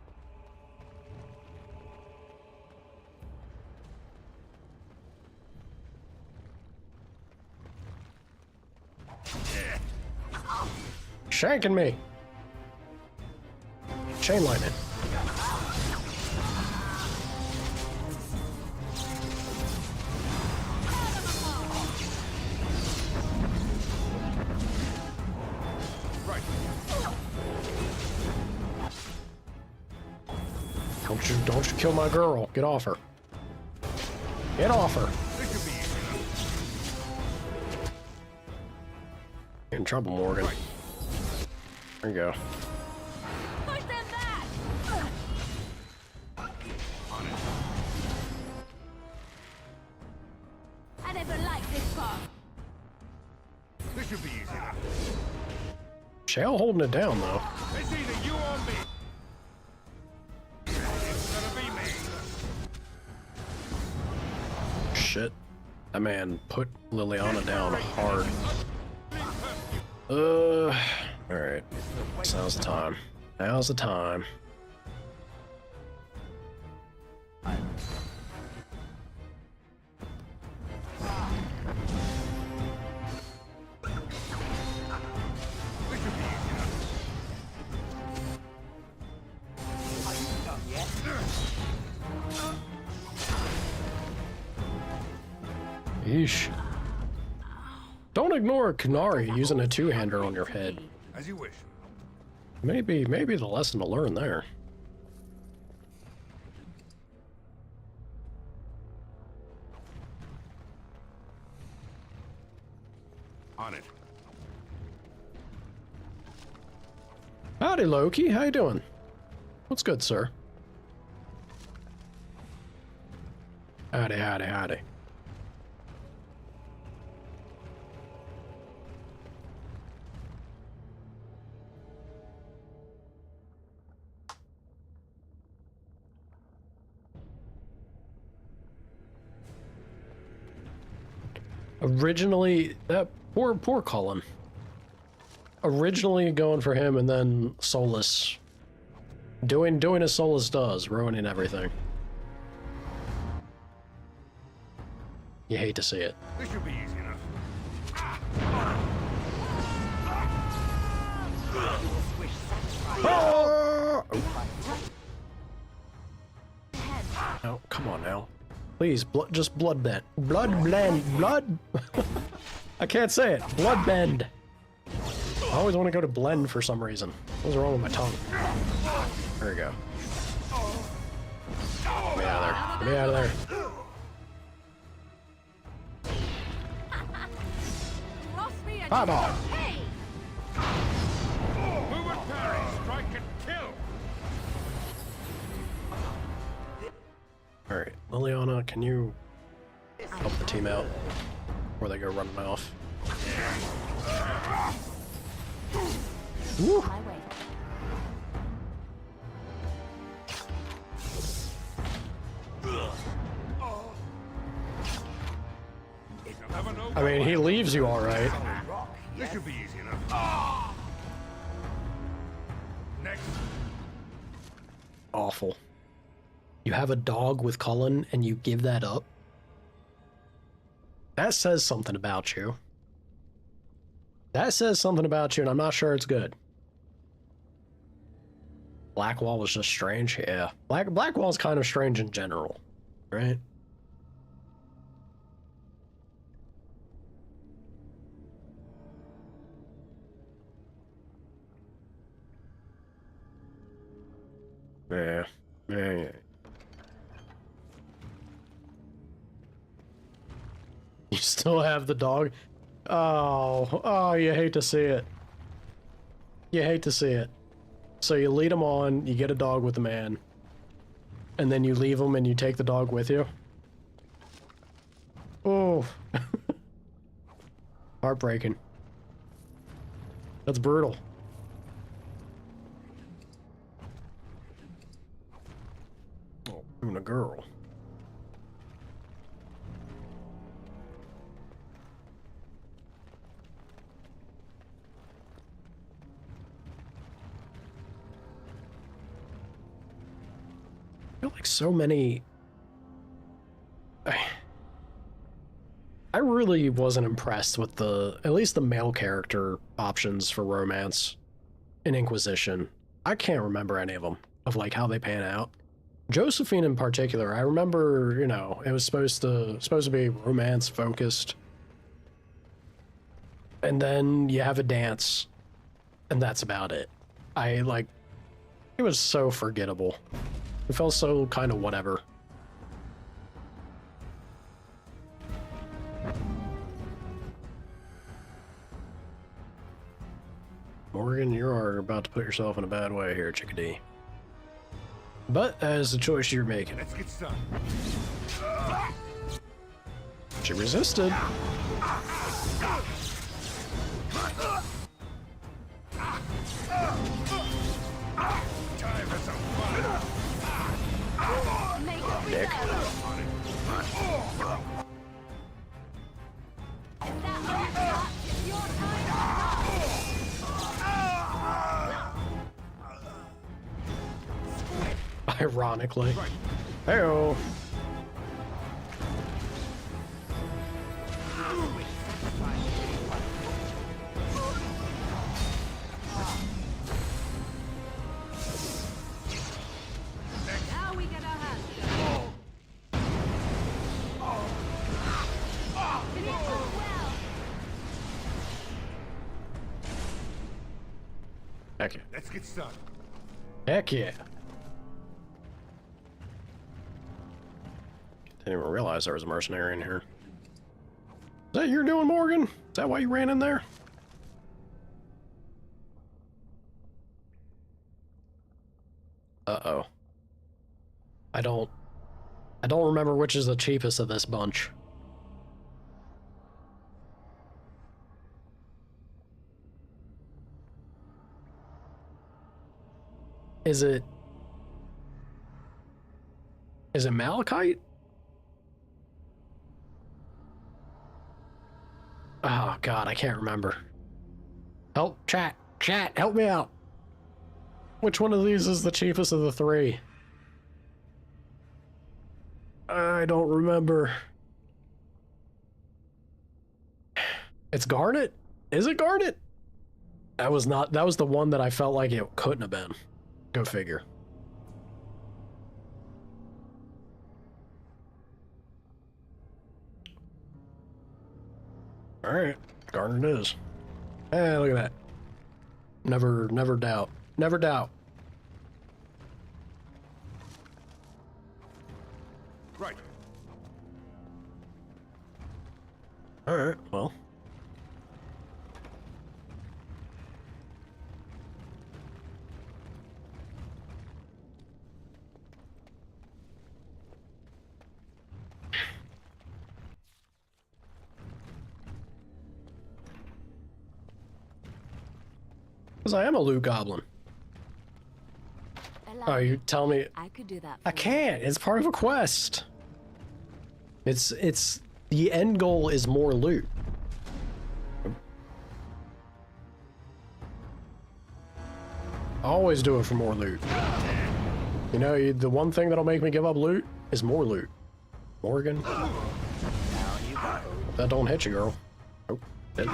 [SPEAKER 1] Shanking me! Chain lightning. Don't you kill my girl. Get off her. Get off her. You're in trouble, Morgan. There you go.
[SPEAKER 4] Push them back! I never liked this part.
[SPEAKER 7] This should be easy enough.
[SPEAKER 1] Shale holding it down, though.
[SPEAKER 7] It's either you or me. It's gonna be me.
[SPEAKER 1] Shit. That man put Liliana down hard. Alright. Now's the time. Now's the time. Yeesh. Don't ignore Kunari using a two-hander on your head.
[SPEAKER 7] As you wish.
[SPEAKER 1] Maybe the lesson to learn there.
[SPEAKER 7] On it.
[SPEAKER 1] Howdy, Loki. How you doing? What's good, sir? Howdy, howdy, howdy. Originally, that poor Cullen. Originally going for him, and then Solus doing as Solus does, ruining everything. You hate to see it.
[SPEAKER 7] This should be easy enough.
[SPEAKER 1] Oh, come on now. Please, just blood bend. Blood. I can't say it. Blood bend. I always want to go to blend for some reason. What's wrong with my tongue? There we go. Get me out of there. Get me out of there. Fireball.
[SPEAKER 7] Move and parry, strike and kill.
[SPEAKER 1] Alright, Liliana, can you help the team out before they go running off? Woo. I mean, he leaves you alright.
[SPEAKER 7] This should be easy enough. Next.
[SPEAKER 1] Awful. You have a dog with Cullen and you give that up? That says something about you. That says something about you, and I'm not sure it's good. Blackwall was just strange, yeah. Blackwall's kind of strange in general, right? Yeah. You still have the dog? Oh, you hate to see it. You hate to see it. So you lead him on, you get a dog with the man, and then you leave him and you take the dog with you? Oh. Heartbreaking. That's brutal. Oh, even a girl. I feel like so many... I really wasn't impressed with at least the male character options for romance in Inquisition. I can't remember any of them, of like how they pan out. Josephine in particular, I remember, you know, it was supposed to be romance focused. And then you have a dance, and that's about it. It was so forgettable. It felt so kind of whatever. Morgan, you are about to put yourself in a bad way here, chickadee. But as the choice you're making.
[SPEAKER 3] Let's get started.
[SPEAKER 1] She resisted. Dick. Ironically. Hey-oh.
[SPEAKER 4] Now we get our hands
[SPEAKER 1] Heck yeah.
[SPEAKER 3] Let's get started.
[SPEAKER 1] Heck yeah. Didn't even realize there was a mercenary in here. Is that you're doing, Morgan? Is that why you ran in there? Uh-oh. I don't remember which is the cheapest of this bunch. Is it malachite? Oh god, I can't remember. Help, chat, help me out. Which one of these is the cheapest of the three? I don't remember. It's garnet? Is it garnet? That was the one that I felt like it couldn't have been. Go figure. Alright, garnet it is. Hey, look at that. Never doubt. Never doubt.
[SPEAKER 3] Right.
[SPEAKER 1] Alright, well. Because I am a loot goblin. Oh, you tell me
[SPEAKER 5] I could do that.
[SPEAKER 1] I can't. It's part of a quest. It's the end goal is more loot. I always do it for more loot. You know, the one thing that'll make me give up loot is more loot. Morgan. That don't hit you, girl. Oh, didn't.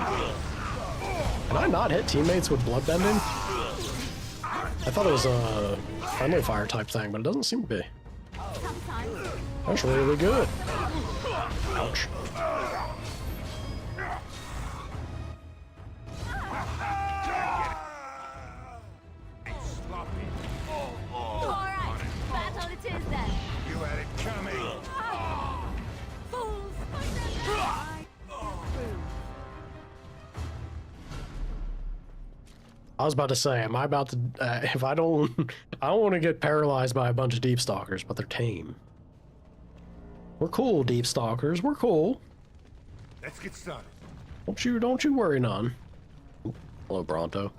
[SPEAKER 1] Can I not hit teammates with bloodbending? I thought it was a friendly fire type thing, but it doesn't seem to be. That's really good. Ouch.
[SPEAKER 4] Alright, battle it is then.
[SPEAKER 3] You had it coming.
[SPEAKER 4] Fools!
[SPEAKER 1] I was about to say, am I about to, if I don't want to get paralyzed by a bunch of deep stalkers, but they're tame. We're cool, deep stalkers, we're cool.
[SPEAKER 3] Let's get started.
[SPEAKER 1] Don't you worry none. Ooh, hello, Bronto.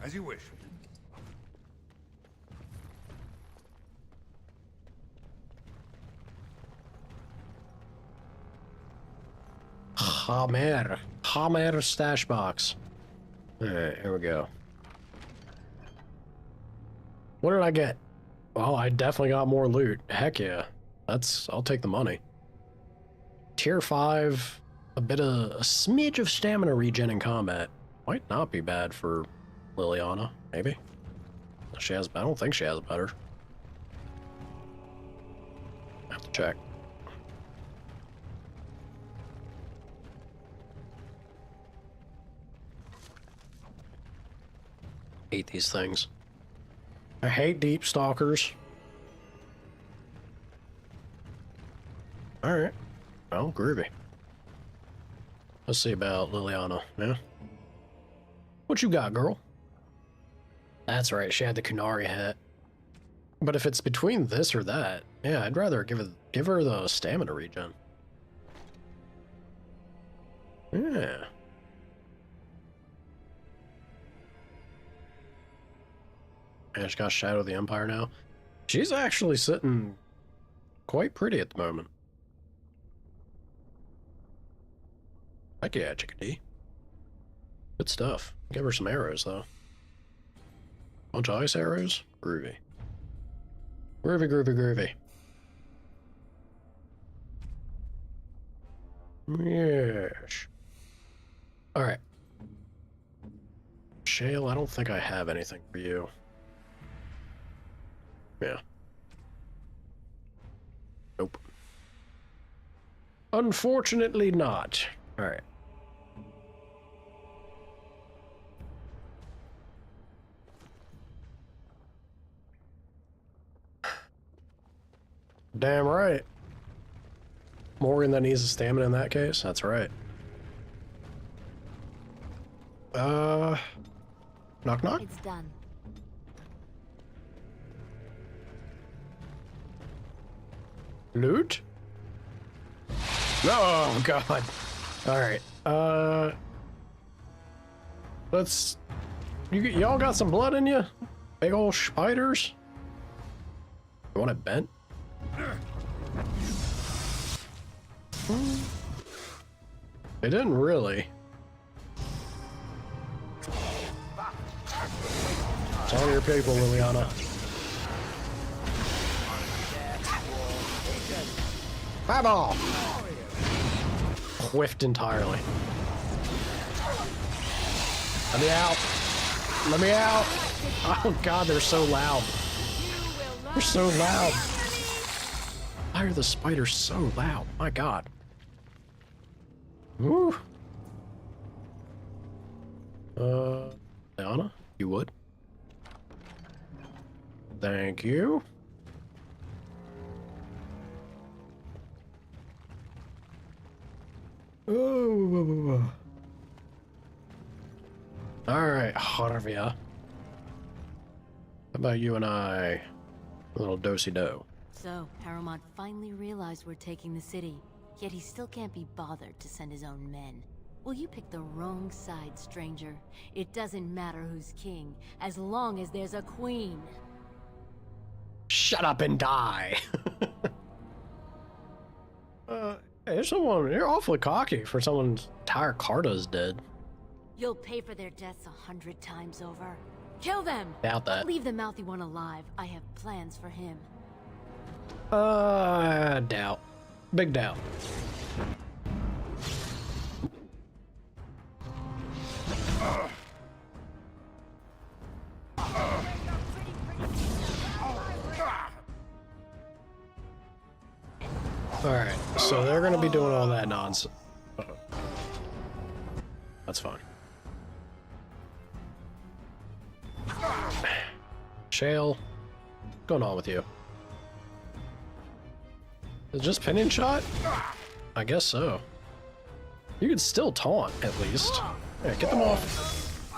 [SPEAKER 3] As you wish.
[SPEAKER 1] Hamer stash box. Alright, here we go. What did I get? Well, I definitely got more loot. Heck yeah. I'll take the money. Tier 5, a smidge of stamina regen in combat. Might not be bad for Liliana, maybe. I don't think she has better. Have to check. Hate these things. I hate deep stalkers. Alright. Well, groovy. Let's see about Liliana, yeah? What you got, girl? That's right, she had the Kunari hat. But if it's between this or that, yeah, I'd rather give her the stamina regen. Yeah. And she got Shadow of the Empire now. She's actually sitting quite pretty at the moment. Heck yeah, chickadee. Good stuff. Give her some arrows, though. Bunch of ice arrows? Groovy. Groovy, groovy, groovy. Yes. Alright. Shale, I don't think I have anything for you. Yeah. Nope. Unfortunately not. Alright. Damn right. Morgan that needs a stamina in that case? That's right. Knock knock?
[SPEAKER 5] It's done.
[SPEAKER 1] Loot? Oh god. Alright. Let's... Y'all got some blood in you? Big ol' spiders? You want it bent? They didn't really. It's all your people, Liliana. Fireball! Whiffed entirely. Let me out! Let me out! Oh god, they're so loud. They're so loud. Why are the spiders so loud? My god. Woo. Liana, you would? Thank you. Oh. Alright, Harvia. How about you and I? A little do-si-do.
[SPEAKER 5] So, Paramount finally realized we're taking the city, yet he still can't be bothered to send his own men. Well, you picked the wrong side, stranger. It doesn't matter who's king, as long as there's a queen.
[SPEAKER 1] Shut up and die! Hey, you're awfully cocky for someone's entire Carta's dead.
[SPEAKER 5] You'll pay for their deaths 100 times over. Kill them!
[SPEAKER 1] Doubt that.
[SPEAKER 5] Leave the mouthy one alive. I have plans for him.
[SPEAKER 1] Doubt. Big doubt. Alright, so they're gonna be doing all that nonsense. That's fine. Shale, what's going on with you? Is it just pinning shot? I guess so. You can still taunt, at least. Yeah, get them off.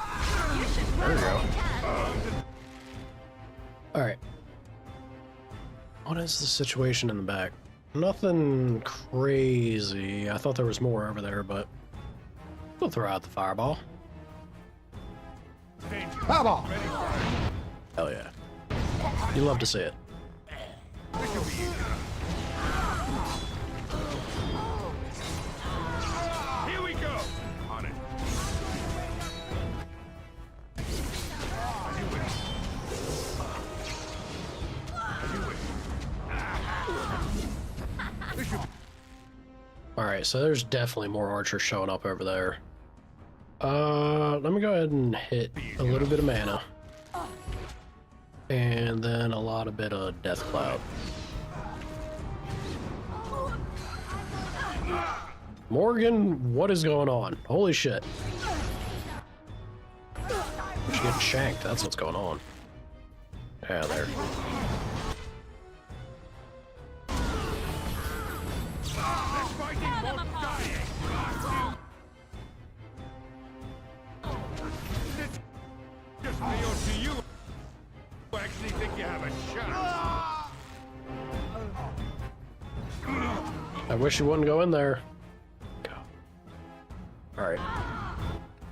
[SPEAKER 1] There we go. Alright. What is the situation in the back? Nothing crazy. I thought there was more over there, but we'll throw out the fireball. Fireball! Hell yeah. You love to see it.
[SPEAKER 3] Here we go! On it.
[SPEAKER 1] Alright, so there's definitely more archers showing up over there. Let me go ahead and hit a little bit of mana. And then a bit of Death Cloud. Morgan, what is going on? Holy shit. She's getting shanked, that's what's going on. Yeah, there.
[SPEAKER 7] Just me or do you actually think you have a shot?
[SPEAKER 1] I wish you wouldn't go in there. Go. Alright.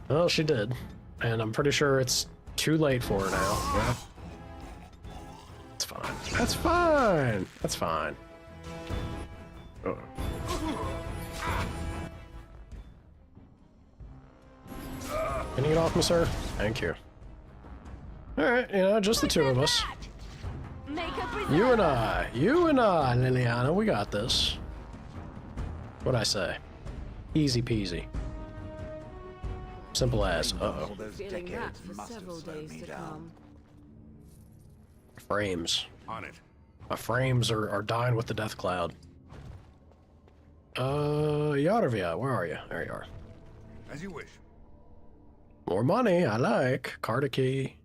[SPEAKER 1] Well, she did. And I'm pretty sure it's too late for her now. Yeah. It's fine. That's fine. That's fine. Oh. Can you get off me, sir? Thank you. Alright, you know, just the two of us. You and I, Liliana, we got this. What'd I say? Easy peasy. Simple as. Uh-oh. Frames.
[SPEAKER 3] On it.
[SPEAKER 1] My frames are dying with the death cloud. Yarovia, where are you? There you are.
[SPEAKER 3] As you wish.
[SPEAKER 1] More money, I like. Card key.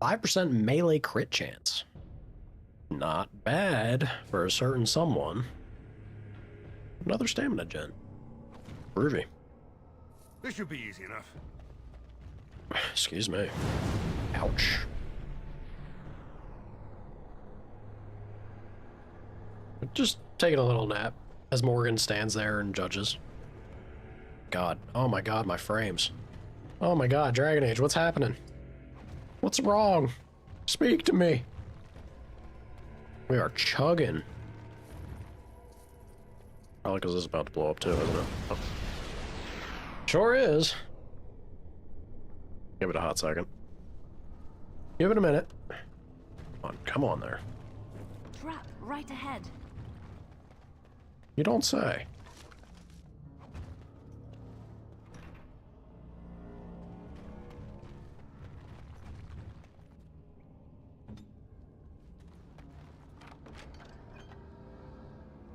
[SPEAKER 1] 5% melee crit chance. Not bad for a certain someone. Another stamina gen. Groovy.
[SPEAKER 3] This should be easy enough.
[SPEAKER 1] Excuse me. Ouch. Just taking a little nap as Morgan stands there and judges. God. Oh my god, my frames. Oh my god, Dragon Age, what's happening? What's wrong? Speak to me. We are chugging. Probably because this is about to blow up too, isn't it? Oh. Sure is. Give it a hot second. Give it a minute. Come on there.
[SPEAKER 5] Trap right ahead.
[SPEAKER 1] You don't say.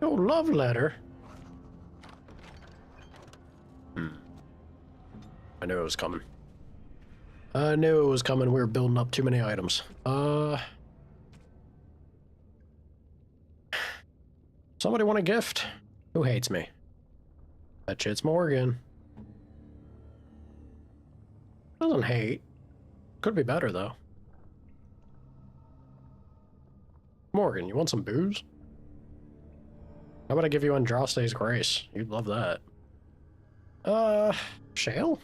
[SPEAKER 1] Oh, love letter. I knew it was coming. I knew it was coming. We were building up too many items. Somebody want a gift? Who hates me? Bet you it's Morgan. Doesn't hate. Could be better, though. Morgan, you want some booze? How about I give you Andraste's Grace? You'd love that. Shale?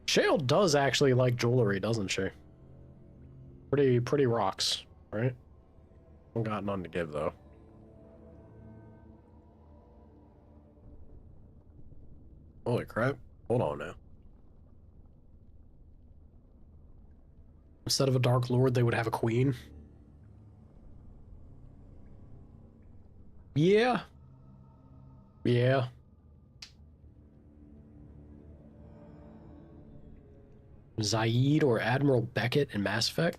[SPEAKER 1] Shale does actually like jewelry, doesn't she? Pretty rocks, right? I've got none to give, though. Holy crap. Hold on now. Instead of a Dark Lord, they would have a queen. Yeah. Yeah. Zaid or Admiral Beckett in Mass Effect?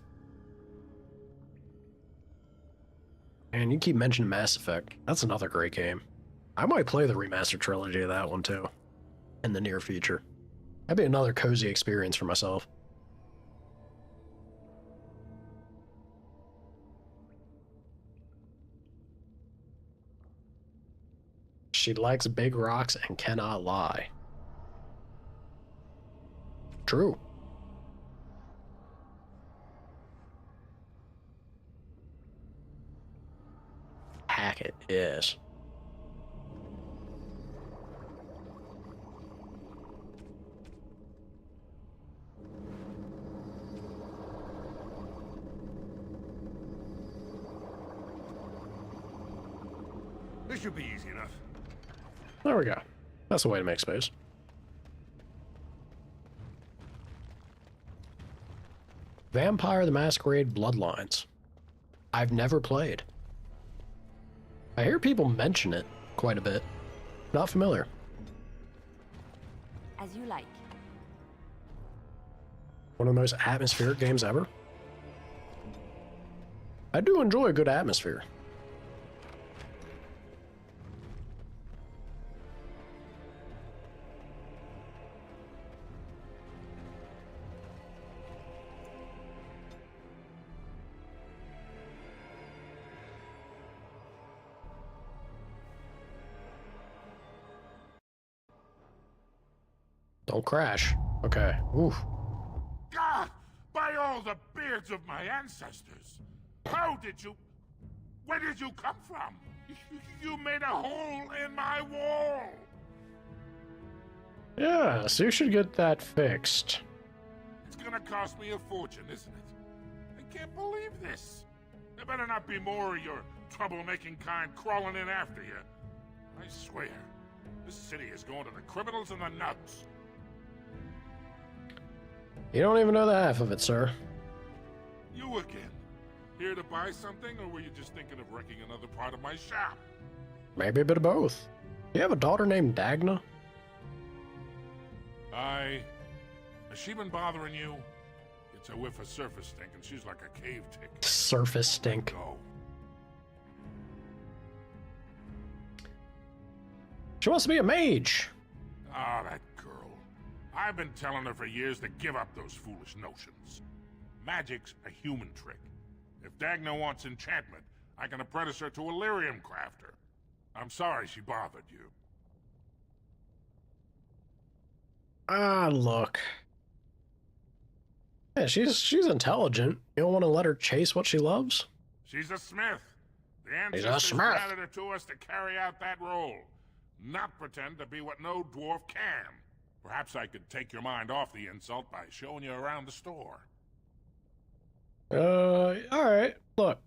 [SPEAKER 1] Man, you keep mentioning Mass Effect. That's another great game. I might play the remastered trilogy of that one, too. In the near future. That'd be another cozy experience for myself. She likes big rocks and cannot lie. True. Hack it, yes.
[SPEAKER 3] This should be easy enough.
[SPEAKER 1] There we go. That's the way to make space. Vampire the Masquerade Bloodlines. I've never played. I hear people mention it quite a bit. Not familiar.
[SPEAKER 5] As you like.
[SPEAKER 1] One of the most atmospheric games ever. I I do enjoy a good atmosphere. Don't crash. Okay. Oof.
[SPEAKER 7] God! By all the beards of my ancestors! How did you... Where did you come from? You made a hole in my wall!
[SPEAKER 1] Yeah, so you should get that fixed.
[SPEAKER 7] It's gonna cost me a fortune, isn't it? I can't believe this. There better not be more of your troublemaking kind crawling in after you. I swear, this city is going to the criminals and the nuts.
[SPEAKER 1] You don't even know the half of it, sir.
[SPEAKER 7] You again. Here to buy something, or were you just thinking of wrecking another part of my shop?
[SPEAKER 1] Maybe a bit of both. Do you have a daughter named Dagna?
[SPEAKER 7] Has she been bothering you? It's a whiff of surface stink, and she's like a cave tick.
[SPEAKER 1] Surface stink.
[SPEAKER 7] Go.
[SPEAKER 1] She wants to be a mage.
[SPEAKER 7] Ah, that girl. I've been telling her for years to give up those foolish notions. Magic's a human trick. If Dagna wants enchantment, I can apprentice her to a lyrium crafter. I'm sorry she bothered you.
[SPEAKER 1] Look. Yeah, she's intelligent. You don't want to let her chase what she loves?
[SPEAKER 7] She's a smith. The
[SPEAKER 1] She's
[SPEAKER 7] ancestors
[SPEAKER 1] a smith.
[SPEAKER 7] granted her to us to carry out that role. Not pretend to be what no dwarf can. Perhaps I could take your mind off the insult by showing you around the store.
[SPEAKER 1] Alright. Look.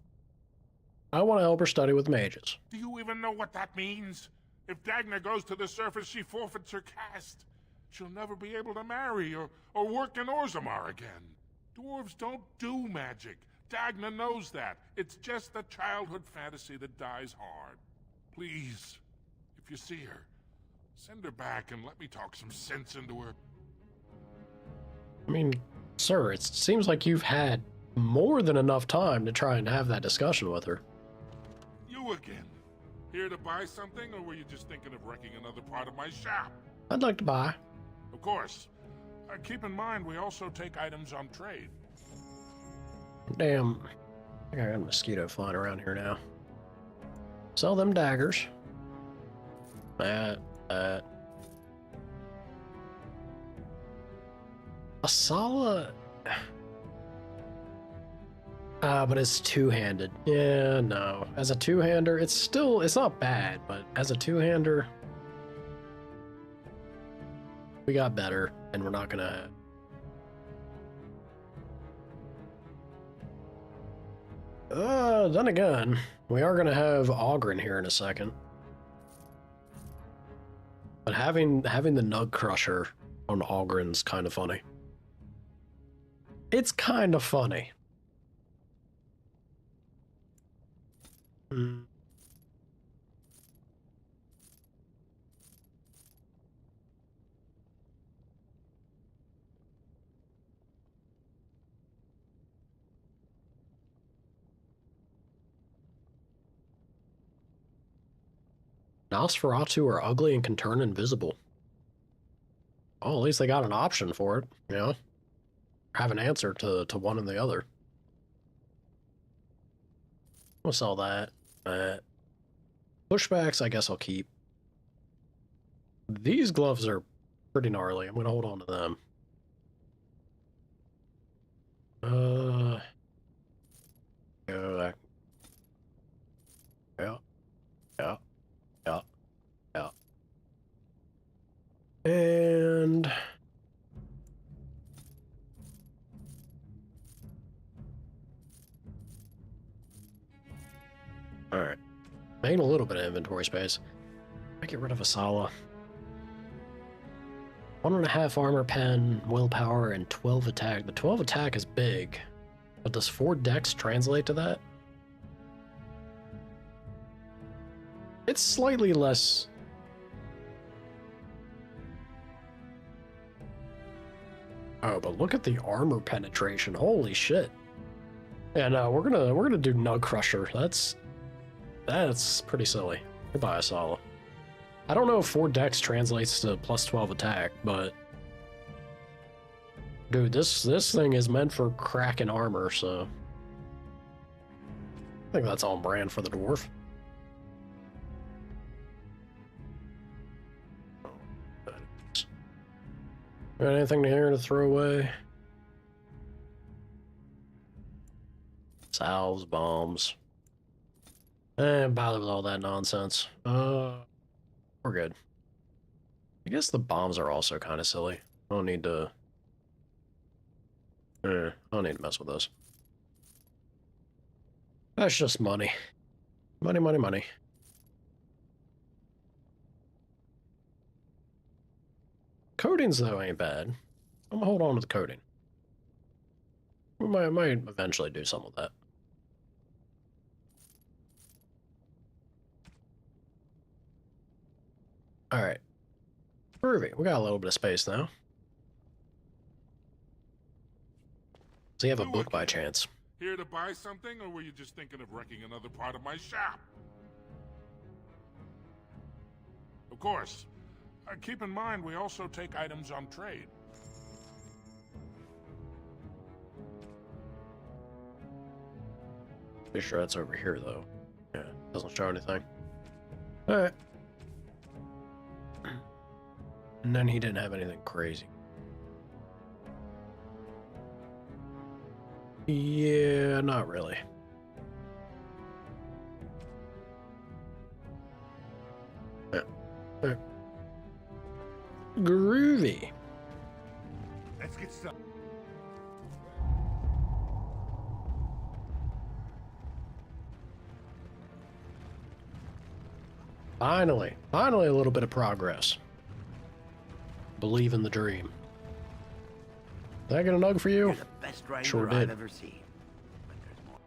[SPEAKER 1] I want to help her study with mages.
[SPEAKER 7] Do you even know what that means? If Dagna goes to the surface, she forfeits her caste. She'll never be able to marry or work in Orzammar again. Dwarves don't do magic. Dagna knows that. It's just a childhood fantasy that dies hard. Please, if you see her, send her back and let me talk some sense into her.
[SPEAKER 1] I mean, sir, it seems like you've had more than enough time to try and have that discussion with her.
[SPEAKER 7] You again. Here to buy something, or were you just thinking of wrecking another part of my shop?
[SPEAKER 1] I'd like to buy.
[SPEAKER 7] Of course. Keep in mind, we also take items on trade.
[SPEAKER 1] Damn. I think I got a mosquito flying around here now. Sell them daggers. Asala. But it's two-handed. Yeah, no. As a two-hander, it's not bad, but as a two-hander, we got better, and we're not gonna... then again, we are gonna have Ogren here in a second. But having the Nug Crusher on Ogren's kind of funny. It's kind of funny. Nosferatu are ugly and can turn invisible. Oh, at least they got an option for it, you know? Have an answer to one and the other. We'll sell that. Pushbacks, I guess I'll keep. These gloves are pretty gnarly. I'm gonna hold on to them. Go back. Yeah. And all right, making a little bit of inventory space. I get rid of Asala. 1.5 armor pen, willpower, and 12 attack. The 12 attack is big, but does 4 dex translate to that? It's slightly less. Oh, but look at the armor penetration. Holy shit. Yeah, no, we're gonna do Nug Crusher. That's pretty silly. Goodbye, Asala. I don't know if 4 Dex translates to plus 12 attack, but dude, this thing is meant for cracking armor, so I think that's on brand for the dwarf. Got anything here to throw away? Salves, bombs. Bother with all that nonsense. We're good. I guess the bombs are also kind of silly. I don't need to... I don't need to mess with those. That's just money. Money, money, money. Coatings, though, ain't bad. I'm gonna hold on to the coating. We might eventually do something with that. Alright. Groovy. We got a little bit of space now. Does he have a book by chance?
[SPEAKER 16] Here to buy something, or were you just thinking of wrecking another part of my shop? Of course. Keep in mind, we also take items on trade.
[SPEAKER 1] Pretty sure that's over here, though. Yeah, doesn't show anything. Alright. And then he didn't have anything crazy. Yeah, not really. Yeah. Groovy.
[SPEAKER 3] Let's get started.
[SPEAKER 1] Finally a little bit of progress. Believe in the dream. Did I get a nug for you?
[SPEAKER 6] You're the best rider
[SPEAKER 1] Sure did.
[SPEAKER 6] I've ever seen. But there's more.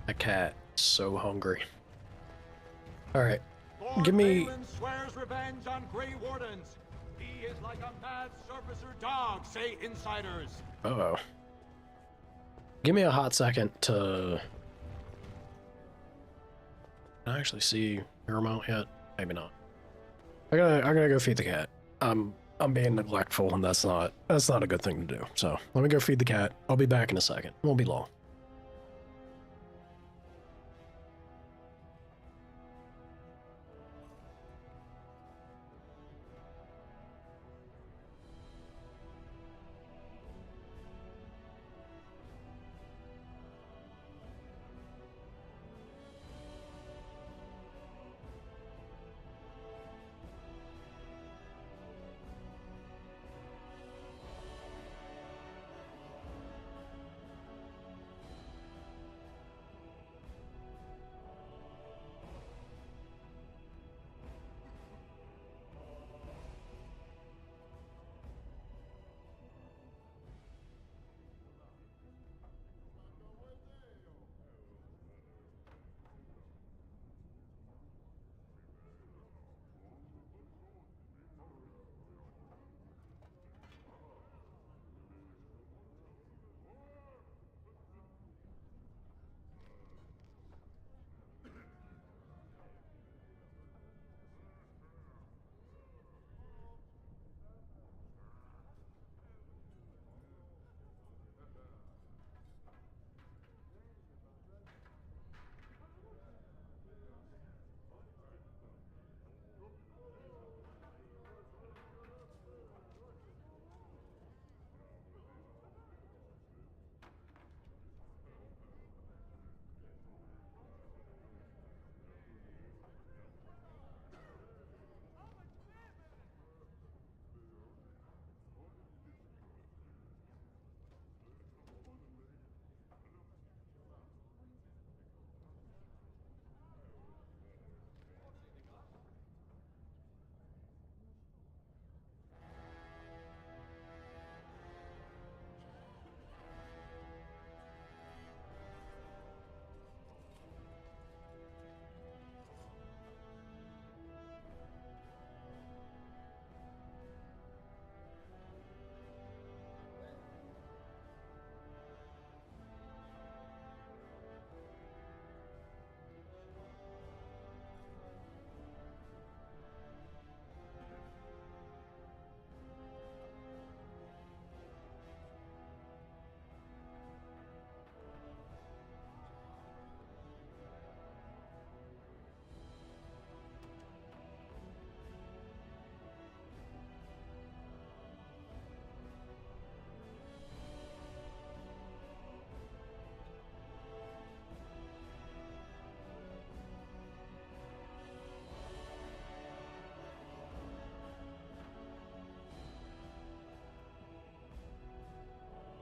[SPEAKER 1] That cat is so hungry. Alright.
[SPEAKER 8] Lord
[SPEAKER 1] Give me...
[SPEAKER 8] Balin swears revenge on Grey Wardens. He is like a mad surfacer dog, say insiders.
[SPEAKER 1] Uh-oh. Give me a hot second to... Can I actually see your amount yet? Maybe not. I gotta go feed the cat. I'm being neglectful, and that's not a good thing to do. So let me go feed the cat. I'll be back in a second. Won't be long.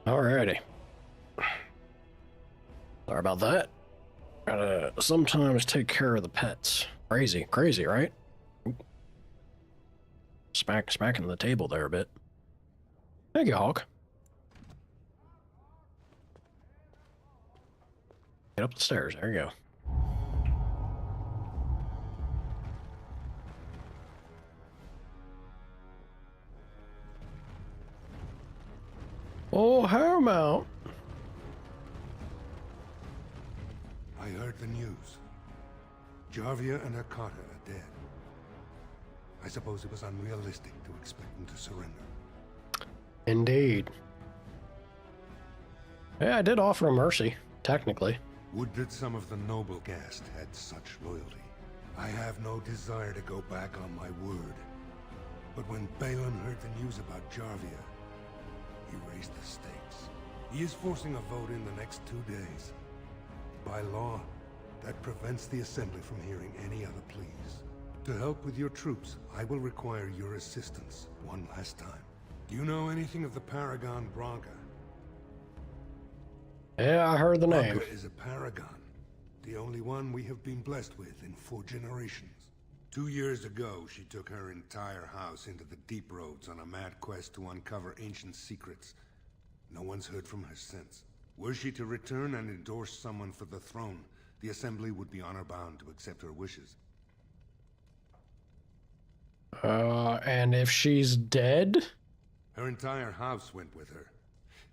[SPEAKER 1] Alrighty. Sorry about that. Gotta sometimes take care of the pets. Crazy, right? Smacking the table there a bit. Thank you, Hawk. Get up the stairs. There you go. Oh, Paramount.
[SPEAKER 3] I heard the news. Jarvia and her Carter are dead. I suppose it was unrealistic to expect them to surrender.
[SPEAKER 1] Indeed. Yeah, I did offer mercy, technically.
[SPEAKER 3] Would that some of the noble caste had such loyalty. I have no desire to go back on my word. But when Balin heard the news about Jarvia, he raised the stakes. He is forcing a vote in the next 2 days. By law, that prevents the Assembly from hearing any other pleas. To help with your troops, I will require your assistance one last time. Do you know anything of the Paragon Branca?
[SPEAKER 1] Yeah, I heard the name.
[SPEAKER 3] Branca is a paragon. The only one we have been blessed with in 4 generations. 2 years ago, she took her entire house into the deep roads on a mad quest to uncover ancient secrets. No one's heard from her since. Were she to return and endorse someone for the throne, the Assembly would be honor-bound to accept her wishes.
[SPEAKER 1] And if she's dead?
[SPEAKER 3] Her entire house went with her.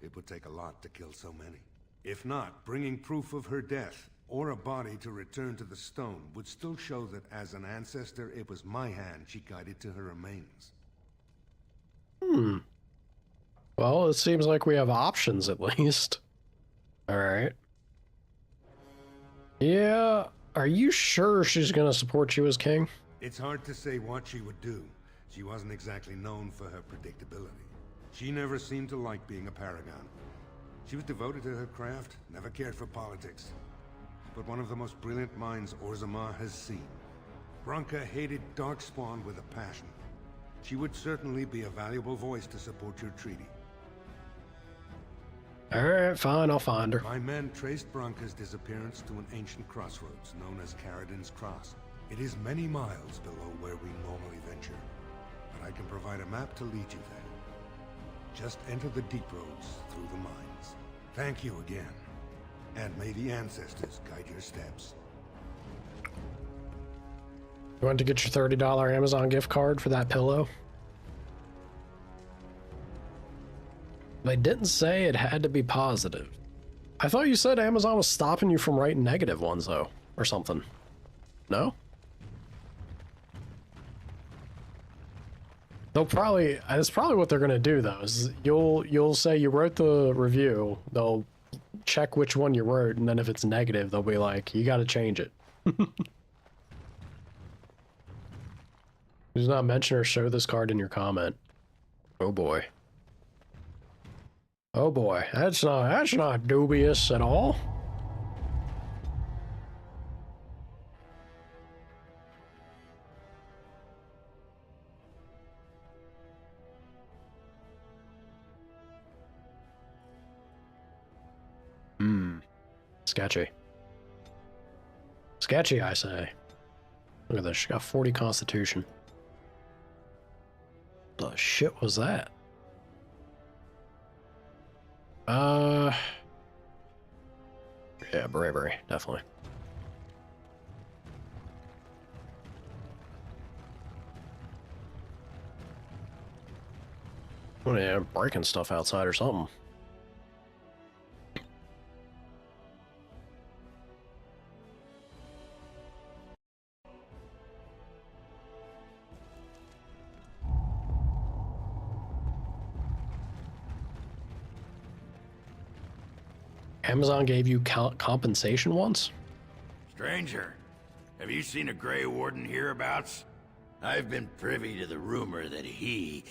[SPEAKER 3] It would take a lot to kill so many. If not, bringing proof of her death, or a body to return to the stone, would still show that as an ancestor, it was my hand she guided to her remains.
[SPEAKER 1] Well, it seems like we have options at least. Alright. Yeah, are you sure she's gonna support you as king?
[SPEAKER 3] It's hard to say what she would do. She wasn't exactly known for her predictability. She never seemed to like being a paragon. She was devoted to her craft, never cared for politics. But one of the most brilliant minds Orzammar has seen. Branca hated Darkspawn with a passion. She would certainly be a valuable voice to support your treaty.
[SPEAKER 1] Alright, fine, I'll find her.
[SPEAKER 3] My men traced Branca's disappearance to an ancient crossroads known as Caradin's Cross. It is many miles below where we normally venture, but I can provide a map to lead you there. Just enter the deep roads through the mines. Thank you again, and may the ancestors guide your steps.
[SPEAKER 1] You want to get your $30 Amazon gift card for that pillow? They didn't say it had to be positive. I thought you said Amazon was stopping you from writing negative ones, though, or something. No? They'll probably, that's probably what they're gonna do though, is you'll say you wrote the review, they'll check which one you wrote, and then if it's negative, they'll be like, you gotta change it. Do not mention or show this card in your comment. Oh boy. Oh boy, that's not dubious at all. Sketchy. Sketchy, I say. Look at this, she got 40 constitution. The shit was that? Yeah, bravery, definitely. Well, yeah, breaking stuff outside or something. Amazon gave you compensation once?
[SPEAKER 18] Stranger, have you seen a Grey Warden hereabouts? I've been privy to the rumor that he,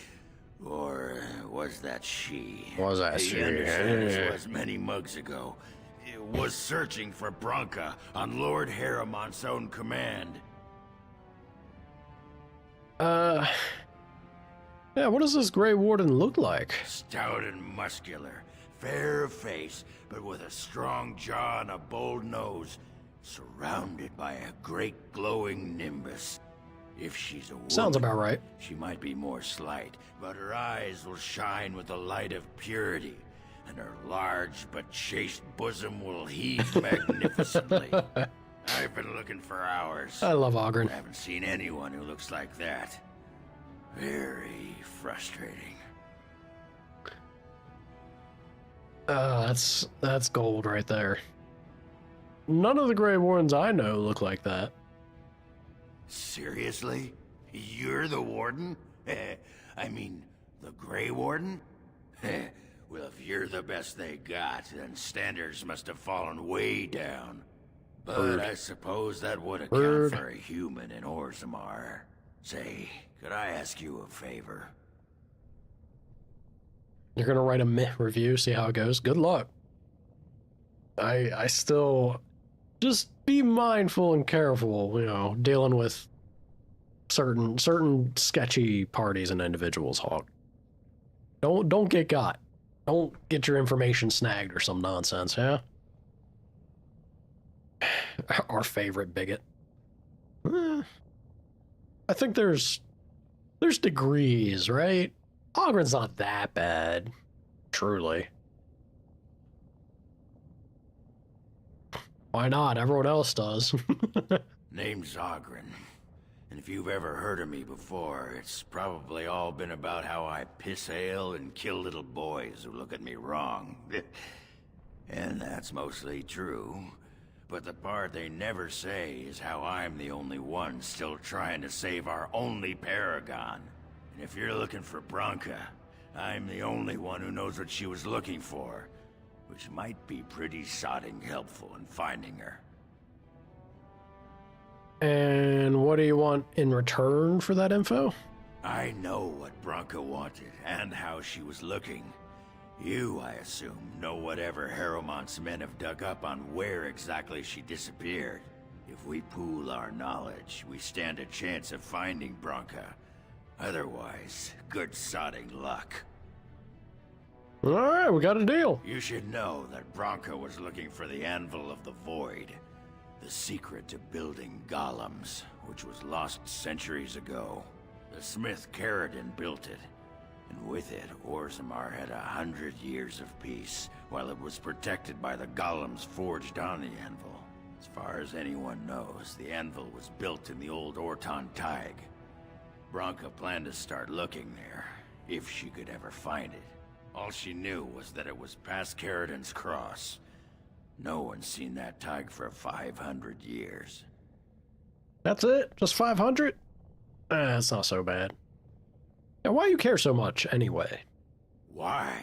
[SPEAKER 18] or was that she?
[SPEAKER 1] Was that she?
[SPEAKER 18] This was many mugs ago. Was searching for Branca on Lord Harriman's own command.
[SPEAKER 1] Yeah, what does this Grey Warden look like?
[SPEAKER 18] Stout and muscular, fair of face, but with a strong jaw and a bold nose, surrounded by a great glowing nimbus. If she's a woman,
[SPEAKER 1] Sounds about right.
[SPEAKER 18] She might be more slight, but her eyes will shine with the light of purity, and her large but chaste bosom will heave magnificently. I've been looking for hours.
[SPEAKER 1] I love Ogren.
[SPEAKER 18] I haven't seen anyone who looks like that. Very frustrating.
[SPEAKER 1] That's gold right there. None of the Grey Wardens I know look like that.
[SPEAKER 18] Seriously? You're the Warden? I mean, the Grey Warden? Well, if you're the best they got, then standards must have fallen way down. But
[SPEAKER 1] Rude.
[SPEAKER 18] I suppose that would account
[SPEAKER 1] Rude.
[SPEAKER 18] for a human in Orzammar. Say, could I ask you a favor?
[SPEAKER 1] You're gonna write a meh review, see how it goes. Good luck. I still just be mindful and careful, you know, dealing with certain sketchy parties and individuals, Hawk. Don't get got. Don't get your information snagged or some nonsense, yeah? Our favorite bigot. I think there's degrees, right? Ogren's not that bad, truly. Why not? Everyone else does.
[SPEAKER 18] Name's Ogren. And if you've ever heard of me before, it's probably all been about how I piss ale and kill little boys who look at me wrong. And that's mostly true. But the part they never say is how I'm the only one still trying to save our only paragon. And if you're looking for Branka, I'm the only one who knows what she was looking for, which might be pretty sodding helpful in finding her.
[SPEAKER 1] And what do you want in return for that info?
[SPEAKER 18] I know what Branka wanted, and how she was looking. You, I assume, know whatever Harrowmont's men have dug up on where exactly she disappeared. If we pool our knowledge, we stand a chance of finding Branka. Otherwise, good sodding luck.
[SPEAKER 1] Alright, we got a deal.
[SPEAKER 18] You should know that Branka was looking for the Anvil of the Void, the secret to building golems, which was lost centuries ago. The smith Caradon built it, and with it, Orzammar had 100 years of peace, while it was protected by the golems forged on the Anvil. As far as anyone knows, the Anvil was built in the old Orton Tig. Branka planned to start looking there, if she could ever find it. All she knew was that it was past Caradon's cross. No one's seen that Tig for 500 years.
[SPEAKER 1] That's it? Just 500? That's not so bad. Now, why you care so much, anyway?
[SPEAKER 18] Why?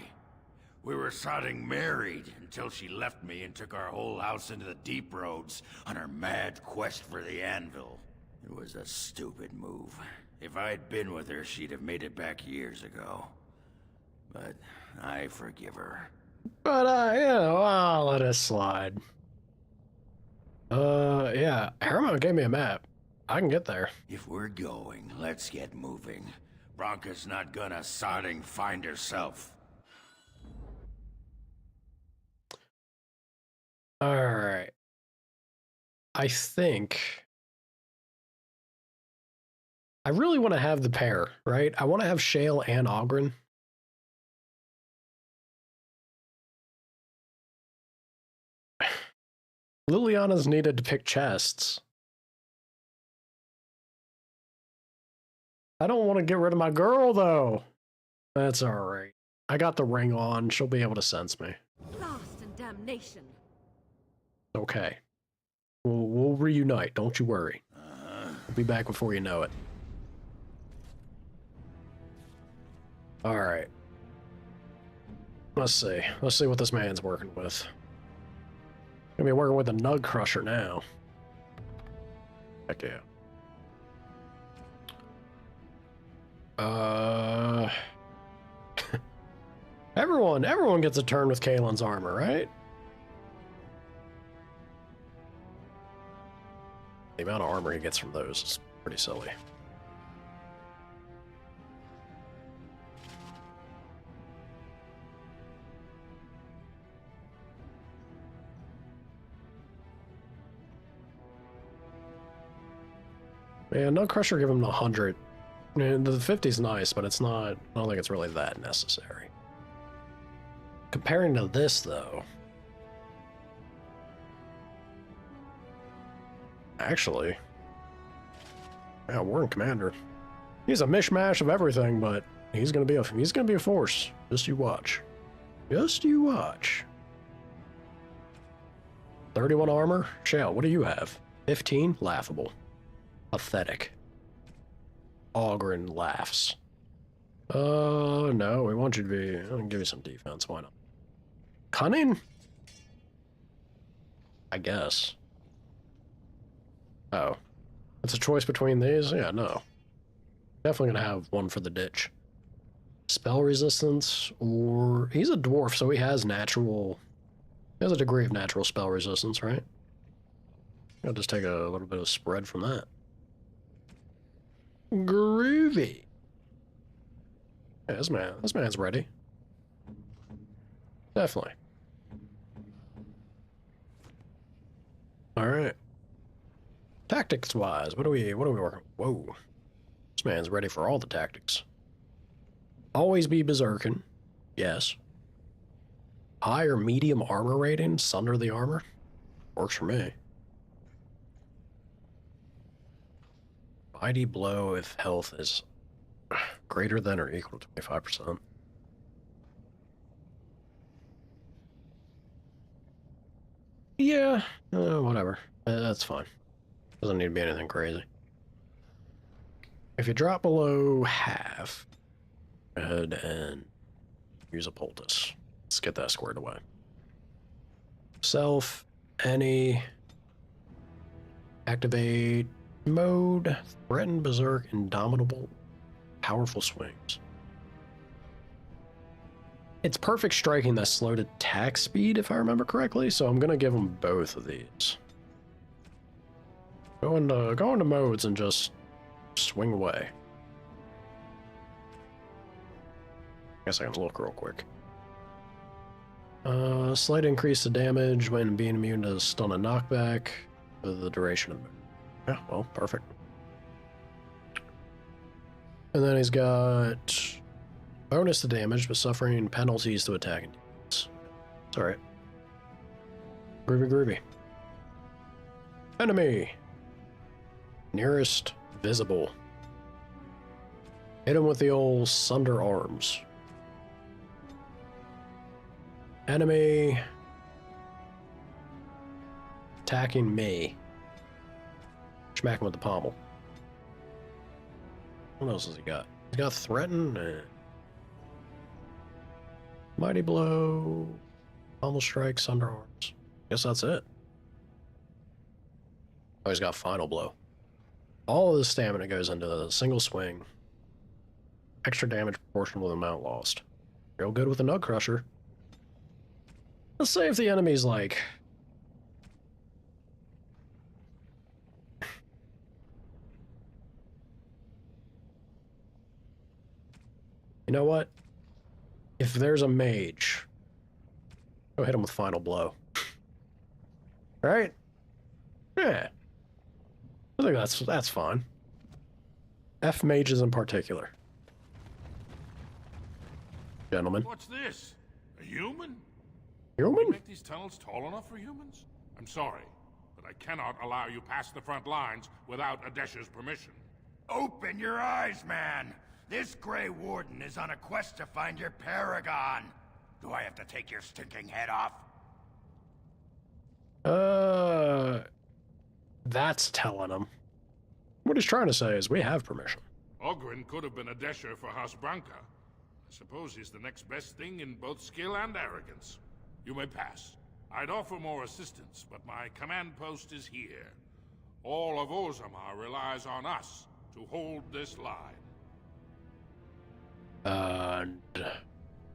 [SPEAKER 18] We were sodding married until she left me and took our whole house into the deep roads on her mad quest for the Anvil. It was a stupid move. If I'd been with her, she'd have made it back years ago. But I forgive her.
[SPEAKER 1] But, you know, I'll let it slide. Yeah, Harrowmont gave me a map. I can get there.
[SPEAKER 18] If we're going, let's get moving. Branka's not gonna sodding find herself.
[SPEAKER 1] Alright. I think... I really want to have the pair, right? I want to have Shale and Ogren. Liliana's needed to pick chests. I don't want to get rid of my girl, though. That's alright. I got the ring on. She'll be able to sense me.
[SPEAKER 15] Lost and damnation.
[SPEAKER 1] Okay. We'll reunite. Don't you worry. We'll be back before you know it. Alright. Let's see. Let's see what this man's working with. Gonna be working with a Nug Crusher now. Heck yeah. Everyone gets a turn with Kalen's armor, right? The amount of armor he gets from those is pretty silly. Yeah, Nut Crusher, give him the 100. I mean, the 50's nice, but it's not... I don't think it's really that necessary. Comparing to this, though... Actually... Yeah, Warren Commander. He's a mishmash of everything, but he's gonna be a force. Just you watch. Just you watch. 31 armor? Shale, what do you have? 15? Laughable. Pathetic. Ogren laughs. No, we want you to be... I'll give you some defense, why not? Cunning? I guess. Oh. It's a choice between these? Yeah, no. Definitely gonna have one for the ditch. Spell resistance, or... He's a dwarf, so he has natural... He has a degree of natural spell resistance, right? I'll just take a little bit of spread from that. Groovy. Yeah, this man's ready. Definitely. Alright. Tactics-wise, what are we working? Whoa. This man's ready for all the tactics. Always be berserking. Yes. High or medium armor rating, sunder the armor. Works for me. Mighty blow if health is greater than or equal to 25%. Yeah, whatever. That's fine. Doesn't need to be anything crazy. If you drop below half, go ahead and use a poultice. Let's get that squared away. Self, any, activate mode, threaten, berserk, indomitable, powerful swings. It's perfect striking that's slowed attack speed, if I remember correctly, so I'm gonna give them both of these. Go into modes and just swing away. Guess I can look real quick. Slight increase to damage when being immune to stun and knockback for the duration of the move. Yeah, well, perfect. And then he's got bonus to damage, but suffering penalties to attacking demons. It's alright. Groovy, groovy. Enemy. Nearest visible. Hit him with the old Sunder Arms. Enemy. Attacking me. Smack him with the pommel. What else has he got? He's got Threaten. Mighty Blow. Pommel Strike, Sunder Arms. Guess that's it. Oh, he's got Final Blow. All of the stamina goes into a single swing. Extra damage proportional to the amount lost. Real good with a Nut Crusher. Let's say if the enemy's like... You know what? If there's a mage, go hit him with Final Blow. Right? Yeah. I think that's fine. F mages in particular. Gentlemen.
[SPEAKER 16] What's this? A human?
[SPEAKER 1] Human?
[SPEAKER 16] Can you make these tunnels tall enough for humans? I'm sorry, but I cannot allow you past the front lines without Adesha's permission.
[SPEAKER 18] Open your eyes, man! This Grey Warden is on a quest to find your paragon. Do I have to take your stinking head off?
[SPEAKER 1] That's telling him. What he's trying to say is we have permission.
[SPEAKER 16] Ogren could have been Adesha for House Branca. I suppose he's the next best thing in both skill and arrogance. You may pass. I'd offer more assistance, but my command post is here. All of Orzammar relies on us to hold this line.
[SPEAKER 1] Are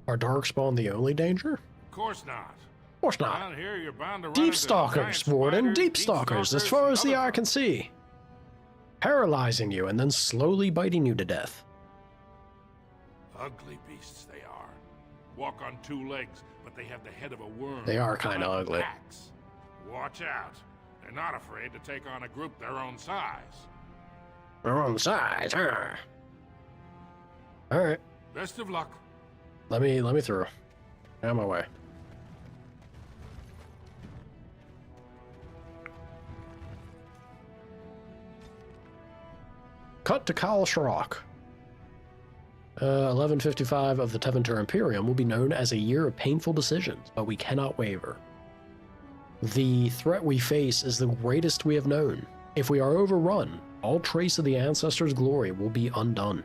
[SPEAKER 1] Darkspawn the only danger?
[SPEAKER 16] Of course not.
[SPEAKER 1] Of course not.
[SPEAKER 16] Down here, you're bound to run
[SPEAKER 1] Deep
[SPEAKER 16] into
[SPEAKER 1] Stalkers,
[SPEAKER 16] giant
[SPEAKER 1] Warden.
[SPEAKER 16] spiders,
[SPEAKER 1] Deep Stalkers, as far as the eye can see. Paralyzing you and then slowly biting you to death.
[SPEAKER 16] Ugly beasts they are. Walk on two legs, but they have the head of a worm.
[SPEAKER 1] They are kind of ugly.
[SPEAKER 16] Watch out. They're not afraid to take on a group their own size.
[SPEAKER 1] We're on the sides, huh? Alright.
[SPEAKER 16] Best of luck.
[SPEAKER 1] Let me through. Out of my way. Cut to Kal Sharok. 1155 of the Tevinter Imperium will be known as a year of painful decisions, but we cannot waver. The threat we face is the greatest we have known. If we are overrun, all trace of the ancestors' glory will be undone.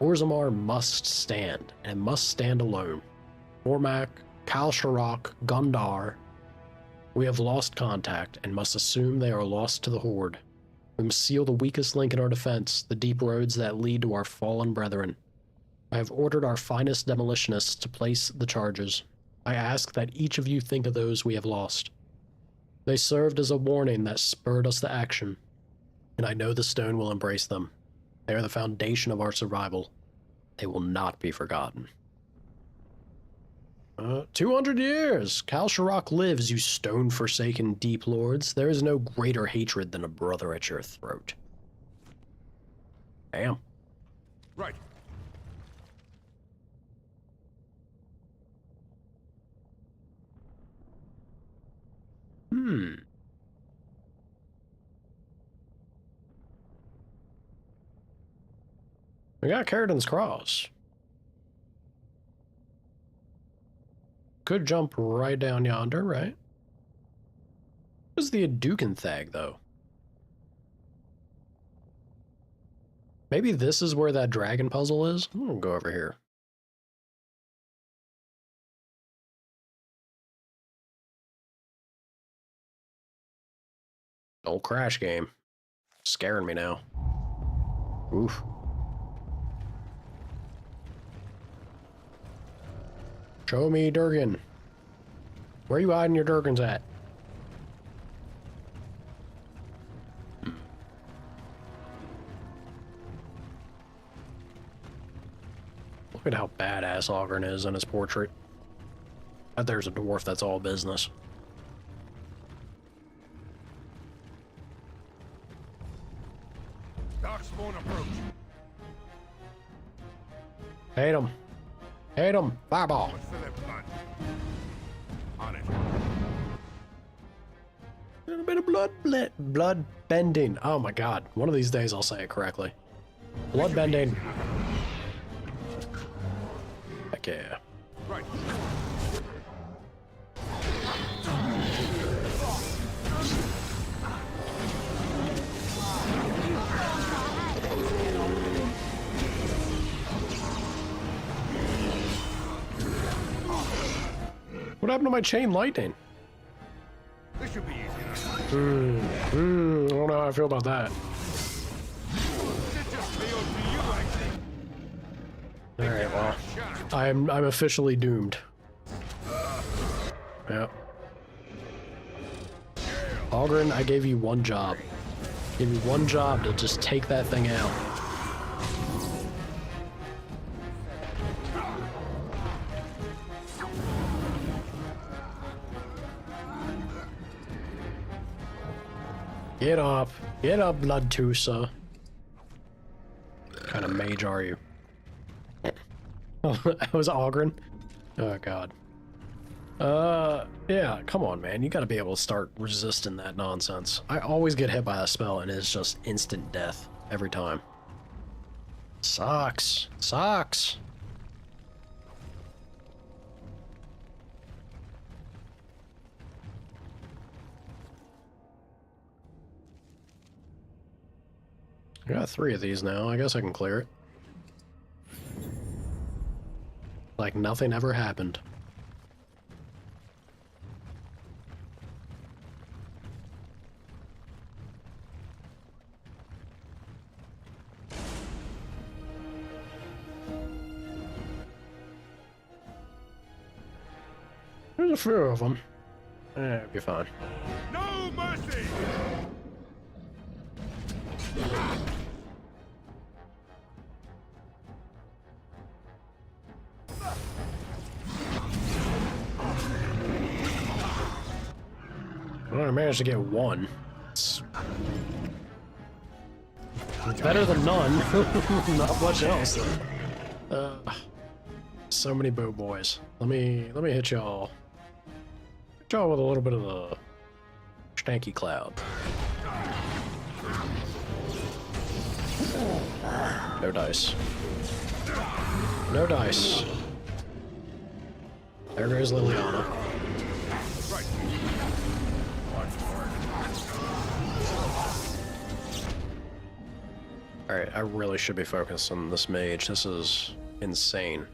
[SPEAKER 1] Orzammar must stand, and must stand alone. Cormac, Kal Sharok, Gundar, we have lost contact, and must assume they are lost to the Horde. We must seal the weakest link in our defense, the deep roads that lead to our fallen brethren. I have ordered our finest demolitionists to place the charges. I ask that each of you think of those we have lost. They served as a warning that spurred us to action, and I know the stone will embrace them. They are the foundation of our survival. They will not be forgotten. 200 years! Kal Sharok lives, you stone-forsaken deep lords. There is no greater hatred than a brother at your throat. Damn.
[SPEAKER 16] Right.
[SPEAKER 1] We got Carradin's Cross. Could jump right down yonder, right? What's the Aducan Thag, though? Maybe this is where that dragon puzzle is? I'm gonna go over here. Old crash game. Scaring me now. Oof. Show me Durgan. Where you hiding your Durgans at? Look at how badass Ogren is in his portrait. There's a dwarf that's all business.
[SPEAKER 7] Darkspawn approach.
[SPEAKER 1] Hate him. Hate him. Fireball.
[SPEAKER 7] What's for that blood? On it.
[SPEAKER 1] A little bit of blood bending. Oh my god. One of these days I'll say it correctly. Blood bending. Heck yeah.
[SPEAKER 7] Right.
[SPEAKER 1] What happened to my chain lightning?
[SPEAKER 7] This should be easy enough.
[SPEAKER 1] I don't know how I feel about that.
[SPEAKER 7] It just failed for you, I think.
[SPEAKER 1] Alright, well. I'm officially doomed. Yep. Ogren, I gave you one job. Give you one job to just take that thing out. Get up, Bloodtusa. What kind of mage are you? Oh, that was Ogren? Oh god. Yeah, come on, man. You gotta be able to start resisting that nonsense. I always get hit by a spell and it's just instant death every time. Sucks. Sucks. I got 3 of these now. I guess I can clear it. Like nothing ever happened. There's a few of them. It'll be fine.
[SPEAKER 7] No mercy!
[SPEAKER 1] Well, I managed to get one. better than none. Not much else. So many bow boys. Let me hit y'all. Hit y'all with a little bit of the stanky cloud. No dice. No dice. There goes Liliana. Alright, I really should be focused on this mage. This is insane.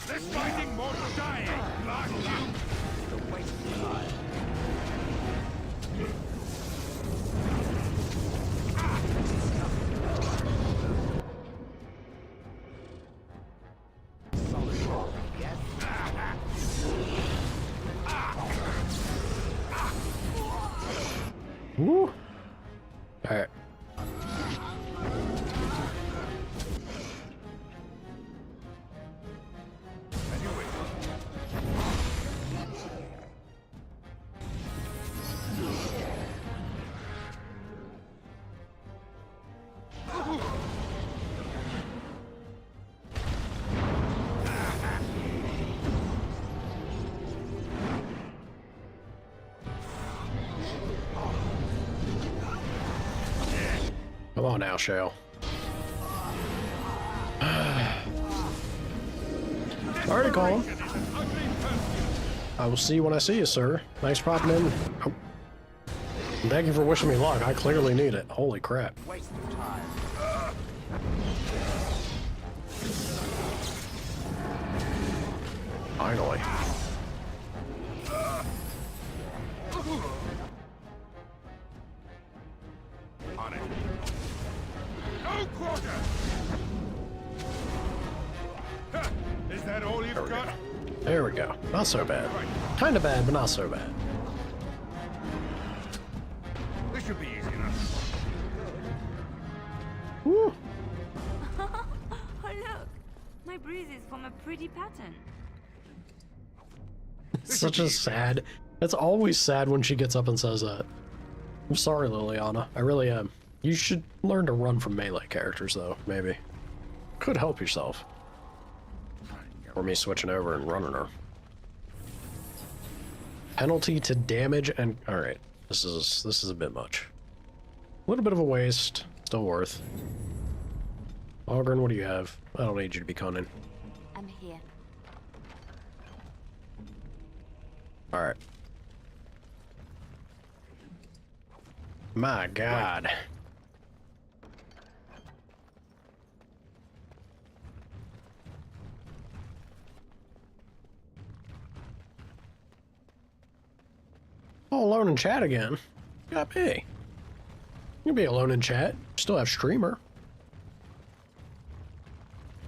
[SPEAKER 7] This fighting more dying! Not you! The waste of time.
[SPEAKER 1] Woo! Alright. Come on now, Shale. Alright, Colin. I will see you when I see you, sir. Thanks for popping in. Oh. Thank you for wishing me luck. I clearly need it. Holy crap.
[SPEAKER 7] Waste of time.
[SPEAKER 1] Finally.
[SPEAKER 7] On it. No quarter! Huh. Is that all you've got?
[SPEAKER 1] There we go. Not so bad. Kinda bad, but not so bad.
[SPEAKER 7] This should be easy enough.
[SPEAKER 1] Woo!
[SPEAKER 4] Oh look, my breeze is from a pretty pattern.
[SPEAKER 1] Such a sad. It's always sad when she gets up and says that. I'm sorry, Liliana. I really am. You should learn to run from melee characters, though, maybe. Could help yourself. Or me switching over and running her. Penalty to damage and... Alright. This is a bit much. A little bit of a waste. Still worth. Ogren, what do you have? I don't need you to be cunning.
[SPEAKER 5] I'm here.
[SPEAKER 1] Alright. My god. All alone in chat again. Got me. You can be alone in chat. Still have streamer.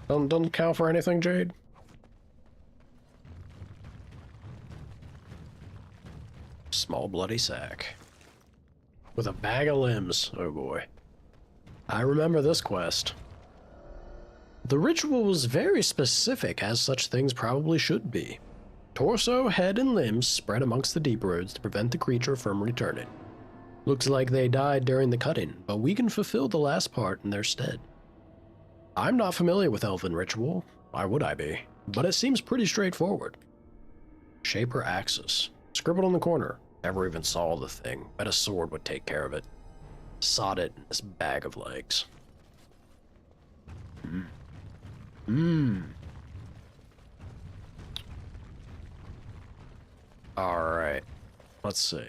[SPEAKER 1] Doesn't count for anything, Jade. Small bloody sack. With a bag of limbs. Oh boy. I remember this quest. The ritual was very specific, as such things probably should be. Torso, head, and limbs spread amongst the deep roads to prevent the creature from returning. Looks like they died during the cutting, but we can fulfill the last part in their stead. I'm not familiar with elven ritual. Why would I be? But it seems pretty straightforward. Shaper Axis. Scribbled on the corner. Never even saw the thing. Bet a sword would take care of it. Sod it in this bag of legs. Alright. Let's see.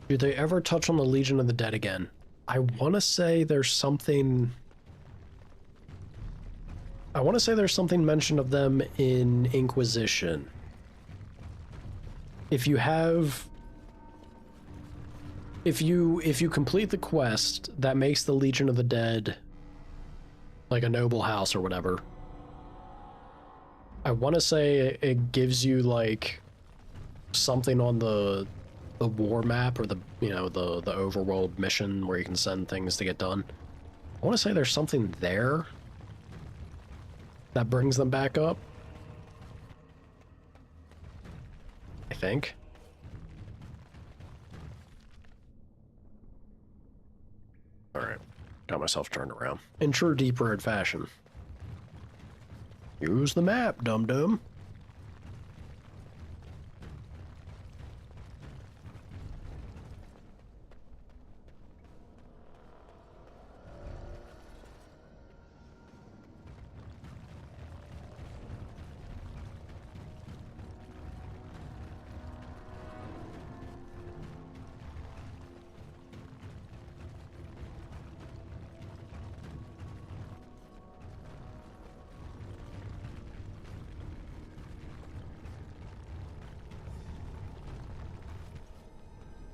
[SPEAKER 1] Do they ever touch on the Legion of the Dead again? I want to say there's something... I want to say there's something mentioned of them in Inquisition. If you have... If you complete the quest that makes the Legion of the Dead like a noble house or whatever, I want to say it gives you like something on the war map or the, you know, the overworld mission where you can send things to get done. I want to say there's something there that brings them back up. I think. Alright. Got myself turned around. In true Deep Red fashion. Use the map, dum-dum.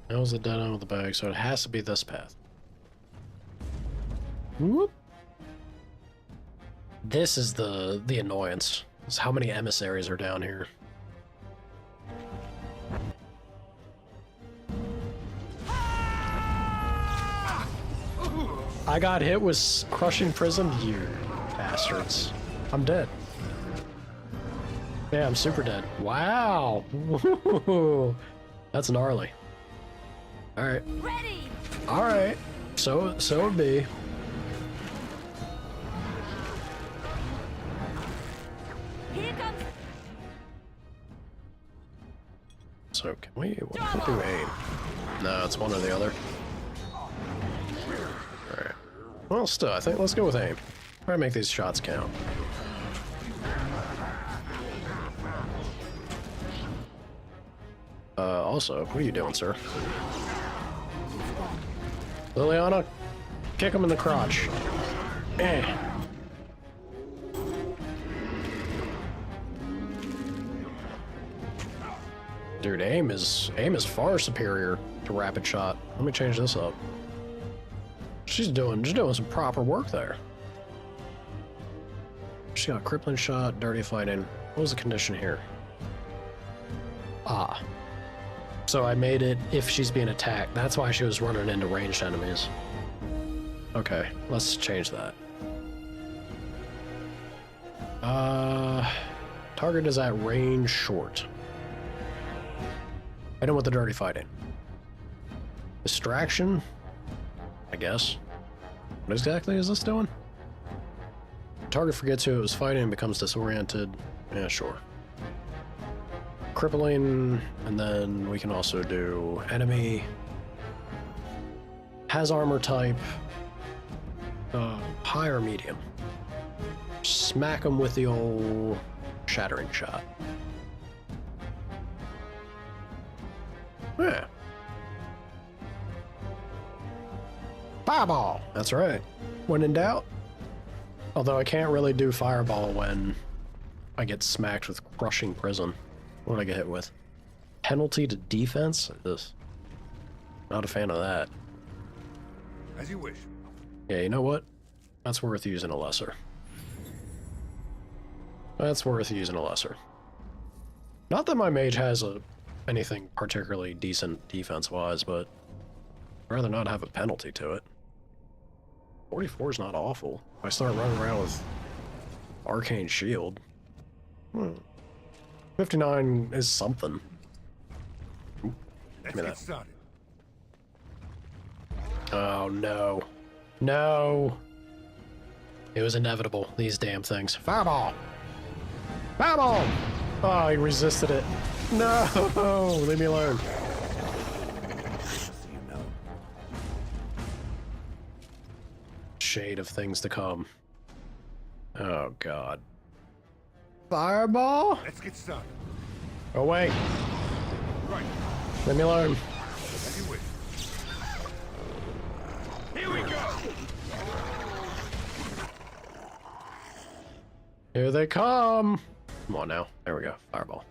[SPEAKER 1] That was a dead end with the bag, so it has to be this path. Whoop. This is the annoyance. Is how many emissaries are down here. I got hit with crushing prism, you bastards. I'm dead. Yeah, I'm super dead. Wow. That's gnarly. Alright. Alright. So it be.
[SPEAKER 4] Here comes.
[SPEAKER 1] So can we do aim? No, it's one or the other. Alright. Well, still, I think let's go with aim. Try to make these shots count. Also, what are you doing, sir? Liliana, kick him in the crotch. Eh. Dude, aim is far superior to rapid shot. Let me change this up. She's doing some proper work there. She got crippling shot, dirty fighting. What was the condition here? Ah. So I made it if she's being attacked. That's why she was running into ranged enemies. Okay, let's change that. Target is at range short. Hit him with the dirty fighting. Distraction? I guess. What exactly is this doing? Target forgets who it was fighting and becomes disoriented. Yeah, sure. Crippling, and then we can also do enemy. Has armor type. High or medium. Smack him with the old shattering shot. Yeah. Fireball! That's right. When in doubt. Although I can't really do fireball when I get smacked with crushing prism. What did I get hit with? Penalty to defense? This. Not a fan of that.
[SPEAKER 3] As you wish.
[SPEAKER 1] Yeah, you know what? That's worth using a lesser. That's worth using a lesser. Not that my mage has anything particularly decent defense-wise, but I'd rather not have a penalty to it. 44 is not awful. If I start running around with Arcane Shield. 59 is something. Ooh, give me that.
[SPEAKER 3] Started.
[SPEAKER 1] Oh, no. No. It was inevitable, these damn things. Fireball! Fireball! Oh, he resisted it. No! Leave me alone. Shade of things to come. Oh, God. Fireball?
[SPEAKER 3] Let's get started.
[SPEAKER 1] Oh, wait.
[SPEAKER 3] Right.
[SPEAKER 1] Leave me alone.
[SPEAKER 3] As you wish.
[SPEAKER 7] Here we go!
[SPEAKER 1] Here they come. Come on now. There we go. Fireball.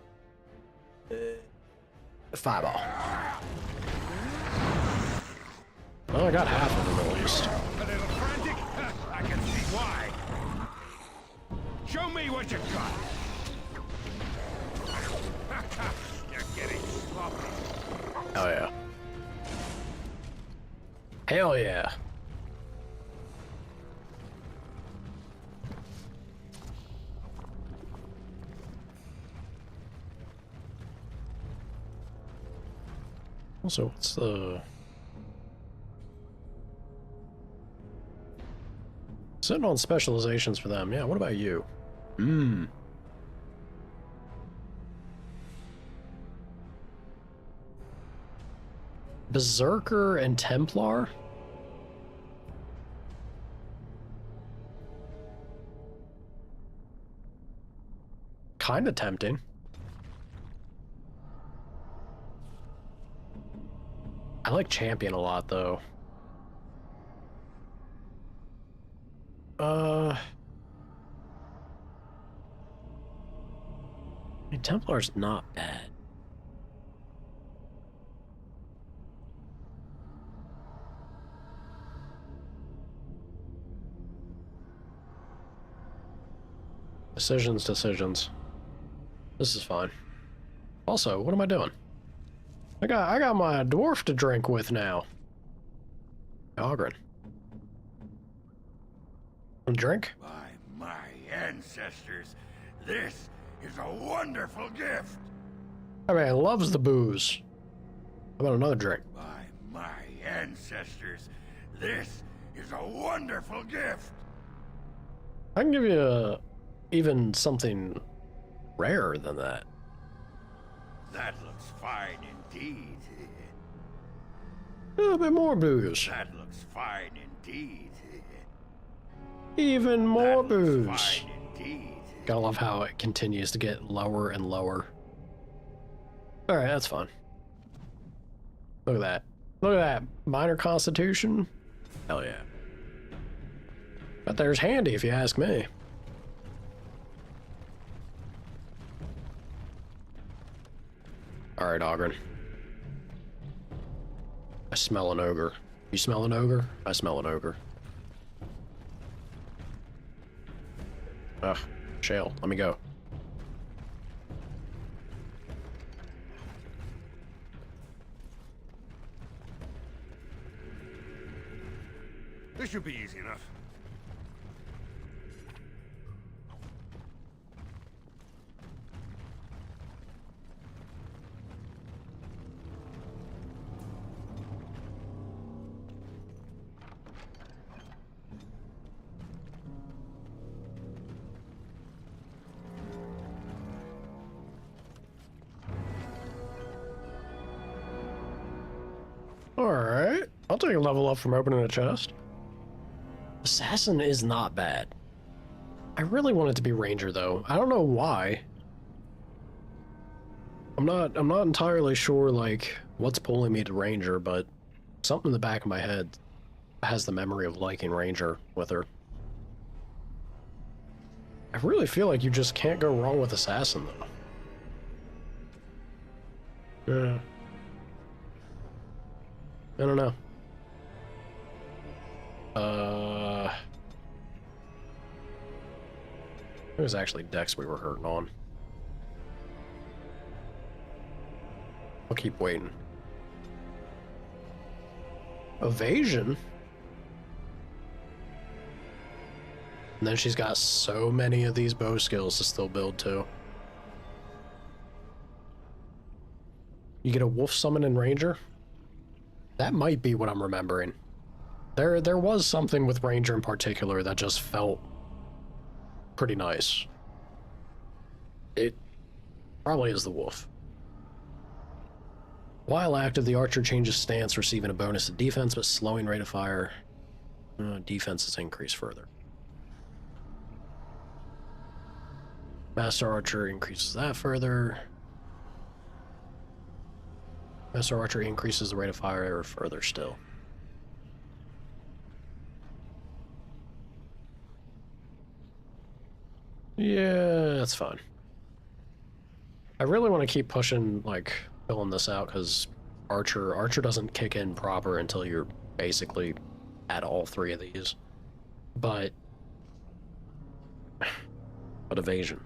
[SPEAKER 1] Fireball. Well, I got half of them at least.
[SPEAKER 7] A little frantic? I can see why. Show me what you got. You're getting sloppy.
[SPEAKER 1] Oh yeah. Hell yeah. Also, what's the... Sitting on specializations for them. Yeah, what about you? Berserker and Templar? Kinda tempting. I like Champion a lot, though. I mean, Templar's not bad. Decisions. This is fine. Also, what am I doing? I got my dwarf to drink with now. Ogren. Drink?
[SPEAKER 18] By my ancestors, this is a wonderful gift.
[SPEAKER 1] I mean, loves the booze. How about another drink?
[SPEAKER 18] By my ancestors, this is a wonderful gift.
[SPEAKER 1] I can give you even something rarer than that.
[SPEAKER 18] That looks fine indeed.
[SPEAKER 1] A little bit more booze.
[SPEAKER 18] That looks fine indeed.
[SPEAKER 1] Even more booze.
[SPEAKER 18] Fine indeed.
[SPEAKER 1] Gotta love how it continues to get lower and lower. Alright, that's fun. Look at that. Look at that. Minor constitution. Hell yeah. But there's handy if you ask me. Alright, Ogren. I smell an ogre. You smell an ogre? I smell an ogre. Ugh, Shale, let me go.
[SPEAKER 7] This should be easy enough.
[SPEAKER 1] Alright, I'll take a level up from opening a chest. Assassin is not bad. I really want it to be Ranger though. I don't know why. I'm not entirely sure like what's pulling me to Ranger, but something in the back of my head has the memory of liking Ranger with her. I really feel like you just can't go wrong with Assassin though. Yeah. I don't know. It was actually Dex we were hurting on. I'll keep waiting. Evasion? And then she's got so many of these bow skills to still build too. You get a wolf summon in Ranger? That might be what I'm remembering. There was something with Ranger in particular that just felt pretty nice. It probably is the wolf. While active, the archer changes stance, receiving a bonus to defense, but slowing rate of fire. Defense is increased further. Master Archer increases that further. Master Archer increases the rate of fire further still. Yeah, that's fine. I really want to keep pushing, like, filling this out, because Archer doesn't kick in proper until you're basically at all three of these. But evasion.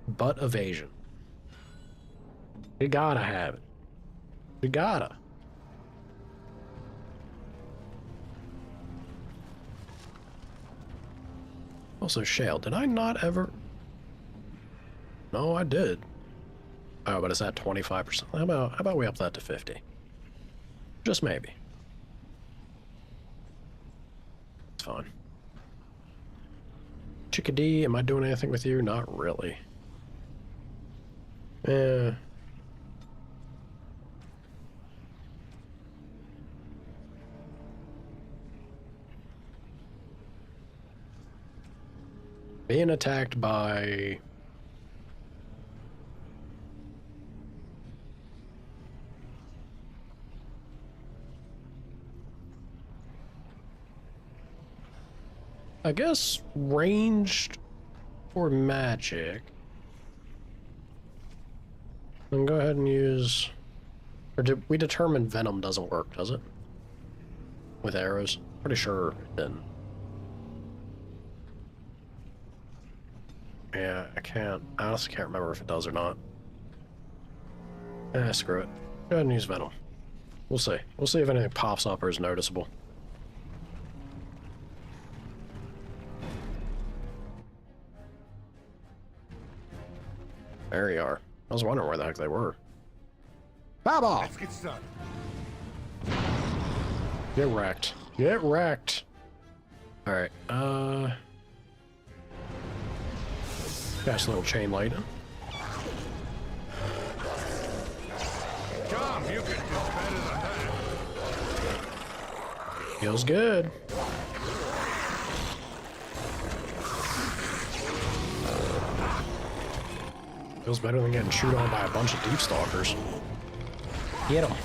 [SPEAKER 1] But evasion. You gotta have it. You gotta. Also, Shale, did I not ever... No, I did. Oh, but it's at 25%. How about we up that to 50? Just maybe. It's fine. Chickadee, am I doing anything with you? Not really. Being attacked by... I guess ranged for magic. Then go ahead and use... Or did we determine venom doesn't work, does it? With arrows? Pretty sure it didn't. Yeah, I honestly can't remember if it does or not. Screw it. Go ahead and use venom. We'll see. We'll see if anything pops up or is noticeable. There you are. I was wondering where the heck they were. Baba!
[SPEAKER 3] Let's get started.
[SPEAKER 1] Get wrecked. Get wrecked. Alright, Got a little chain lightning.
[SPEAKER 3] Tom, you could do better than that.
[SPEAKER 1] Feels good. Feels better than getting chewed on by a bunch of deep stalkers. Get him.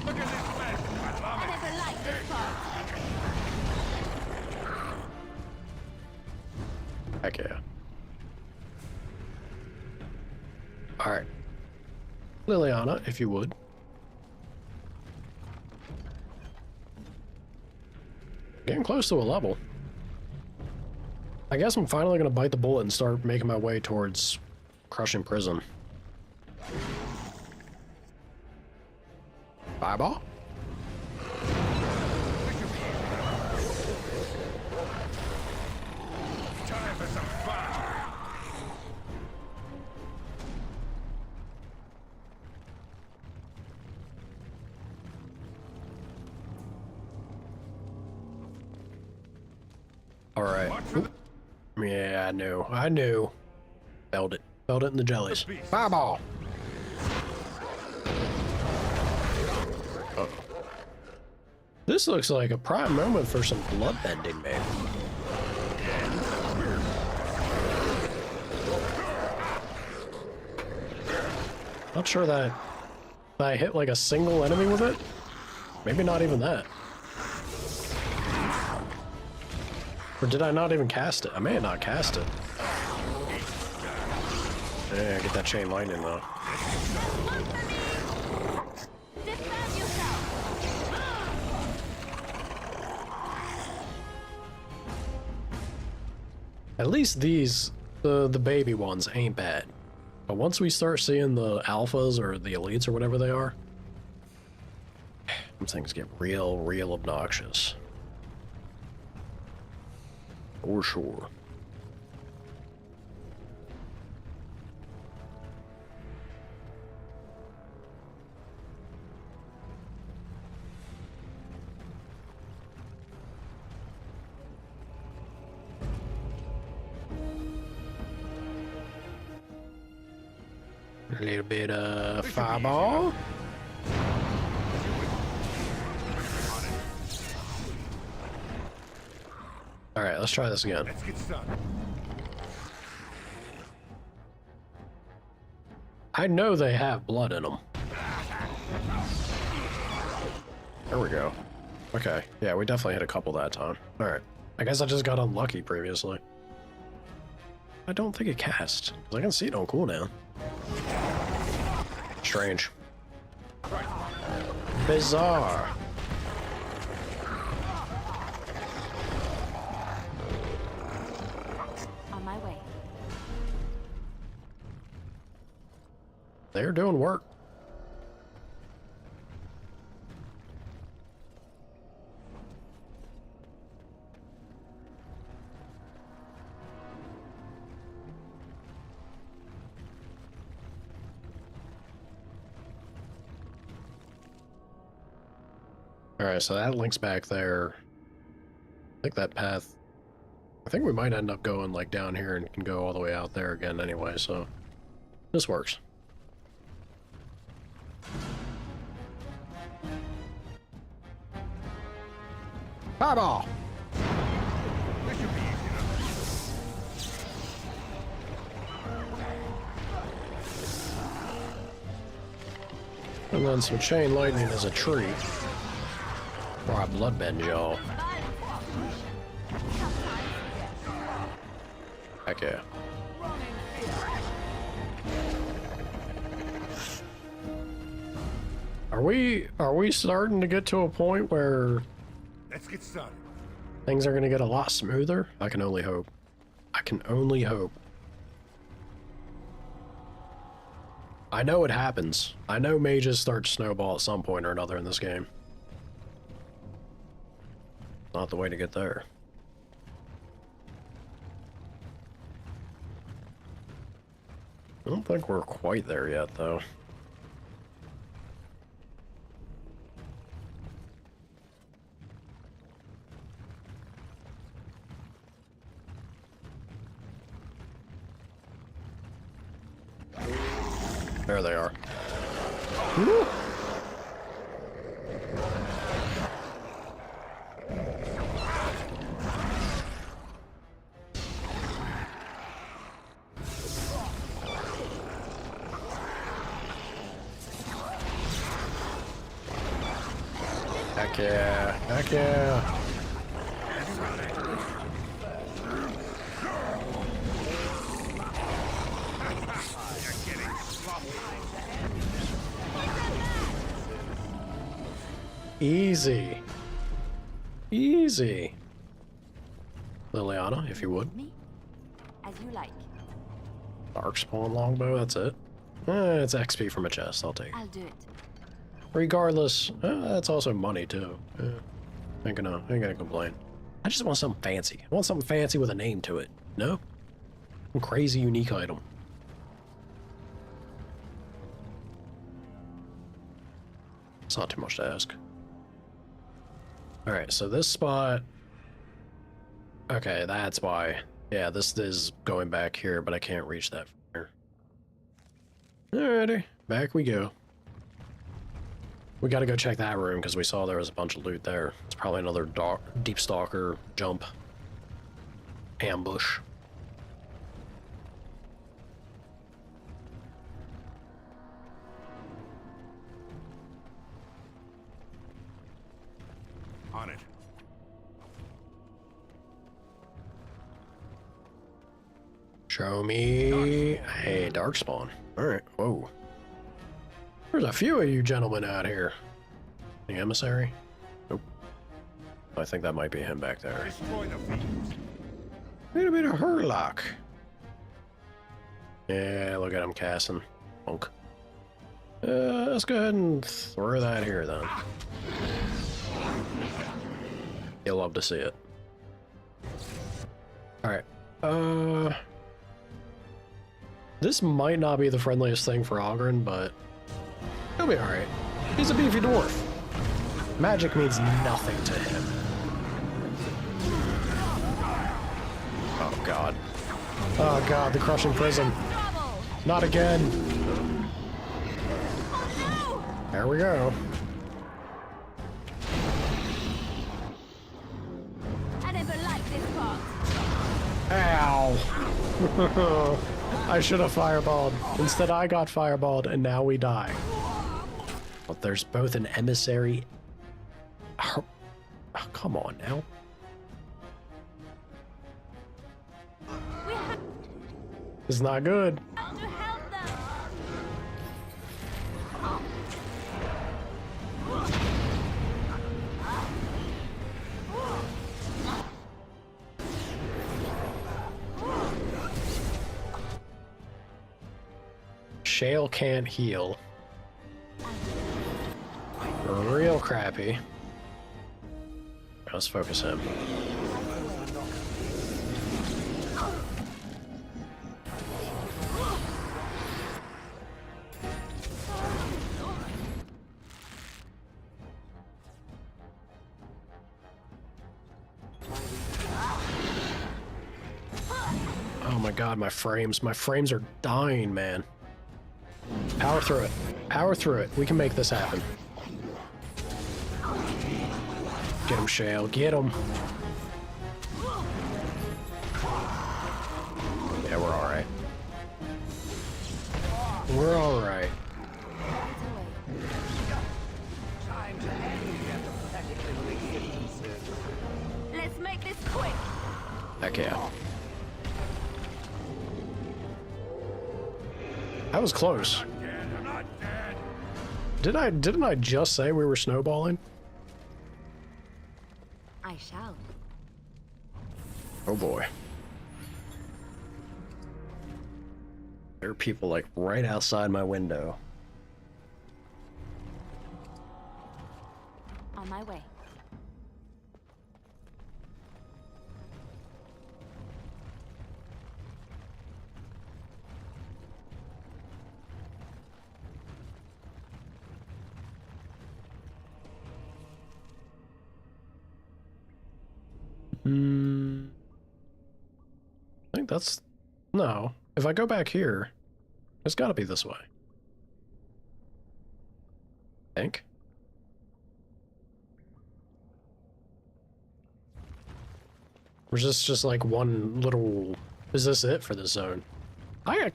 [SPEAKER 3] Look at this mess. I never liked this part.
[SPEAKER 1] Heck yeah. Alright. Liliana, if you would. Getting close to a level. I guess I'm finally gonna bite the bullet and start making my way towards crushing prison. Fireball?
[SPEAKER 3] Time for some fun.
[SPEAKER 1] All right. Yeah, I knew. Felt it in the jellies. Fireball. Uh-oh. This looks like a prime moment for some bloodbending, man. Not sure that I hit like a single enemy with it. Maybe not even that. Or did I not even cast it? I may have not cast it. Yeah, get that chain lightning though. At least these, the baby ones ain't bad. But once we start seeing the alphas or the elites or whatever they are, them things get real obnoxious. For sure. A little bit of fireball. All right, let's try this again.
[SPEAKER 3] Let's get started.
[SPEAKER 1] I know they have blood in them. There we go. Okay, yeah, we definitely hit a couple that time. All right, I guess I just got unlucky previously. I don't think it cast, because I can see it on cooldown. Strange. Bizarre.
[SPEAKER 5] On my way.
[SPEAKER 1] They're doing work. Alright, so that links back there. I think that path... I think we might end up going, like, down here and can go all the way out there again anyway, so... This works. Fireball!
[SPEAKER 3] This should be easy enough.
[SPEAKER 1] And then some chain lightning as a treat. Or a bloodbend, y'all. Heck yeah. Are we starting to get to a point where
[SPEAKER 3] Let's get started.
[SPEAKER 1] things are gonna get a lot smoother? I can only hope. I can only hope. I know it happens. I know mages start to snowball at some point or another in this game. Not the way to get there. I don't think we're quite there yet, though. There they are. Woo! Heck yeah, heck yeah. Easy. Easy. Liliana, if you would.
[SPEAKER 5] Me? As you like.
[SPEAKER 1] Darkspawn longbow, that's it. It's XP from a chest, I'll take.
[SPEAKER 5] I'll do it.
[SPEAKER 1] Regardless, that's also money too. Ain't gonna complain. I just want something fancy. I want something fancy with a name to it. No? Some crazy unique item. It's not too much to ask. Alright, so this spot... Okay, that's why. Yeah, this is going back here, but I can't reach that from here. Alrighty, back we go. We gotta go check that room, because we saw there was a bunch of loot there. It's probably another deep stalker jump. Ambush.
[SPEAKER 3] On it.
[SPEAKER 1] Show me... Hey, Darkspawn. Alright, whoa. There's a few of you gentlemen out here. The emissary? Nope. I think that might be him back there.
[SPEAKER 3] Destroy the fiends.
[SPEAKER 1] Wait a minute, Herlock. Yeah, look at him casting. Punk. Let's go ahead and throw that here then. You'll love to see it. Alright. This might not be the friendliest thing for Ogren, but he'll be alright. He's a beefy dwarf. Magic means nothing to him. Oh god. Oh god, the crushing prism. Not again. There we go.
[SPEAKER 4] I never liked this part.
[SPEAKER 1] Ow. I should have fireballed. Instead I got fireballed and now we die. But there's both an emissary... Oh, come on now. It's not good. Shale can't heal. Real crappy. Let's focus him. my god, my frames are dying, man. Power through it. Power through it. We can make this happen. Get him, Shale. Get him. Yeah, we're alright. We're alright.
[SPEAKER 4] Let's make this quick.
[SPEAKER 1] Heck yeah. That was close. Didn't I just say we were snowballing?
[SPEAKER 4] I shall.
[SPEAKER 1] Oh boy. There are people like right outside my window.
[SPEAKER 4] On my way.
[SPEAKER 1] I think that's... No. If I go back here, it's gotta be this way. I think. Or is this just like one little... Is this it for this zone? I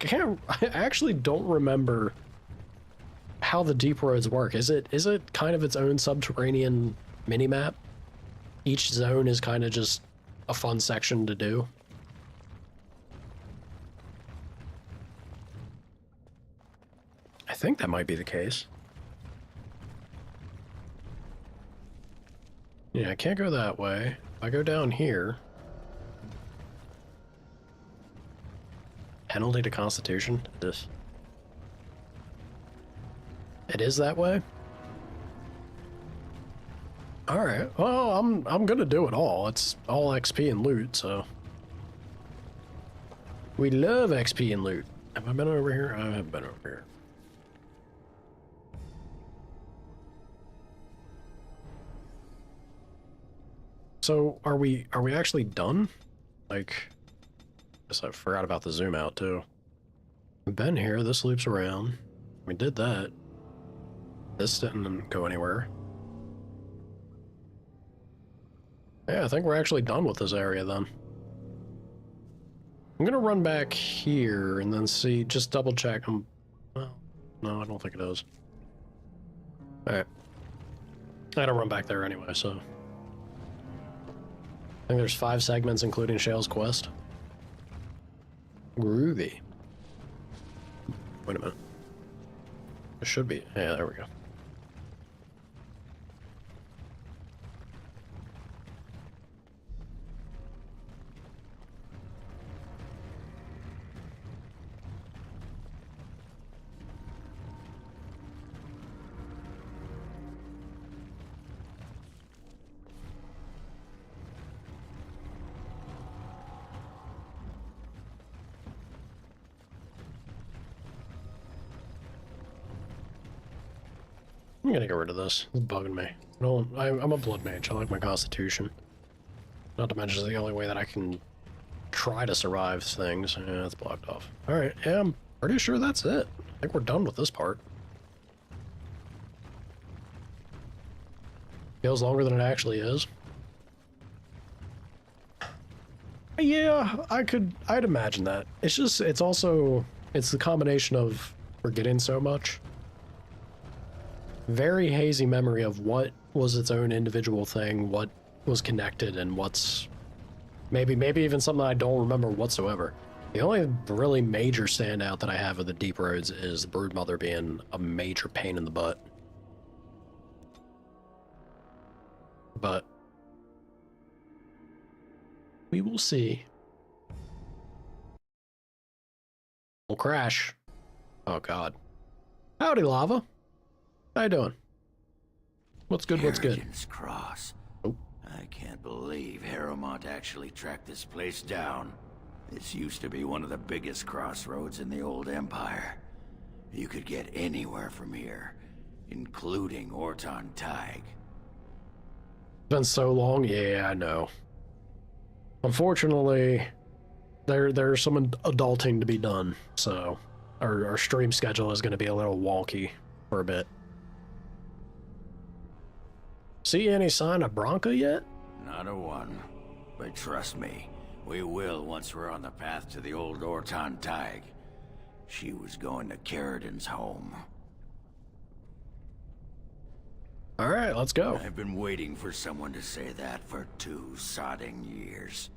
[SPEAKER 1] actually don't remember how the deep roads work. Is it kind of its own subterranean mini-map? Each zone is kind of just a fun section to do. I think that might be the case. Yeah, I can't go that way. If I go down here... Penalty to Constitution? This. It is that way? Alright, well, I'm gonna do it all. It's all XP and loot, so... We love XP and loot. Have I been over here? I haven't been over here. So, are we actually done? Like... Guess I forgot about the zoom out, too. We've been here, this loops around. We did that. This didn't go anywhere. Yeah, I think we're actually done with this area, then. I'm gonna run back here and then see, just double check. Well, no, I don't think it is. Alright. I gotta run back there anyway, so... I think there's 5 segments, including Shale's quest. Groovy. Wait a minute. It should be. Yeah, there we go. I'm gonna get rid of this. It's bugging me. No, I'm a blood mage. I like my constitution. Not to mention it's the only way that I can try to survive things. Yeah, it's blocked off. Alright, yeah, I'm pretty sure that's it. I think we're done with this part. Feels longer than it actually is. Yeah, I'd imagine that. It's just, it's the combination of forgetting so much. Very hazy memory of what was its own individual thing, what was connected, and what's... Maybe even something I don't remember whatsoever. The only really major standout that I have of the deep roads is the Broodmother being a major pain in the butt. But... we will see. We'll crash. Oh god. Howdy, Lava. How you doing? What's good, what's good?
[SPEAKER 18] Cross.
[SPEAKER 1] Oh.
[SPEAKER 18] I can't believe Harrowmont actually tracked this place down. This used to be one of the biggest crossroads in the old Empire. You could get anywhere from here, including Orton Tig.
[SPEAKER 1] Been so long, yeah, I know. Unfortunately, There's some adulting to be done, so our stream schedule is going to be a little wonky for a bit. See any sign of Bronca yet?
[SPEAKER 18] Not a one. But trust me, we will once we're on the path to the old Orton Tag. She was going to Carradin's home.
[SPEAKER 1] All right, let's go.
[SPEAKER 18] I've been waiting for someone to say that for 2 sodding years.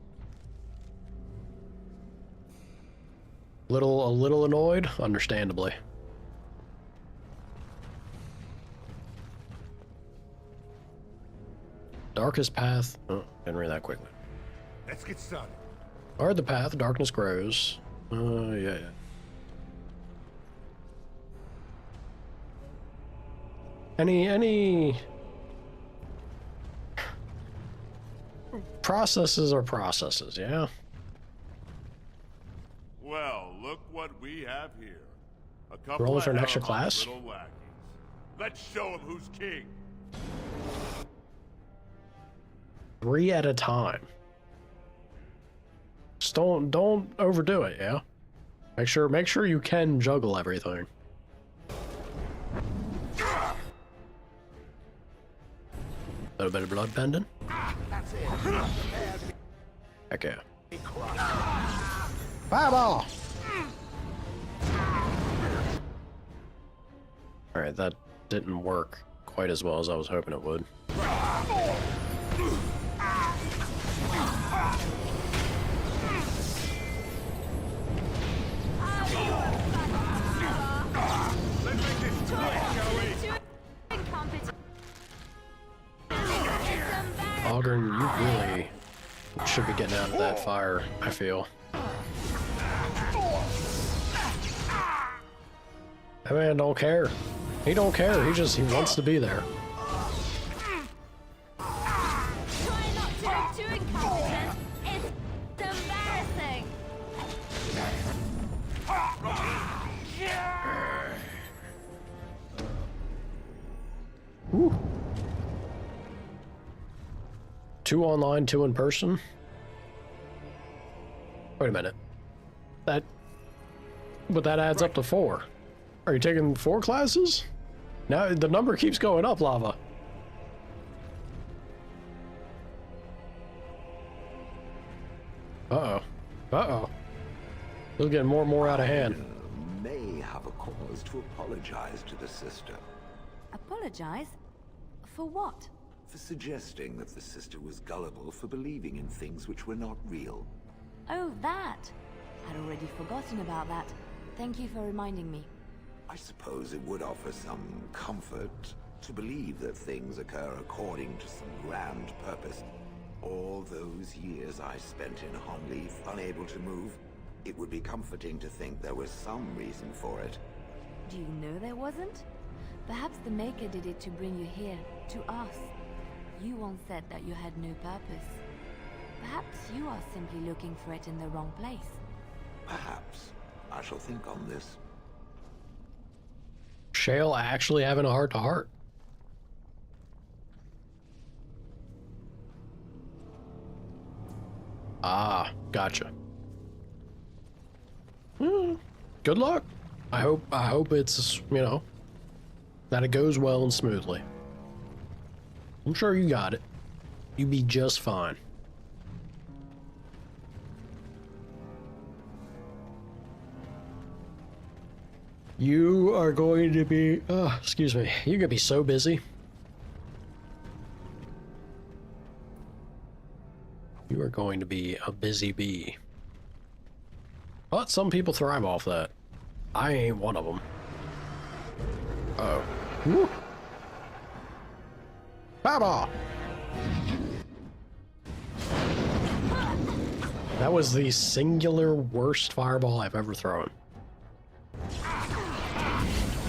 [SPEAKER 1] A little annoyed, understandably. Darkest path. Oh, didn't read that quickly.
[SPEAKER 3] Let's get started.
[SPEAKER 1] Guard the path, darkness grows. Yeah. Any processes are processes, yeah?
[SPEAKER 2] Well, look what we have here. A couple
[SPEAKER 1] Rolling
[SPEAKER 2] of
[SPEAKER 1] for an extra
[SPEAKER 2] Helmut's
[SPEAKER 1] class?
[SPEAKER 2] little lackeys. Let's show him who's king.
[SPEAKER 1] 3 at a time. Just don't overdo it, yeah? Make sure you can juggle everything. A little bit of blood pending. Heck yeah. Fireball! Alright, that didn't work quite as well as I was hoping it would. Ogren, you really should be getting out of that fire, I feel. That man don't care. He don't care, he wants to be there.
[SPEAKER 4] Try not to be too incompetent. It's embarrassing.
[SPEAKER 1] Woo. 2 online, 2 in person? Wait a minute. But that adds up to 4. Are you taking 4 classes? Now the number keeps going up, Lava. Uh-oh. Uh-oh. This is getting more and more out of hand.
[SPEAKER 6] May have a cause to apologize to the sister.
[SPEAKER 5] Apologize? For what?
[SPEAKER 6] For suggesting that the sister was gullible for believing in things which were not real.
[SPEAKER 5] Oh, that. I'd already forgotten about that. Thank you for reminding me.
[SPEAKER 6] I suppose it would offer some comfort to believe that things occur according to some grand purpose. All those years I spent in Honleaf, unable to move, it would be comforting to think there was some reason for it.
[SPEAKER 5] Do you know there wasn't? Perhaps the Maker did it to bring you here, to us. You once said that you had no purpose. Perhaps you are simply looking for it in the wrong place.
[SPEAKER 6] Perhaps. I shall think on this.
[SPEAKER 1] Shale actually having a heart-to-heart. Ah, gotcha. Good luck. I hope it's, you know, that it goes well and smoothly. I'm sure you got it. You be just fine. You are going to be, excuse me, you're gonna be so busy. You are going to be a busy bee. But some people thrive off that. I ain't one of them. Uh-oh. Woo. Fireball! That was the singular worst fireball I've ever thrown.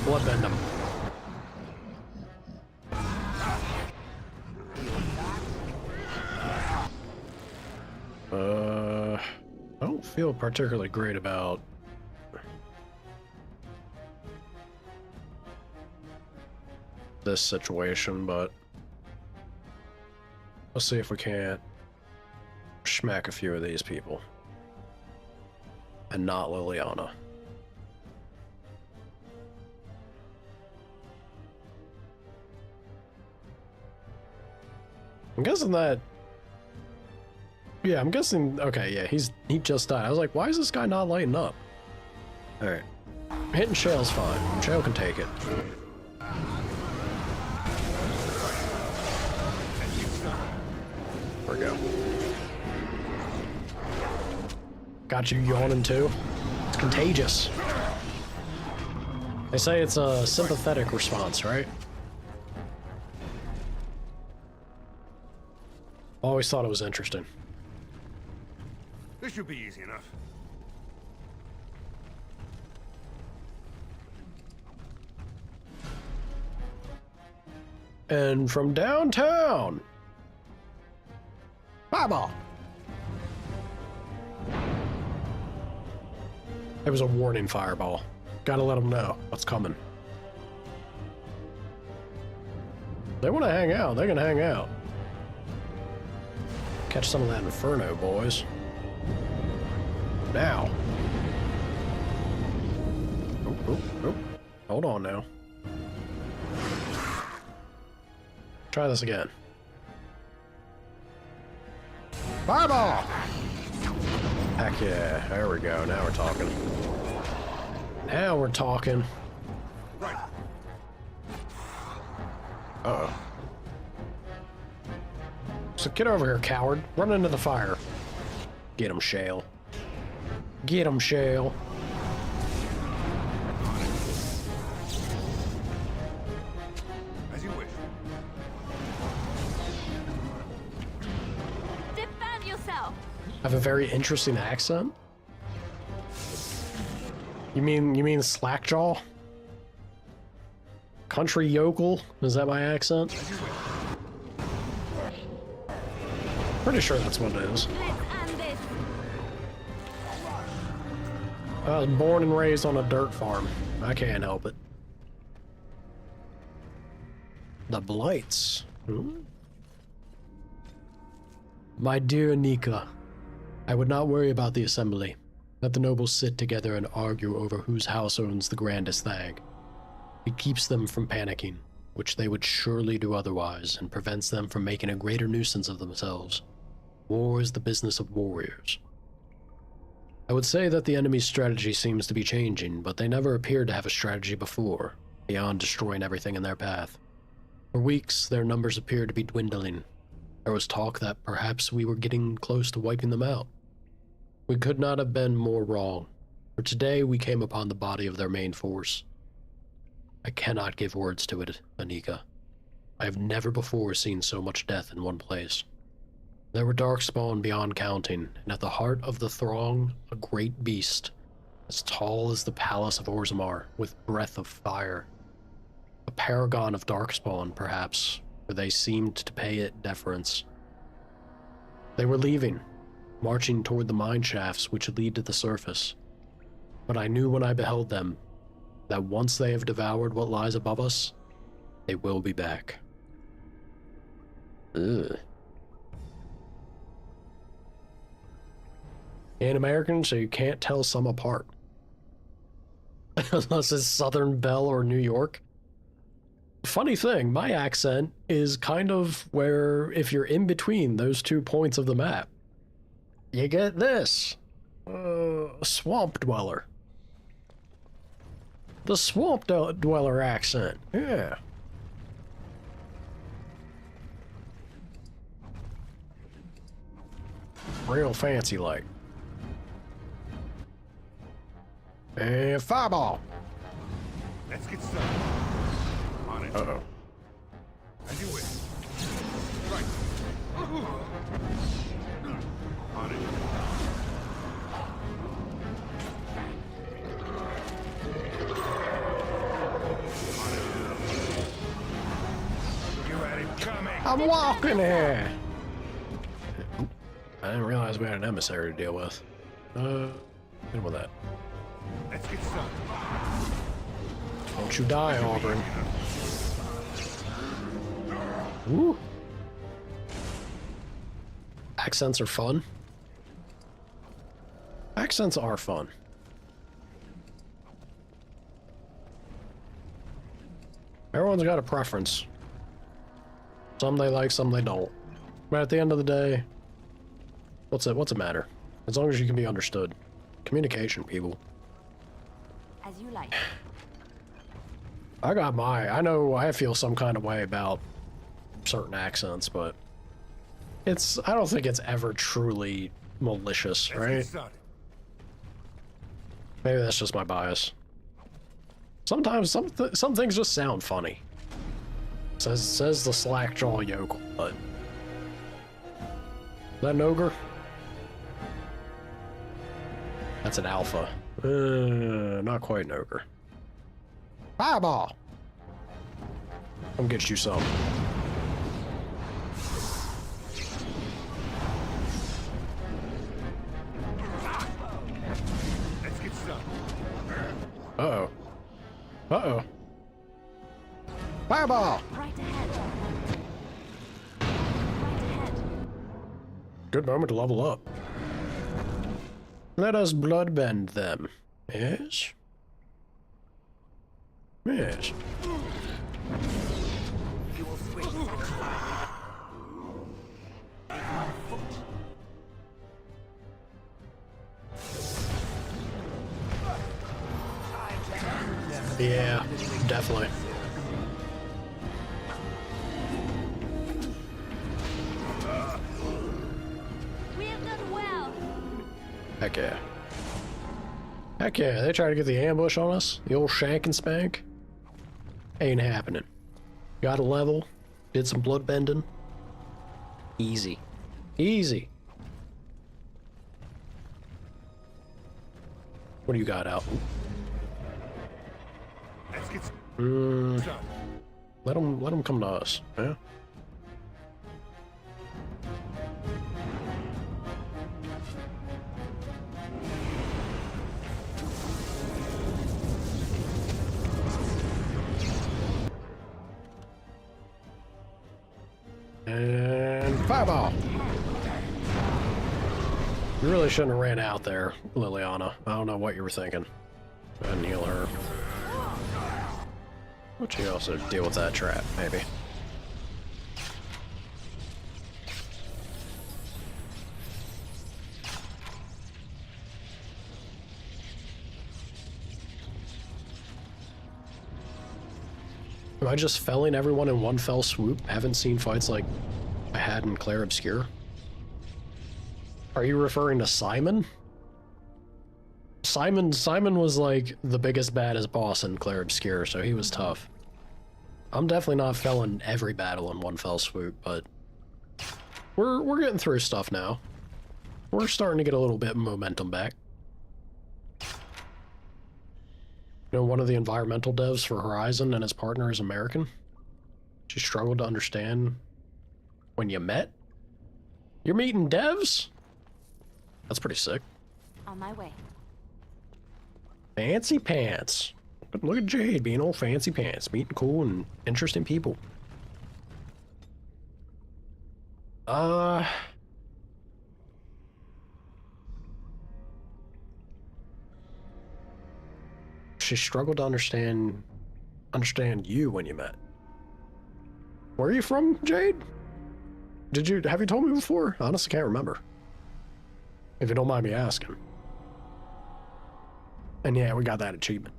[SPEAKER 1] Bloodbend him. I don't feel particularly great about this situation, but let's see if we can't smack a few of these people. and not Liliana. I'm guessing that... Yeah, I'm guessing... Okay, yeah, he just died. I was like, why is this guy not lighting up? Alright. Hitting Shale's fine. Shale can take it. There we go. Got you yawning too. It's contagious. They say it's a sympathetic response, right? Always thought it was interesting.
[SPEAKER 7] This should be easy enough.
[SPEAKER 1] And from downtown, fireball. It was a warning fireball. Gotta let them know what's coming. They want to hang out. They can hang out. Catch some of that inferno, boys. Now. Oh. Hold on now. Try this again. Fireball! Heck yeah, there we go. Now we're talking. Now we're talking.
[SPEAKER 7] Right.
[SPEAKER 1] Uh-oh. So get over here, coward. Run into the fire. Get him, Shale. Get him, Shale.
[SPEAKER 7] As you wish.
[SPEAKER 4] Defend yourself.
[SPEAKER 1] I have a very interesting accent. You mean slackjaw? Country yokel? Is that my accent? Pretty sure that's what it is. I was born and raised on a dirt farm. I can't help it. The Blights. My dear Nika, I would not worry about the assembly. Let the nobles sit together and argue over whose house owns the grandest thag. It keeps them from panicking, which they would surely do otherwise, and prevents them from making a greater nuisance of themselves. War is the business of warriors. I would say that the enemy's strategy seems to be changing, but they never appeared to have a strategy before, beyond destroying everything in their path. For weeks, their numbers appeared to be dwindling. There was talk that perhaps we were getting close to wiping them out. We could not have been more wrong, for today we came upon the body of their main force. I cannot give words to it, Anika. I have never before seen so much death in one place. There were darkspawn beyond counting, and at the heart of the throng, a great beast, as tall as the palace of Orzammar, with breath of fire. A paragon of darkspawn, perhaps, for they seemed to pay it deference. They were leaving, marching toward the mine shafts which lead to the surface. But I knew when I beheld them, that once they have devoured what lies above us, they will be back. Ugh. In American, so you can't tell some apart. Unless it's Southern Belle or New York. Funny thing, my accent is kind of where, if you're in between those 2 points of the map, you get this. Swamp Dweller. The Swamp Dweller accent, yeah. Real fancy like. And fireball.
[SPEAKER 7] Let's get started. On it.
[SPEAKER 1] Uh-oh.
[SPEAKER 7] As you wish. Right. On it. You had it coming.
[SPEAKER 1] I'm walking here. I didn't realize we had an emissary to deal with. Deal with that.
[SPEAKER 7] Let's get started.
[SPEAKER 1] Don't you die, Auburn. Woo. Accents are fun. Accents are fun. Everyone's got a preference. Some they like, some they don't. But at the end of the day, what's it matter? As long as you can be understood. Communication, people.
[SPEAKER 5] As you like.
[SPEAKER 1] I know I feel some kind of way about certain accents, but I don't think it's ever truly malicious, right? Maybe that's just my bias. Sometimes some things just sound funny. Says the slack-jaw yokel, but... Is that an ogre? That's an alpha. Not quite an ogre. Fireball! Come get you some.
[SPEAKER 3] Let's get some.
[SPEAKER 1] Uh-oh. Uh-oh. Fireball!
[SPEAKER 5] Right ahead. Right ahead.
[SPEAKER 1] Good moment to level up. Let us bloodbend them. Yes? Yes.
[SPEAKER 4] You will squish that.
[SPEAKER 1] Yeah, definitely.
[SPEAKER 4] We have done well.
[SPEAKER 1] Heck yeah. Heck yeah, they try to get the ambush on us. The old shank and spank. Ain't happening. Got a level. Did some blood bending. Easy. Easy. What do you got out?
[SPEAKER 3] Let's get
[SPEAKER 1] Let them come to us, yeah? And fireball! You really shouldn't have ran out there, Liliana. I don't know what you were thinking. Go ahead and heal her. But you also deal with that trap, maybe. Am I just felling everyone in one fell swoop? Haven't seen fights like I had in Clair Obscure? Are you referring to Simon? Simon was like the biggest, baddest boss in Clair Obscure, so he was tough. I'm definitely not felling every battle in one fell swoop, but we're getting through stuff now. We're starting to get a little bit of momentum back. You know, one of the environmental devs for Horizon and his partner is American. She struggled to understand when you met. You're meeting devs? That's pretty sick.
[SPEAKER 5] On my way.
[SPEAKER 1] Fancy pants. Look at Jade being all fancy pants, meeting cool and interesting people. She struggled to understand you when you met. Where are you from, Jade? Have you told me before? I honestly can't remember. If you don't mind me asking. And yeah, we got that achievement.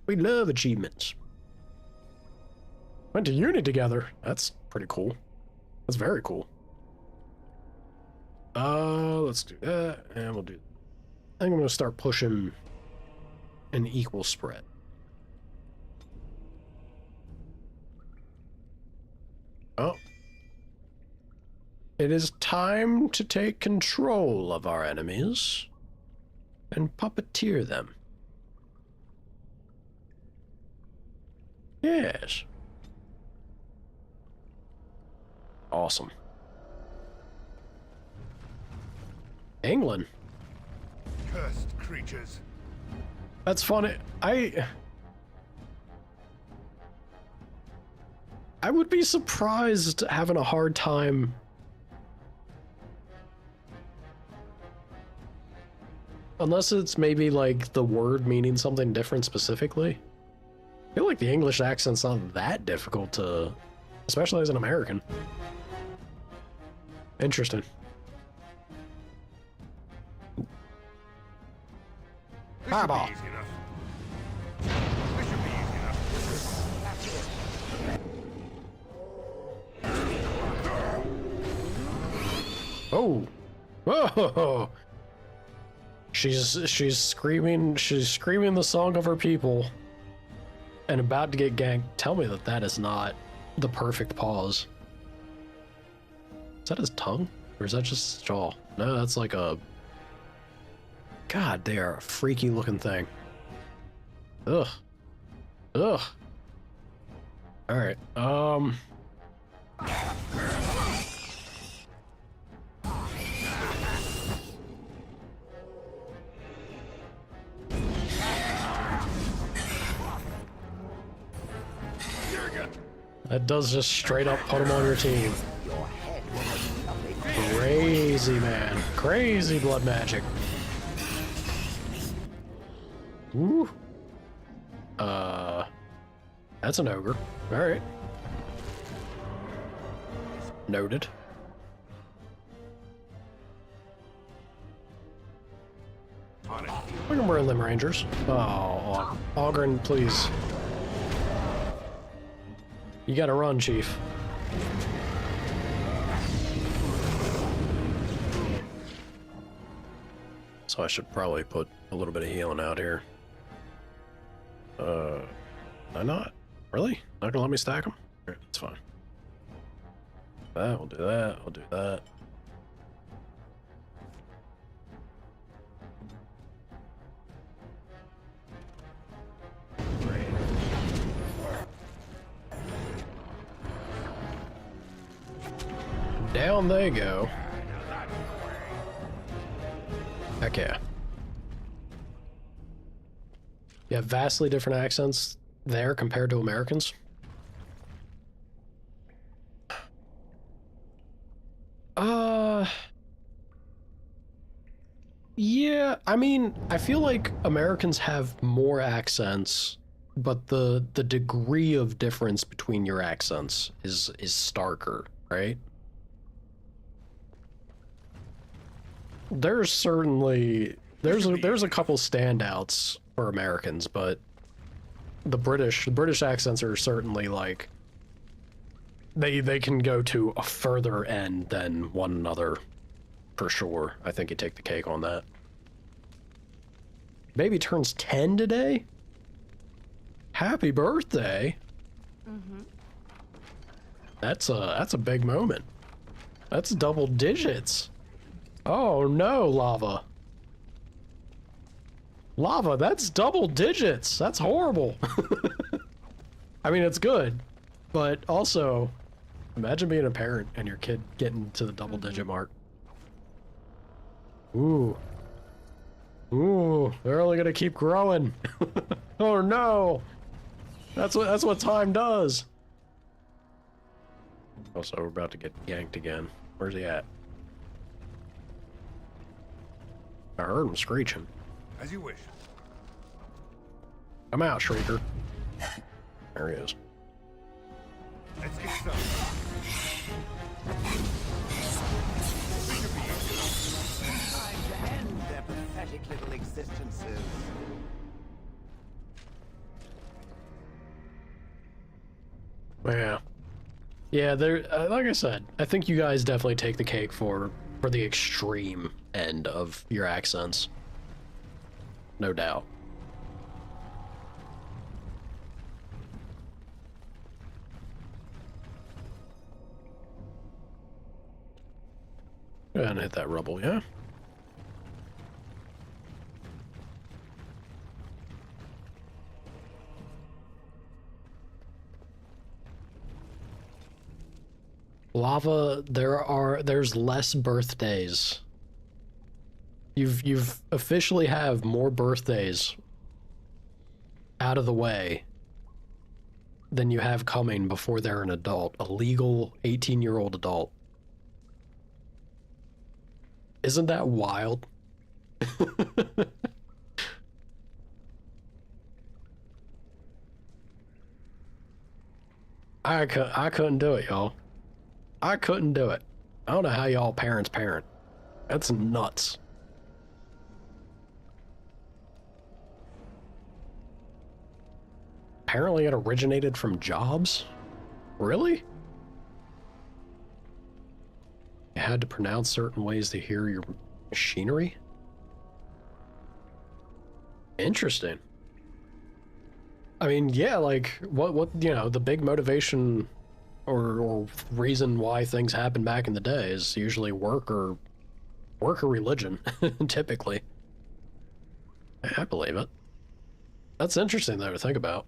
[SPEAKER 1] We love achievements. Went to uni together. That's pretty cool. That's very cool. Let's do that, and we'll do... I think I'm gonna start pushing an equal spread. Oh. It is time to take control of our enemies and puppeteer them. Yes. Awesome. England.
[SPEAKER 3] Cursed creatures.
[SPEAKER 1] That's funny. I would be surprised having a hard time unless it's maybe like the word meaning something different specifically. I feel like the English accent's not that difficult to, especially as an American. Interesting. Fireball. Oh. Whoa. She's screaming the song of her people and about to get ganked. Tell me that that is not the perfect pause. Is that his tongue? Or is that just his jaw? No, that's like a... God, they are a freaky looking thing. Ugh. Ugh. Alright, that does just straight up put him on your team. Crazy, man. Crazy blood magic. Woo. That's an ogre. Alright. Noted. Look at where them Rangers. Oh, Ogren, please. You gotta run, Chief. So I should probably put a little bit of healing out here. Why not? Really? Not gonna let me stack them? Alright, that's fine. That, we'll do that, we'll do that. Down they go. Heck yeah. You have vastly different accents there compared to Americans. Yeah, I mean, I feel like Americans have more accents, but the degree of difference between your accents is starker, right? There's certainly there's a couple standouts for Americans, but the British accents are certainly like they can go to a further end than one another for sure. I think you take the cake on that. Baby turns 10 today? Happy birthday.
[SPEAKER 4] Mm-hmm.
[SPEAKER 1] That's a big moment. That's double digits. Oh no, Lava. Lava, that's double digits. That's horrible. I mean, it's good, but also, imagine being a parent and your kid getting to the double digit mark. Ooh. Ooh, they're only gonna keep growing. Oh no. That's what time does. Also, we're about to get yanked again. Where's he at? I heard him screeching.
[SPEAKER 3] As you wish.
[SPEAKER 1] Come out, Shrieker. There he is.
[SPEAKER 3] Let's get some.
[SPEAKER 6] Time to end their pathetic little existences.
[SPEAKER 1] Yeah. Yeah, there. Like I said, I think you guys definitely take the cake for the extreme end of your accents. No doubt. Go ahead and hit that rubble, yeah? Lava, there's less birthdays. You've officially have more birthdays out of the way than you have coming before they're an adult, a legal 18-year-old adult. Isn't that wild? I couldn't do it, y'all. I couldn't do it. I don't know how y'all parents parent. That's nuts. Apparently it originated from jobs? Really? You had to pronounce certain ways to hear your machinery? Interesting. I mean, yeah, like, what, you know, the big motivation or reason why things happen back in the day is usually work or religion, typically. I believe it. That's interesting, though, to think about.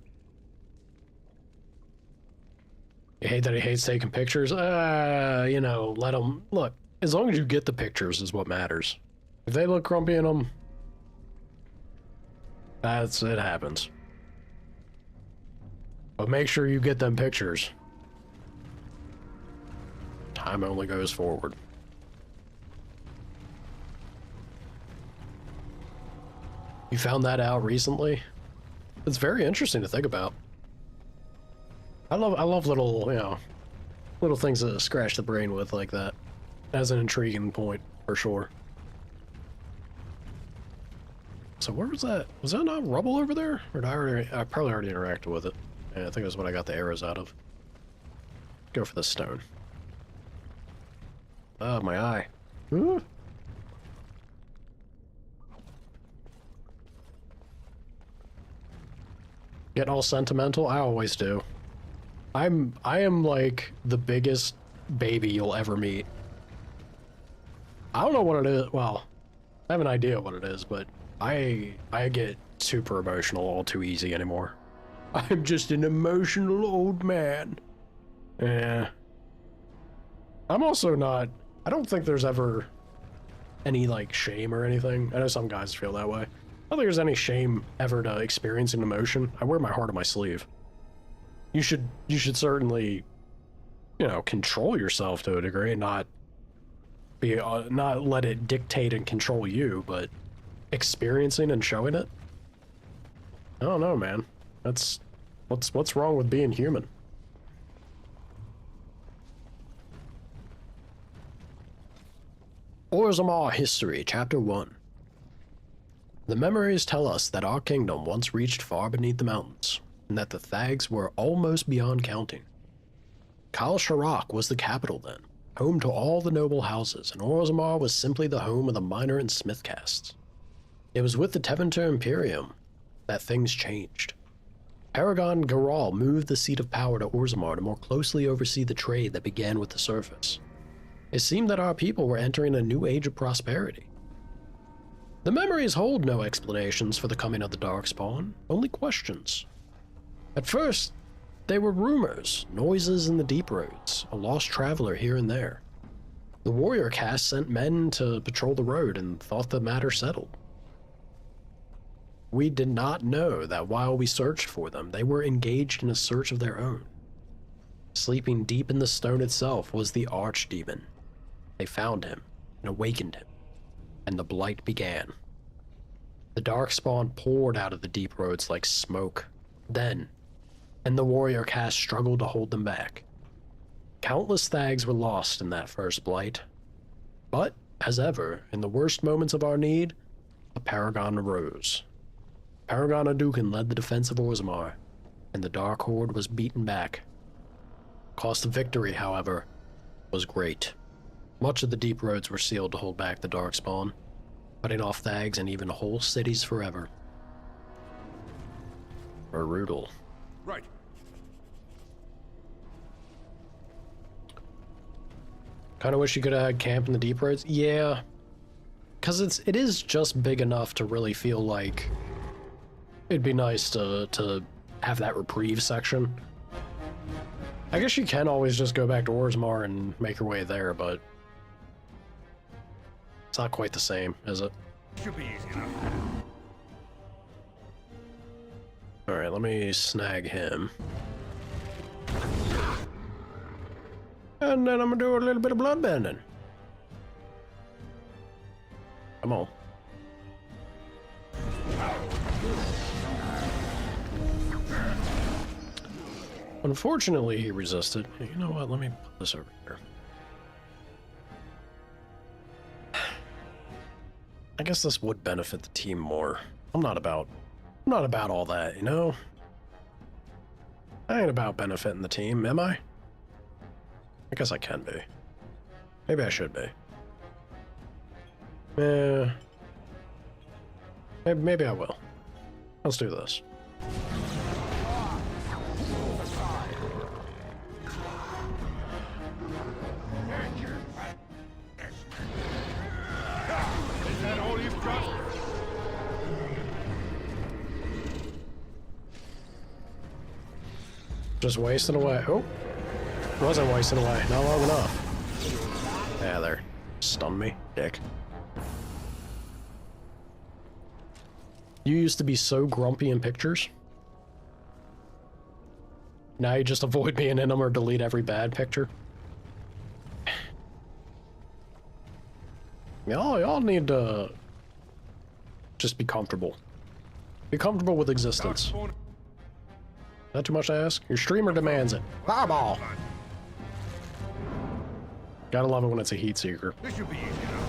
[SPEAKER 1] You hate that he hates taking pictures? You know, let him... Look, as long as you get the pictures is what matters. If they look grumpy in them, it happens. But make sure you get them pictures. Time only goes forward. You found that out recently? It's very interesting to think about. I love little, you know, little things to scratch the brain with like that. As an intriguing point, for sure. So where was that? Was that not rubble over there? Or did I probably already interacted with it. Yeah, I think that's what I got the arrows out of. Go for the stone. Oh, my eye. Ooh. Getting all sentimental? I always do. I am like the biggest baby you'll ever meet. I don't know what it is. Well, I have an idea what it is, but I get super emotional all too easy anymore. I'm just an emotional old man. Yeah. I'm also not... I don't think there's ever any, like, shame or anything. I know some guys feel that way. I don't think there's any shame ever to experiencing emotion. I wear my heart on my sleeve. You should certainly, you know, control yourself to a degree, not let it dictate and control you, but experiencing and showing it. I don't know, man. That's what's wrong with being human. Orzammar History, Chapter 1. The memories tell us that our kingdom once reached far beneath the mountains, and that the Thags were almost beyond counting. Kal Sharak was the capital then, home to all the noble houses, and Orzammar was simply the home of the miner and smith castes. It was with the Tevinter Imperium that things changed. Paragon Garal moved the seat of power to Orzammar to more closely oversee the trade that began with the surface. It seemed that our people were entering a new age of prosperity. The memories hold no explanations for the coming of the Darkspawn, only questions. At first, they were rumors, noises in the deep roads, a lost traveler here and there. The warrior caste sent men to patrol the road and thought the matter settled. We did not know that while we searched for them, they were engaged in a search of their own. Sleeping deep in the stone itself was the archdemon. They found him and awakened him, and the blight began. The Darkspawn poured out of the deep roads like smoke, then, and the warrior caste struggled to hold them back. Countless Thags were lost in that first blight, but, as ever, in the worst moments of our need, a Paragon arose. Paragon Hadouken led the defense of Orzammar, and the Dark Horde was beaten back. Cost of victory, however, was great. Much of the deep roads were sealed to hold back the Darkspawn, cutting off Thags and even whole cities forever. Brutal.
[SPEAKER 11] Right.
[SPEAKER 1] Kind of wish you could have had camp in the deep roads. Yeah, because it is just big enough to really feel like it'd be nice to have that reprieve section. I guess you can always just go back to Orzammar and make your way there, but it's not quite the same, is it?
[SPEAKER 11] Should be easy enough.
[SPEAKER 1] Alright, let me snag him. And then I'm gonna do a little bit of bloodbending. Come on. Unfortunately, he resisted. You know what? Let me put this over here. I guess this would benefit the team more. I'm not about all that, you know? I ain't about benefiting the team, am I? I guess I can be. Maybe I should be. Maybe I will. Let's do this.
[SPEAKER 7] Is that all you've got?
[SPEAKER 1] Just wasting away. Oh, wasn't wasting away. Not long enough. Yeah, there. Stun me, dick. You used to be so grumpy in pictures. Now you just avoid being in them or delete every bad picture. Y'all need to just be comfortable. Be comfortable with existence. Not too much to ask? Your streamer demands it. Fireball! Gotta love it when it's a heat seeker.
[SPEAKER 7] This should be easy enough.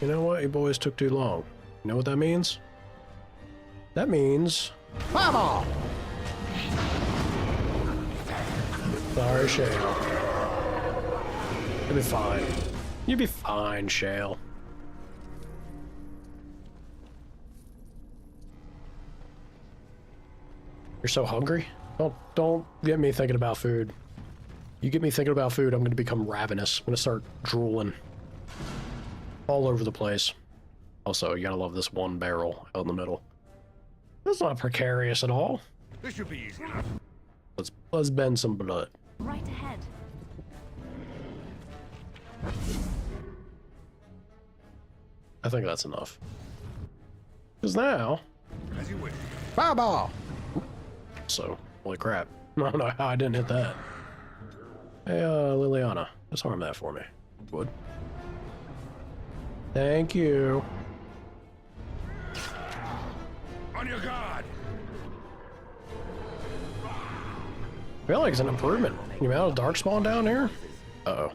[SPEAKER 1] You know what? You boys took too long. You know what that means? That means... Fireball! Sorry, Shale. You'll be fine. You'll be fine, Shale. You're so hungry? Don't get me thinking about food. You get me thinking about food, I'm gonna become ravenous. I'm gonna start drooling. All over the place. Also, you gotta love this one barrel out in the middle. That's not precarious at all.
[SPEAKER 7] This should be easy enough.
[SPEAKER 1] Let's bend some blood.
[SPEAKER 4] Right ahead.
[SPEAKER 1] I think that's enough. Because now...
[SPEAKER 7] As you wish.
[SPEAKER 1] Fireball! So, holy crap. I don't know how I didn't hit that. Hey, Liliana, disarm that for me. Would. Thank you.
[SPEAKER 7] On your guard!
[SPEAKER 1] I feel like it's an improvement. The amount of darkspawn down here? Uh-oh.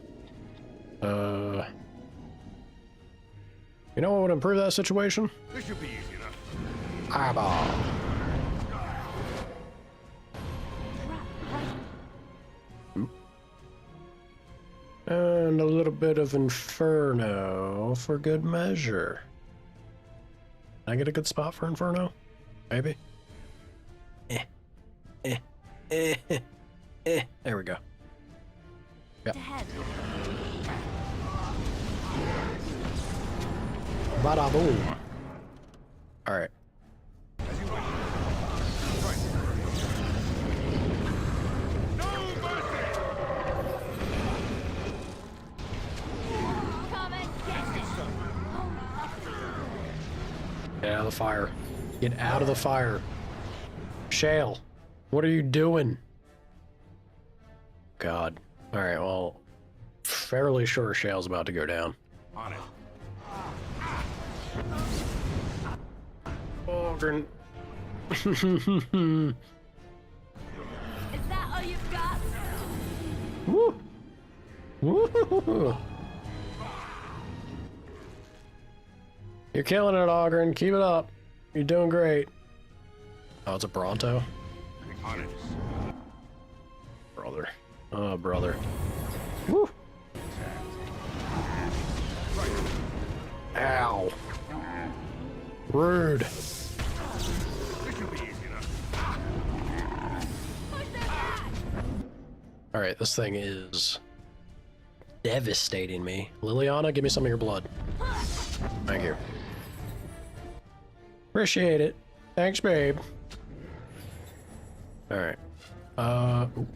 [SPEAKER 1] You know what would improve that situation?
[SPEAKER 7] This should be easy enough.
[SPEAKER 1] Eyeball. And a little bit of Inferno for good measure. Can I get a good spot for Inferno? Maybe? There we go. Yep. Bada boom. Alright. Get out of the fire. Get out of the fire. Shale, what are you doing? God. Alright, well, fairly sure Shale's about to go down.
[SPEAKER 7] On it.
[SPEAKER 1] Ogren.
[SPEAKER 4] Is that all you've got?
[SPEAKER 1] Woo! Woo! You're killing it, Ogren. Keep it up. You're doing great. Oh, it's a Bronto?
[SPEAKER 7] On it.
[SPEAKER 1] Brother. Oh, brother. Woo! Ow. Rude. Alright, this thing is devastating me. Liliana, give me some of your blood. Thank you. Appreciate it. Thanks, babe. Alright. Ooh.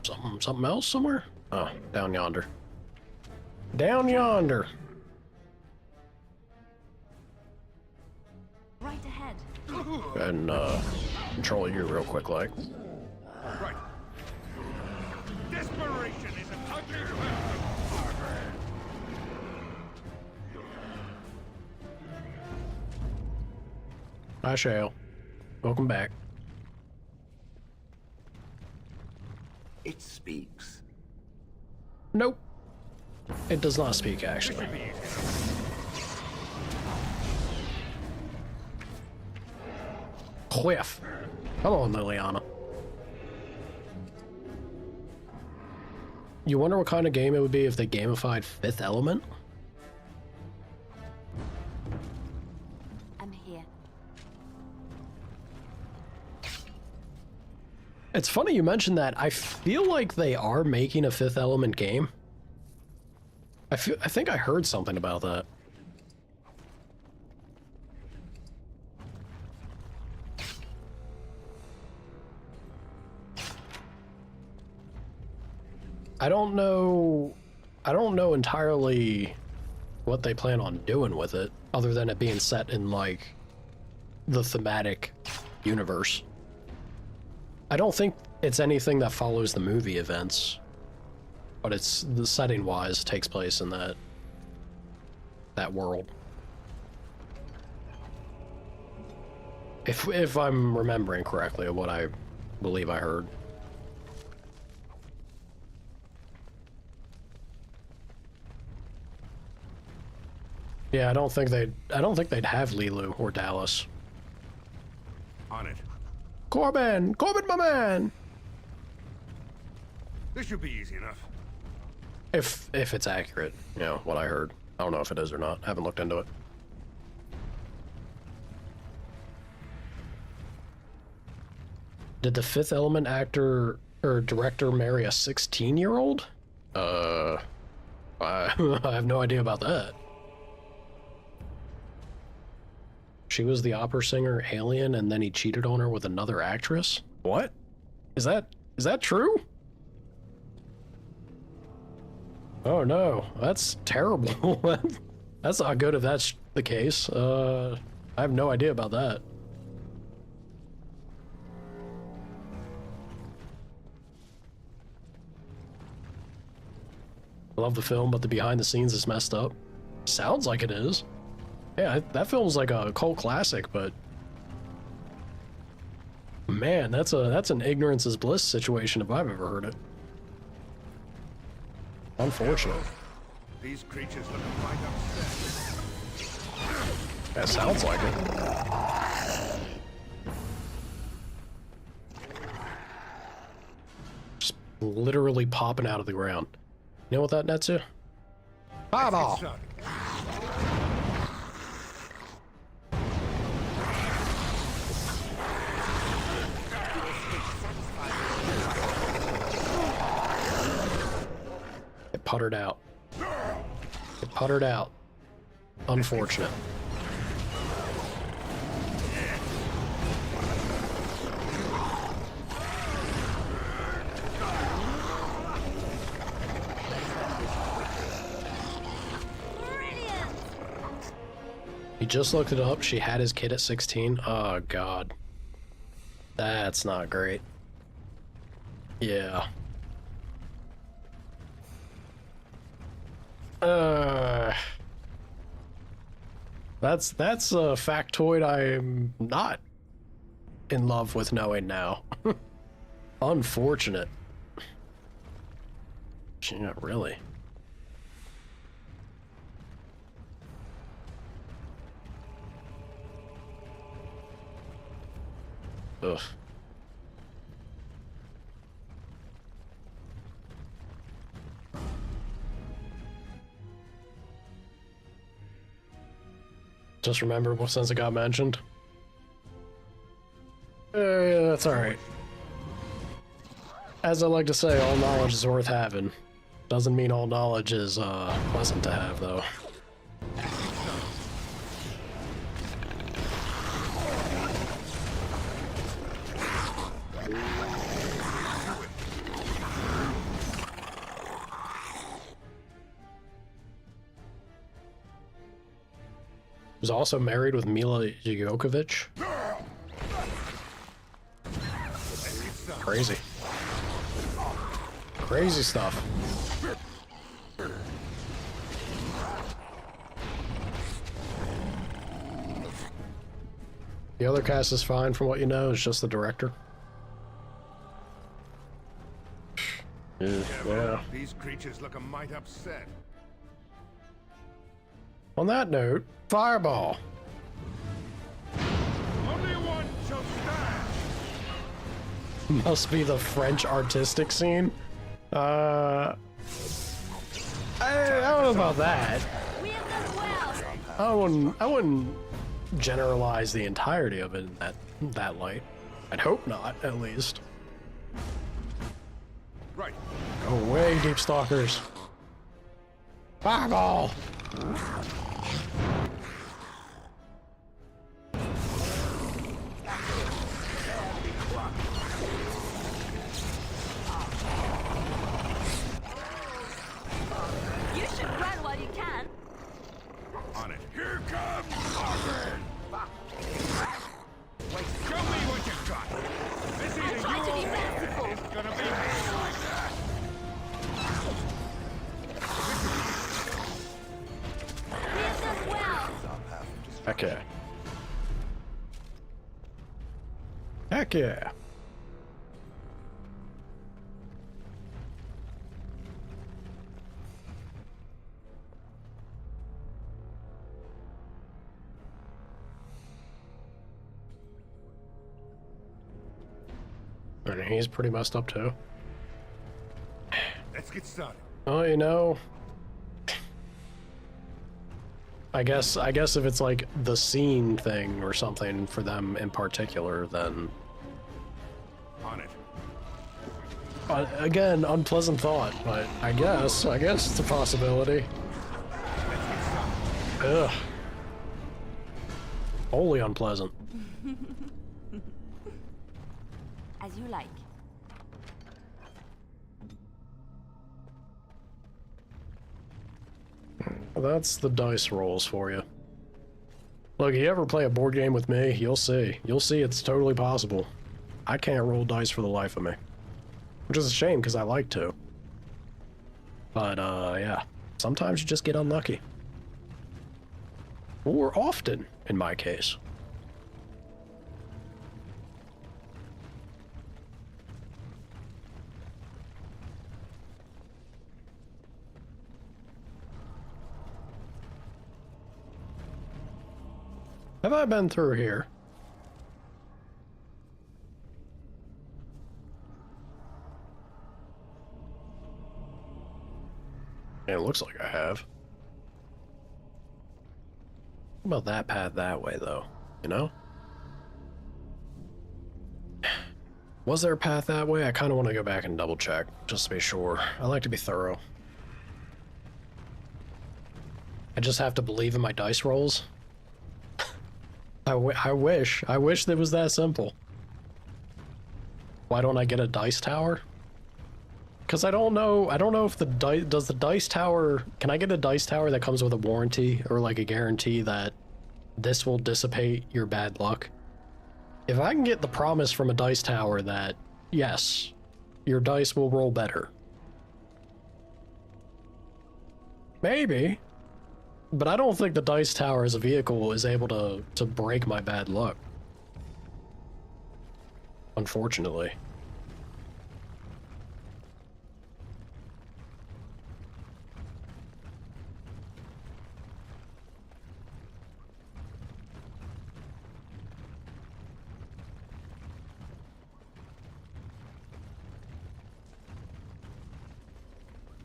[SPEAKER 1] Something else somewhere? Oh, down yonder. Down yonder.
[SPEAKER 4] Right ahead.
[SPEAKER 1] And, control you real quick, like.
[SPEAKER 7] Right. Desperation is an ugly
[SPEAKER 1] I shall. Welcome back.
[SPEAKER 6] It speaks.
[SPEAKER 1] Nope. It does not speak, actually. Cliff. Hello, Liliana. You wonder what kind of game it would be if they gamified Fifth Element?
[SPEAKER 5] I'm here.
[SPEAKER 1] It's funny you mentioned that. I feel like they are making a Fifth Element game. I think I heard something about that. I don't know entirely what they plan on doing with it, other than it being set in, like, the thematic universe. I don't think it's anything that follows the movie events, but it's, the setting-wise, takes place in that world. If I'm remembering correctly what I believe I heard. Yeah, I don't think they'd have Lilu or Dallas.
[SPEAKER 3] On it.
[SPEAKER 1] Corbin, my man.
[SPEAKER 3] This should be easy enough.
[SPEAKER 1] If it's accurate, you know, what I heard. I don't know if it is or not. I haven't looked into it. Did the Fifth Element actor or director marry a 16-year-old? I have no idea about that. She was the opera singer Alien, and then he cheated on her with another actress? What? Is that true? Oh no, that's terrible. That's not good if that's the case. I have no idea about that. I love the film, but the behind the scenes is messed up. Sounds like it is. Yeah, that film's like a cult classic, but man, that's an ignorance is bliss situation if I've ever heard it. Unfortunate.
[SPEAKER 3] These creatures look quite upset.
[SPEAKER 1] That sounds like it. Just literally popping out of the ground. You know what that net's to? Fireball! It puttered out. It puttered out. Unfortunate. He just looked it up. She had his kid at 16. Oh, God. That's not great. Yeah. That's a factoid I'm not in love with knowing now. Unfortunate. Yeah, really. Ugh. Just remember since it got mentioned. That's alright. As I like to say, all knowledge is worth having. Doesn't mean all knowledge is pleasant to have, though. Was also married with Mila Jovovich. Crazy. Crazy stuff. The other cast is fine from what you know, it's just the director. Yeah.
[SPEAKER 3] These creatures look a mite upset.
[SPEAKER 1] On that note, fireball.
[SPEAKER 3] Only one shall stand.
[SPEAKER 1] Must be the French artistic scene. I don't know about that. I wouldn't generalize the entirety of it in that light. I'd hope not, at least.
[SPEAKER 3] Right.
[SPEAKER 1] Go away, deep stalkers. Fireball.
[SPEAKER 4] You should run while you can.
[SPEAKER 3] On it. Here comes Marvin! Wait, show me what you got. This
[SPEAKER 4] I'll
[SPEAKER 3] either
[SPEAKER 4] try
[SPEAKER 3] you
[SPEAKER 4] to be
[SPEAKER 3] or
[SPEAKER 4] merciful.
[SPEAKER 3] it's gonna be me like that.
[SPEAKER 4] Here's as well.
[SPEAKER 1] Heck yeah. Heck yeah. And he's pretty messed up too.
[SPEAKER 3] Let's get started.
[SPEAKER 1] Oh, you know, I guess if it's like the scene thing or something for them in particular, then
[SPEAKER 3] On it.
[SPEAKER 1] Again, unpleasant thought, but I guess it's a possibility. Ugh. Wholly unpleasant.
[SPEAKER 4] As you like.
[SPEAKER 1] That's the dice rolls for you. Look, you ever play a board game with me, you'll see. You'll see it's totally possible. I can't roll dice for the life of me. Which is a shame, because I like to. But, yeah. Sometimes you just get unlucky. Or often, in my case. Have I been through here? Yeah, it looks like I have. What about that path that way, though? You know? Was there a path that way? I kind of want to go back and double check, just to be sure. I like to be thorough. I just have to believe in my dice rolls. I wish that was that simple. Why don't I get a dice tower? Because I don't know if the does the dice tower, can I get a dice tower that comes with a warranty or like a guarantee that this will dissipate your bad luck? If I can get the promise from a dice tower that, yes, your dice will roll better. Maybe. But I don't think the dice tower as a vehicle is able to break my bad luck. Unfortunately.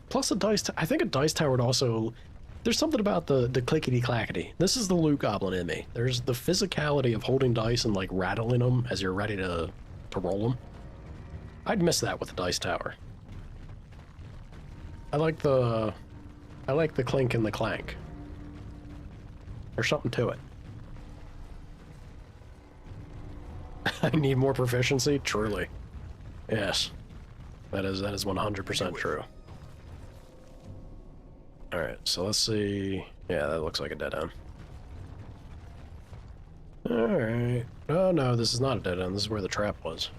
[SPEAKER 1] Plus a dice, I think a dice tower would also, there's something about the clickety-clackety. This is the loot goblin in me. There's the physicality of holding dice and like rattling them as you're ready to roll them. I'd miss that with a dice tower. I like the clink and the clank. There's something to it. I need more proficiency? Truly. Yes. That is 100% true. Alright, so let's see. Yeah, that looks like a dead end. Alright. Oh no, this is not a dead end. This is where the trap was.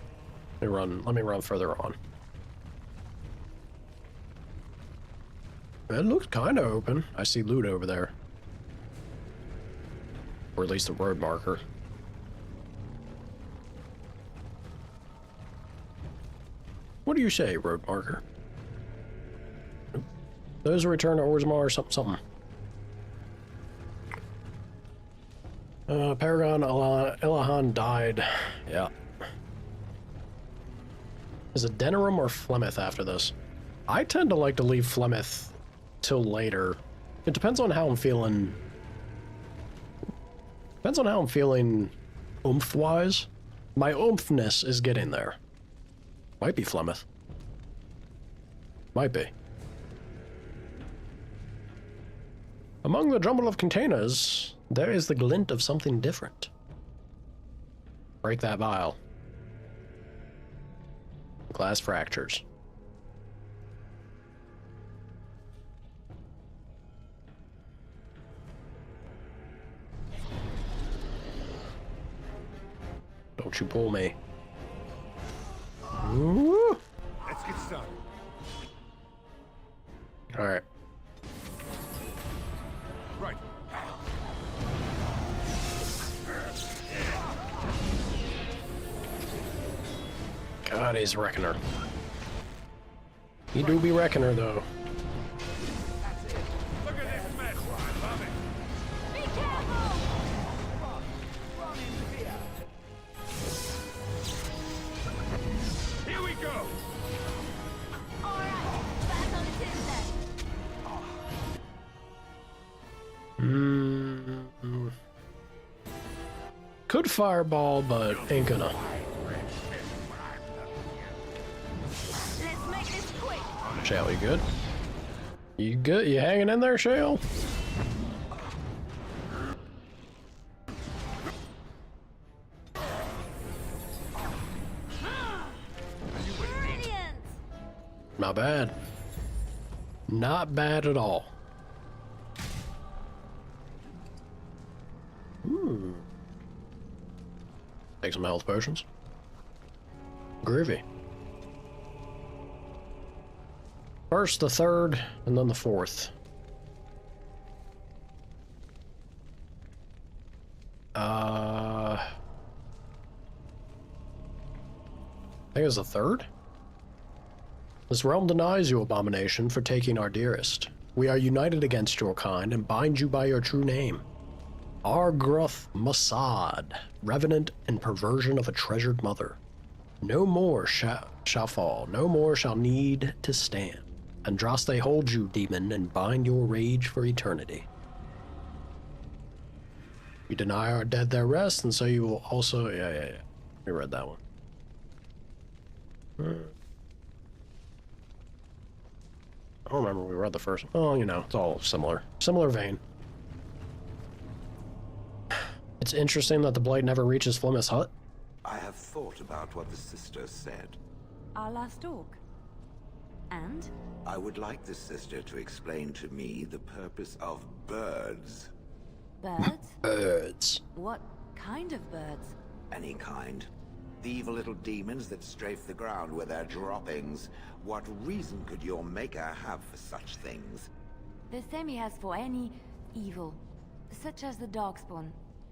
[SPEAKER 1] Let me run further on. It looks kind of open. I see loot over there. Or at least a road marker. What do you say, road marker? Those who return to Orzammar, something. Paragon Ilahan died. Yeah. Is it Denerim or Flemeth after this? I tend to like to leave Flemeth till later. It depends on how I'm feeling. Depends on how I'm feeling oomph-wise. My oomphness is getting there. Might be Flemeth. Might be. Among the jumble of containers, there is the glint of something different. Break that vial. Glass fractures. Don't you pull me. Ooh.
[SPEAKER 3] Let's get started.
[SPEAKER 1] All right.
[SPEAKER 3] Right.
[SPEAKER 1] God, he's Reckoner. He do be Reckoner, though.
[SPEAKER 3] Look at this mess. I love it.
[SPEAKER 4] Be careful!
[SPEAKER 3] Here we go.
[SPEAKER 4] Alright, back on the tip then.
[SPEAKER 1] Could fireball, but ain't gonna.
[SPEAKER 4] Let's make this quick.
[SPEAKER 1] Shale, you good? You good? You hanging in there, Shale?
[SPEAKER 4] Brilliant!
[SPEAKER 1] Not bad. Not bad at all. Take some health potions. Groovy. First, the third, and then the fourth. I think it's the third? This realm denies you, abomination, for taking our dearest. We are united against your kind and bind you by your true name. Argruth Mossad, revenant and perversion of a treasured mother. No more shall fall, no more shall need to stand. Andraste hold you, demon, and bind your rage for eternity. You deny our dead their rest, and so you will also... Yeah. We read that one. I don't remember we read the first one. Oh, you know, it's all similar. Similar vein. It's interesting that the blade never reaches Flemeth's hut.
[SPEAKER 6] I have thought about what the sister said.
[SPEAKER 5] Our last talk. And?
[SPEAKER 6] I would like the sister to explain to me the purpose of birds.
[SPEAKER 5] Birds?
[SPEAKER 1] Birds.
[SPEAKER 5] What kind of birds?
[SPEAKER 6] Any kind. The evil little demons that strafe the ground with their droppings. What reason could your maker have for such things?
[SPEAKER 5] The same he has for any evil, such as the Darkspawn,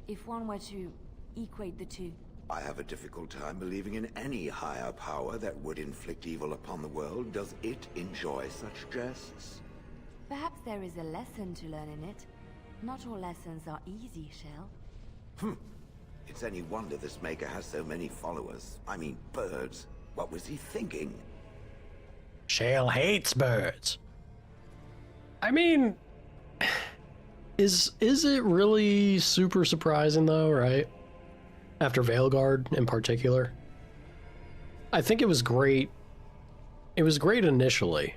[SPEAKER 5] if one were to equate the two.
[SPEAKER 6] I have a difficult time believing in any higher power that would inflict evil upon the world. Does it enjoy such jests?
[SPEAKER 5] Perhaps there is a lesson to learn in it. Not all lessons are easy, Shell.
[SPEAKER 6] It's any wonder this maker has so many followers. I mean, birds. What was he thinking?
[SPEAKER 1] Shale hates birds. I mean, is it really super surprising though, right? After Veilguard in particular. I think it was great. It was great initially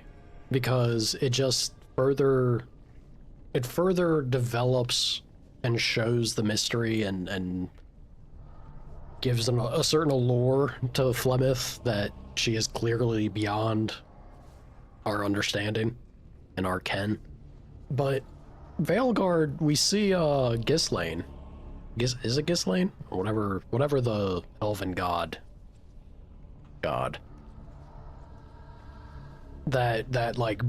[SPEAKER 1] because it just further develops and shows the mystery and gives a certain allure to Flemeth that she is clearly beyond our understanding and our ken. But Veilguard, we see Ghislaine. Is it Ghislaine? Or whatever the elven god. That like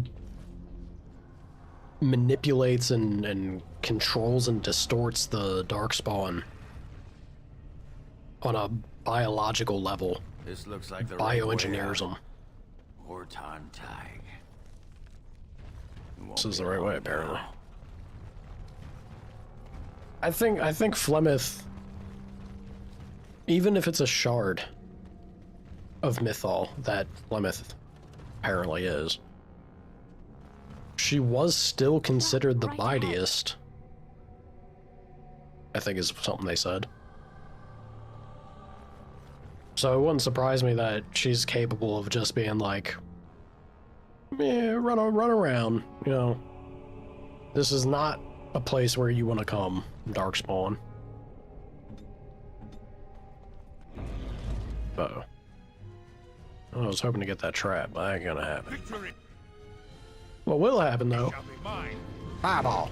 [SPEAKER 1] manipulates and controls and distorts the Darkspawn on a biological level.
[SPEAKER 18] This looks like the
[SPEAKER 1] Bioengineers them.
[SPEAKER 18] Horton Tig.
[SPEAKER 1] This is the right way, apparently. I think Flemeth, even if it's a shard of Mythal that Flemeth apparently is, she was still considered the mightiest. I think is something they said. So it wouldn't surprise me that she's capable of just being like, yeah, run around, you know. This is not a place where you want to come, Darkspawn. Uh-oh. I was hoping to get that trap, but that ain't gonna happen. What will happen, though? Fireball.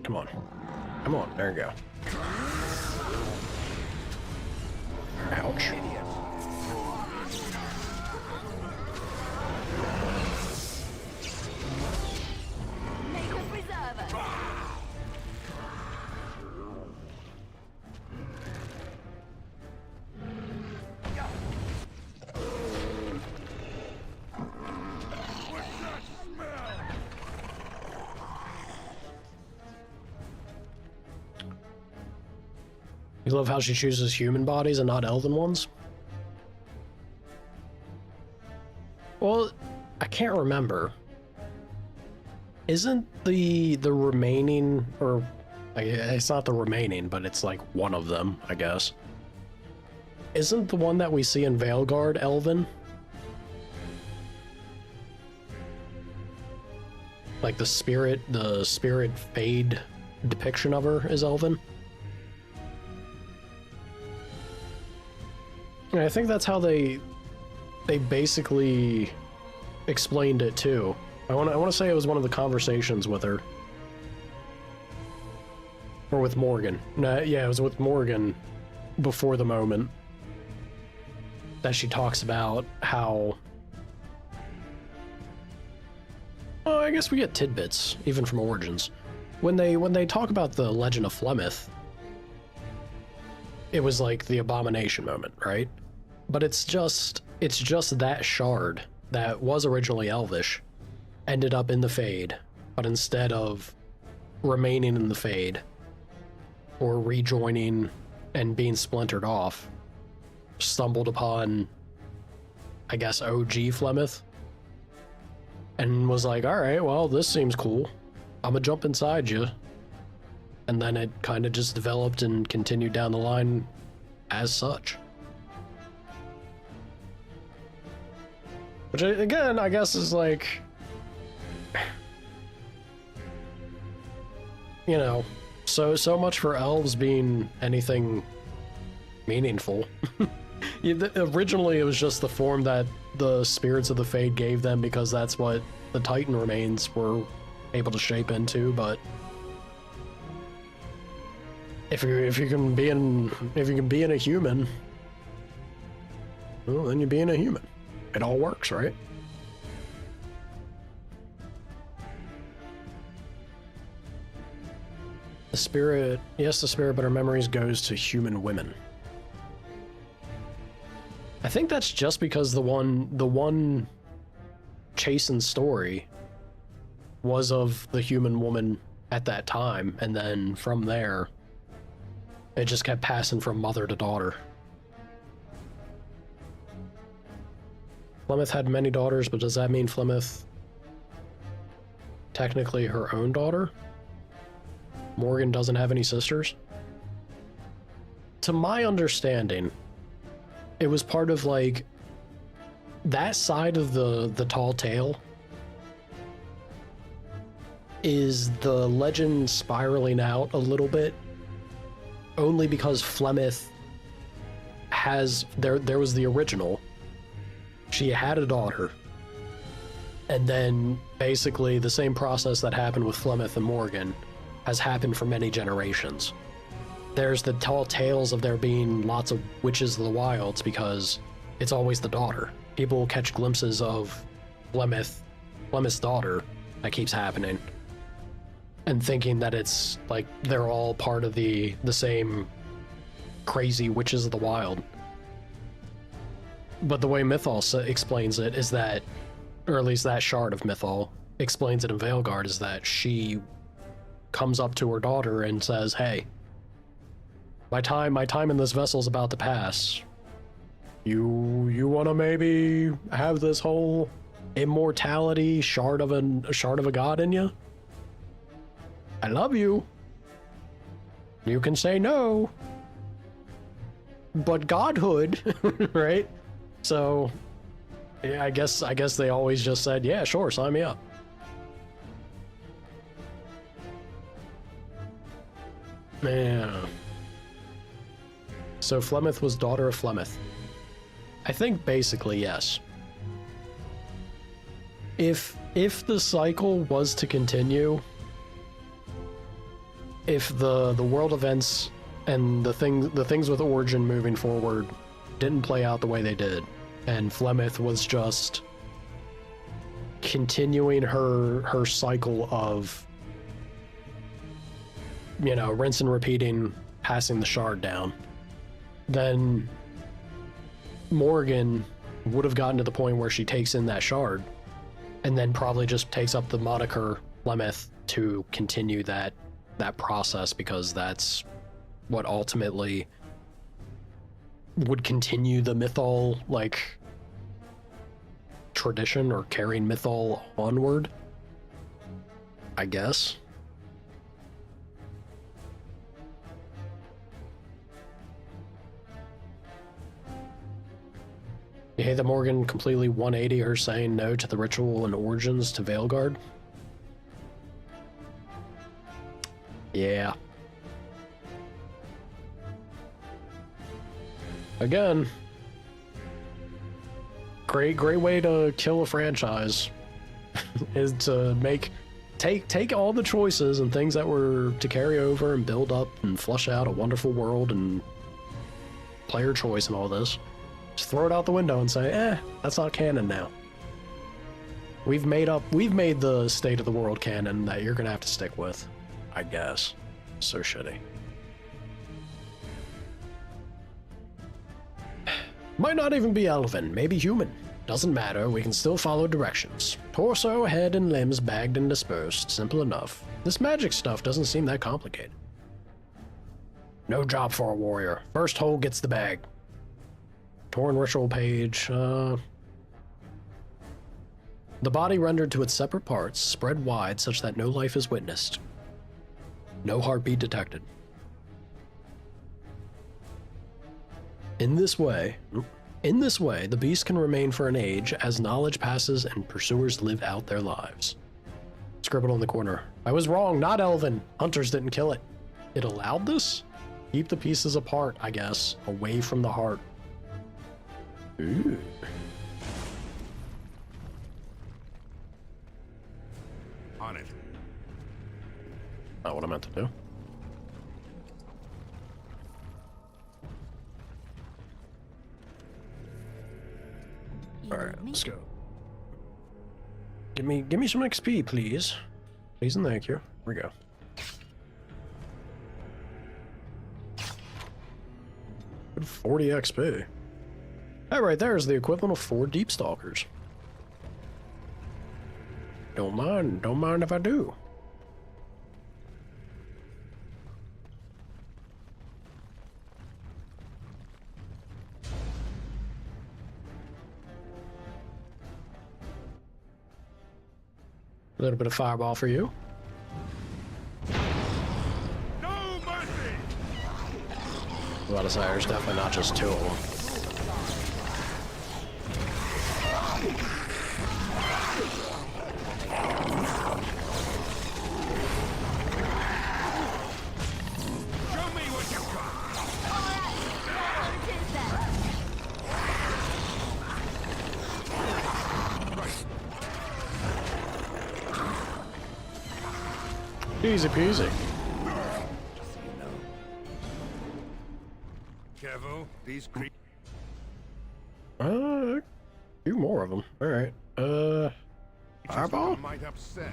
[SPEAKER 1] Come on. Come on, there you go. Ouch. You love how she chooses human bodies and not elven ones? Well, I can't remember. Isn't the remaining, or it's not the remaining, but it's like one of them, I guess. Isn't the one that we see in Veilguard elven? Like the spirit fade depiction of her is elven? And I think that's how they basically explained it too. I want to say it was one of the conversations with her, or with Morgan. No, yeah, it was with Morgan before the moment that she talks about how. Well, I guess we get tidbits even from Origins when they talk about the Legend of Flemeth. It was like the abomination moment, right? But it's just that shard that was originally elvish ended up in the Fade, but instead of remaining in the Fade or rejoining and being splintered off, stumbled upon, I guess, OG Flemeth and was like, all right, well, this seems cool. I'm gonna jump inside you. And then it kind of just developed and continued down the line as such. Which, again, I guess is like, you know, so much for elves being anything meaningful. Originally, it was just the form that the spirits of the Fade gave them because that's what the Titan remains were able to shape into, but if you can be in a human, well, then you're being a human. It all works, right? The spirit, yes, the spirit, but our memories goes to human women. I think that's just because the one Chasen story was of the human woman at that time, and then from there, it just kept passing from mother to daughter. Flemeth had many daughters, but does that mean Flemeth technically her own daughter? Morgan doesn't have any sisters? To my understanding, it was part of like that side of the tall tale is the legend spiraling out a little bit only because Flemeth has there was the original. She had a daughter, and then basically the same process that happened with Flemeth and Morgan has happened for many generations. There's the tall tales of there being lots of witches of the wilds because it's always the daughter. People will catch glimpses of Flemeth's daughter. That keeps happening. and thinking that it's like they're all part of the same crazy witches of the wild. But the way Mythal explains it is that, or at least that shard of Mythal explains it in Veilguard, is that she comes up to her daughter and says, "Hey, my time in this vessel is about to pass. You want to maybe have this whole immortality shard of a god in you? I love you. You can say no, but godhood," right? So, yeah, I guess they always just said, "Yeah, sure, sign me up." Yeah. So Flemeth was daughter of Flemeth. I think basically yes. If the cycle was to continue, if the world events and the things with Origin moving forward didn't play out the way they did, and Flemeth was just continuing her cycle of, you know, rinse and repeating, passing the shard down, then Morgan would have gotten to the point where she takes in that shard and then probably just takes up the moniker Flemeth to continue that process, because that's what ultimately would continue the Mythal, like, tradition, or carrying Mythal onward, I guess. You hate that Morgan completely 180 her saying no to the ritual and origins to Veilguard? Yeah. Again, great way to kill a franchise is to take all the choices and things that were to carry over and build up and flush out a wonderful world and player choice and all this. Just throw it out the window and say, that's not canon now. We've made the state of the world canon that you're gonna have to stick with, I guess. So shitty. Might not even be elven, maybe human. Doesn't matter, we can still follow directions. Torso, head, and limbs bagged and dispersed, simple enough. This magic stuff doesn't seem that complicated. No job for a warrior. First hole gets the bag. Torn ritual page, The body rendered to its separate parts, spread wide such that no life is witnessed. No heartbeat detected. In this way, the beast can remain for an age as knowledge passes and pursuers live out their lives. Scribbled on the corner. I was wrong, not elven. Hunters didn't kill it. It allowed this? Keep the pieces apart, I guess, away from the heart. Ooh.
[SPEAKER 3] On it.
[SPEAKER 1] Not what I meant to do. Alright, let's go. Give me some XP, please. Please and thank you. Here we go. Good 40 XP. That right there is the equivalent of 4 Deep Stalkers. Don't mind if I do. A little bit of fireball for you.
[SPEAKER 3] No mercy!
[SPEAKER 1] Well, there's definitely not just 2 of them.
[SPEAKER 3] Show me what you got!
[SPEAKER 1] Easy peasy.
[SPEAKER 3] Kevo, these creep.
[SPEAKER 1] A few more of them. All right. Fireball.
[SPEAKER 3] Might upset.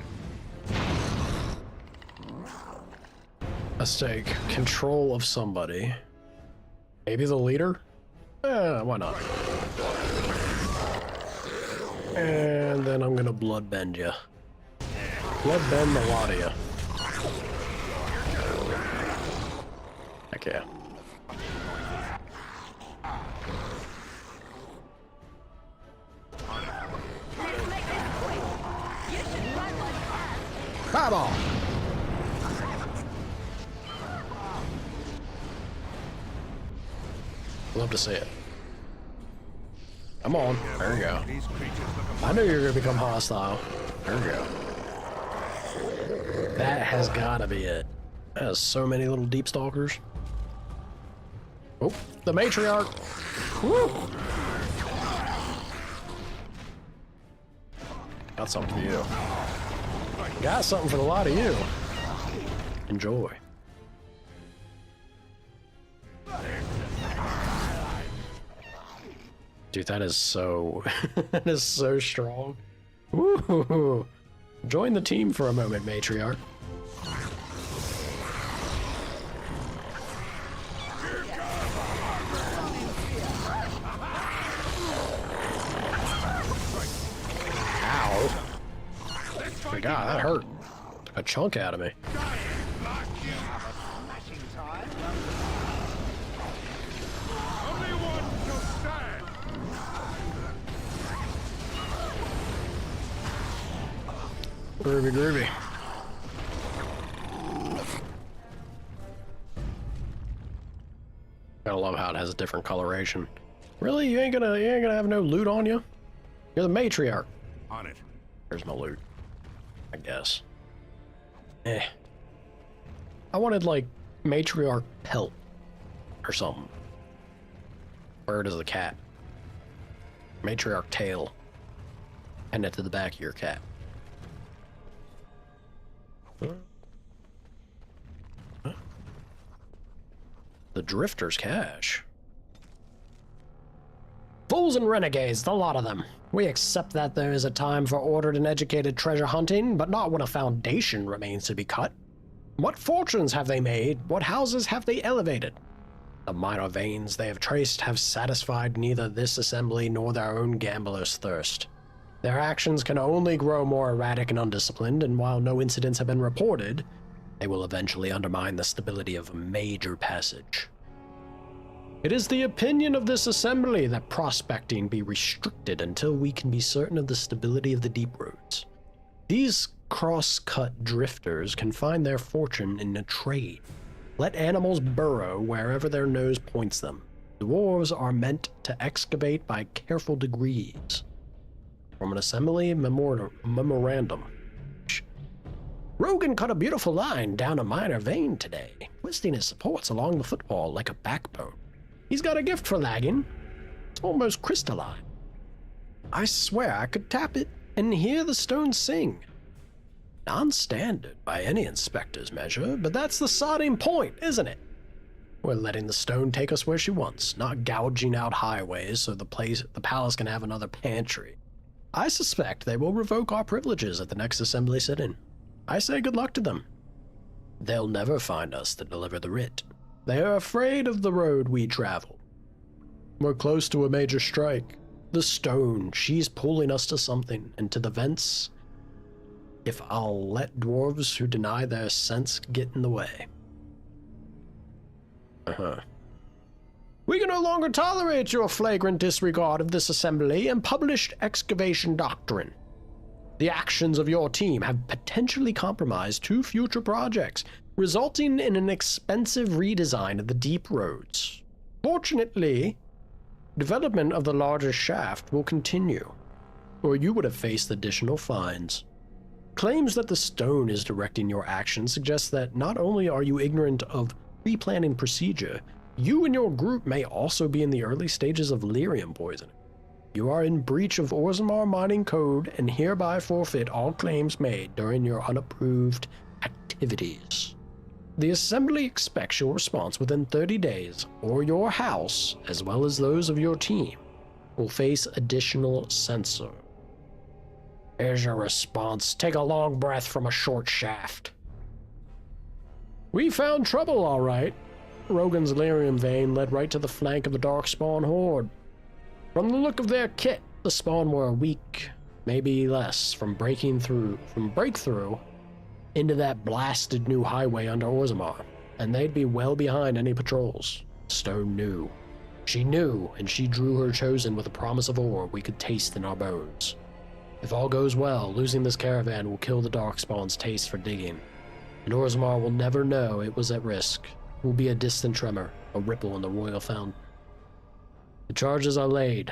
[SPEAKER 1] Let's take control of somebody. Maybe the leader? Why not? And then I'm gonna bloodbend you. Bloodbend the lot of you. Heck yeah. Fireball! Love to see it. Come on. There you go. I knew you were going to become hostile. There we go. That has got to be it. That has so many little deep stalkers. Oh, the matriarch. Woo! Got something for you. Got something for the lot of you. Enjoy. Dude, that is so that is so strong. Woo! Join the team for a moment, matriarch. Ow. My God, that hurt. Took a chunk out of me. Groovy, groovy. Gotta love how it has a different coloration. Really? You ain't gonna have no loot on you? You're the matriarch.
[SPEAKER 3] On it.
[SPEAKER 1] There's no loot. I guess. I wanted like matriarch pelt or something. Where does the cat? Matriarch tail. And it to the back of your cat. The Drifter's cache. Fools and renegades, the lot of them. We accept that there is a time for ordered and educated treasure hunting, but not when a foundation remains to be cut. What fortunes have they made? What houses have they elevated? The minor veins they have traced have satisfied neither this assembly nor their own gambler's thirst. Their actions can only grow more erratic and undisciplined, and while no incidents have been reported, they will eventually undermine the stability of a major passage. It is the opinion of this assembly that prospecting be restricted until we can be certain of the stability of the deep roads. These cross-cut drifters can find their fortune in a trade. Let animals burrow wherever their nose points them. Dwarves are meant to excavate by careful degrees. From an assembly memorandum. Rogan cut a beautiful line down a minor vein today, twisting his supports along the footwall like a backbone. He's got a gift for lagging. It's almost crystalline. I swear I could tap it and hear the stones sing. Non-standard by any inspector's measure, but that's the sodding point, isn't it? We're letting the stone take us where she wants, not gouging out highways so the palace can have another pantry. I suspect they will revoke our privileges at the next assembly sit-in. I say good luck to them. They'll never find us to deliver the writ. They are afraid of the road we travel. We're close to a major strike. The stone, she's pulling us to something, and to the vents. If I'll let dwarves who deny their sense get in the way. We can no longer tolerate your flagrant disregard of this assembly and published excavation doctrine. The actions of your team have potentially compromised 2 future projects, resulting in an expensive redesign of the deep roads. Fortunately, development of the larger shaft will continue, or you would have faced additional fines. Claims that the stone is directing your actions suggest that not only are you ignorant of pre-planning procedure, you and your group may also be in the early stages of lyrium poisoning. You are in breach of Orzammar mining code and hereby forfeit all claims made during your unapproved activities. The assembly expects your response within 30 days, or your house, as well as those of your team, will face additional censor. Here's your response. Take a long breath from a short shaft. We found trouble, all right. Rogan's lyrium vein led right to the flank of the Darkspawn horde. From the look of their kit, the spawn were a week, maybe less, from breakthrough into that blasted new highway under Orzammar, and they'd be well behind any patrols. Stone knew. She knew, and she drew her chosen with a promise of ore we could taste in our bones. If all goes well, losing this caravan will kill the Darkspawn's taste for digging, and Orzammar will never know it was at risk. It will be a distant tremor, a ripple in the royal fountain. The charges are laid.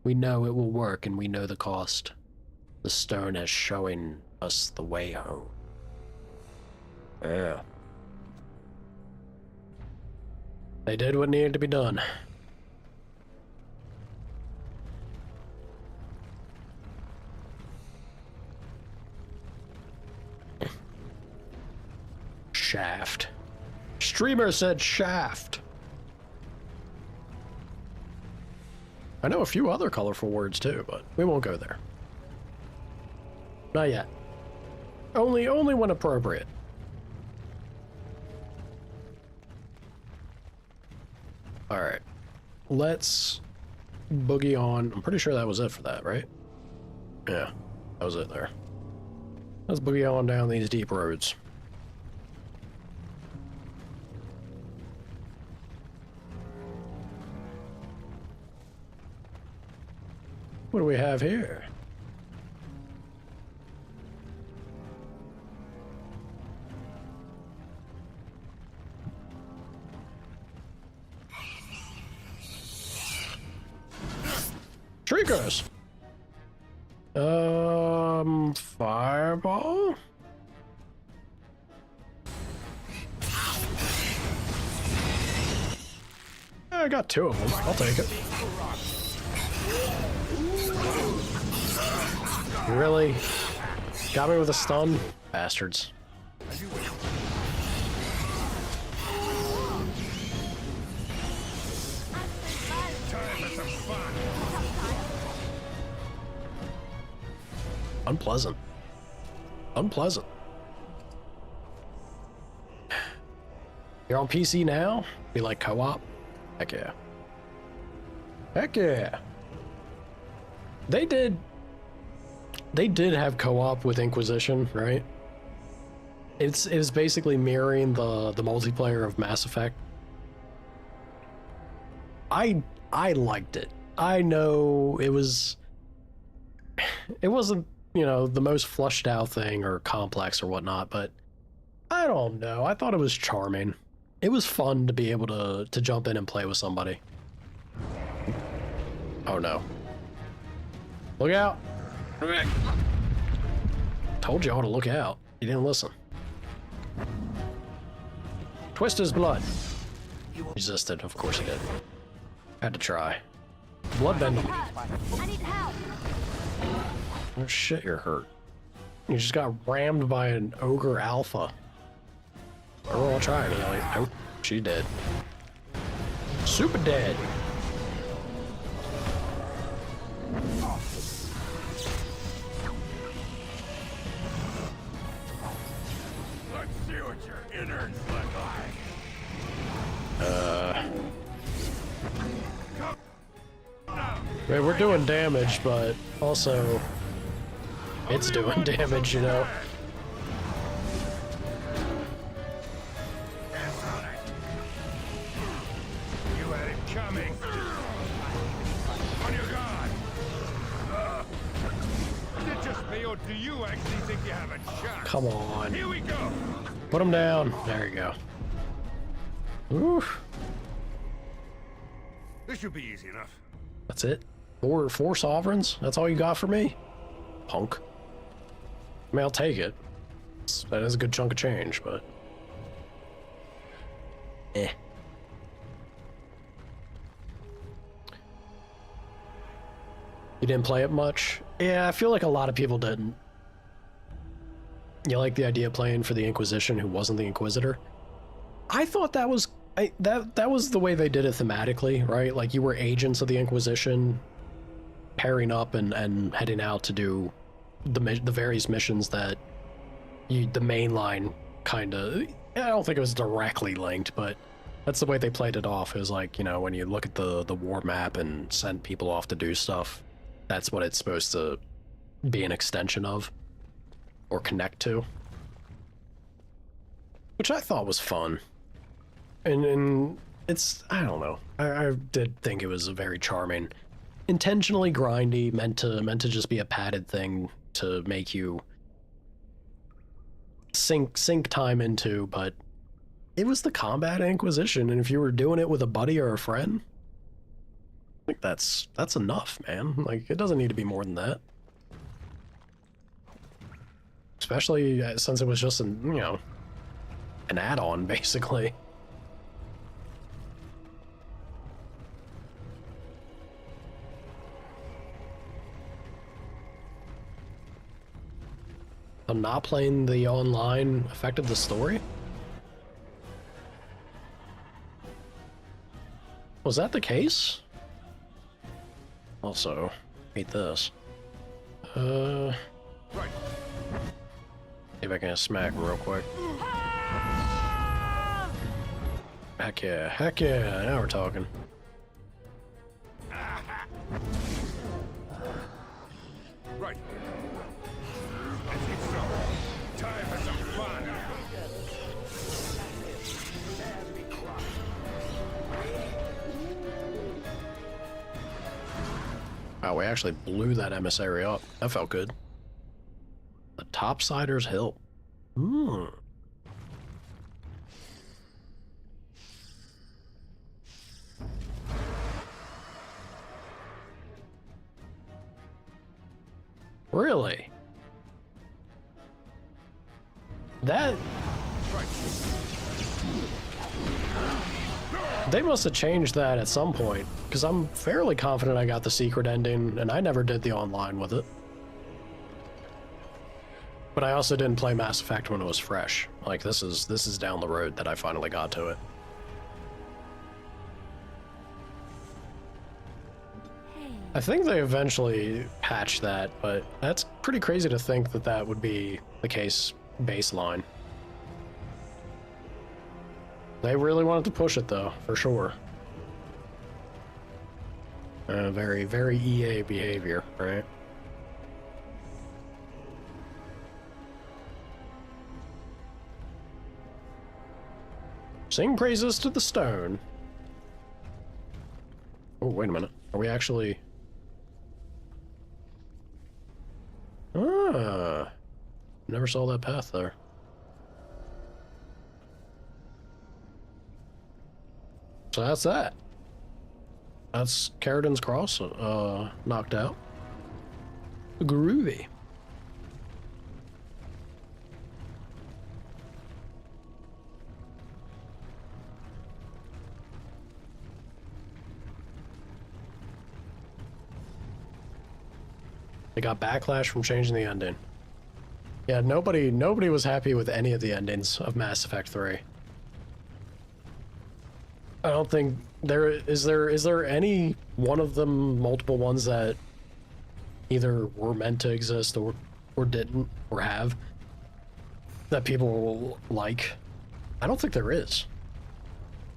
[SPEAKER 1] We know it will work, and we know the cost. The stone is showing us the way home. Yeah. They did what needed to be done. Shaft. Streamer said shaft. I know a few other colorful words too, but we won't go there. Not yet. Only when appropriate. Alright. Let's boogie on. I'm pretty sure that was it for that, right? Yeah, that was it there. Let's boogie on down these deep roads. What do we have here? Shriekers! Fireball? I got two of them. I'll take it. Really? Got me with a stun? Bastards. Unpleasant. Unpleasant. You're on PC now? Be like co-op? Heck yeah. Heck yeah. They did have co-op with Inquisition, right? It was basically mirroring the multiplayer of Mass Effect. I liked it. I know it wasn't, you know, the most flushed out thing or complex or whatnot, but I don't know. I thought it was charming. It was fun to be able to jump in and play with somebody. Oh no. Look out! Told y'all to look out. You didn't listen. Twist his blood. Resisted, of course he did. Had to try. Bloodbend him.
[SPEAKER 4] I need help.
[SPEAKER 1] Oh shit, you're hurt. You just got rammed by an ogre alpha. Or I'll try it, Ellie. Nope, she dead. Super dead.
[SPEAKER 7] Let's see what your innards look like.
[SPEAKER 1] Right, we're doing damage, but also it's doing damage, you know.
[SPEAKER 7] You had it coming. On your guard. Is it just me, or do you actually think you have a shot?
[SPEAKER 1] Come on.
[SPEAKER 7] Here we go.
[SPEAKER 1] Put him down. There you go. Oof.
[SPEAKER 7] This should be easy enough.
[SPEAKER 1] That's it? Four sovereigns? That's all you got for me? Punk. I mean, I'll take it. That is a good chunk of change, but... eh. You didn't play it much? Yeah, I feel like a lot of people didn't. You like the idea of playing for the Inquisition who wasn't the Inquisitor? I thought that was... that was the way they did it thematically, right? Like, you were agents of the Inquisition, pairing up and heading out to do the various missions that the main line kind of... I don't think it was directly linked, but that's the way they played it off. It was like, you know, when you look at the war map and send people off to do stuff, that's what it's supposed to be an extension of or connect to. Which I thought was fun. And it's, I don't know. I did think it was a very charming, intentionally grindy, meant to just be a padded thing to make you sink time into, but it was the combat Inquisition, and if you were doing it with a buddy or a friend, I think that's enough, man. Like, it doesn't need to be more than that. Especially since it was just an, you know, an add-on, basically. I'm not playing the online affected the story? Was that the case? Also, hate this. Right. See if I can smack him real quick. Heck yeah, now we're talking.
[SPEAKER 7] Right. I think so. Time for some fun.
[SPEAKER 1] Wow, we actually blew that emissary up. That felt good. The Topsiders Hill. Hmm. Really? That... They must have changed that at some point, because I'm fairly confident I got the secret ending, and I never did the online with it. But I also didn't play Mass Effect when it was fresh. Like, this is down the road that I finally got to it. I think they eventually patched that, but that's pretty crazy to think that that would be the case baseline. They really wanted to push it, though, for sure. Very, very EA behavior, right? Sing praises to the stone. Oh, wait a minute. Are we actually... Ah, never saw that path there. So that's that. That's Carradin's Cross, knocked out. Groovy. They got backlash from changing the ending. Yeah, nobody was happy with any of the endings of Mass Effect 3. I don't think is there any one of them, multiple ones that either were meant to exist or didn't or have that people like? I don't think there is.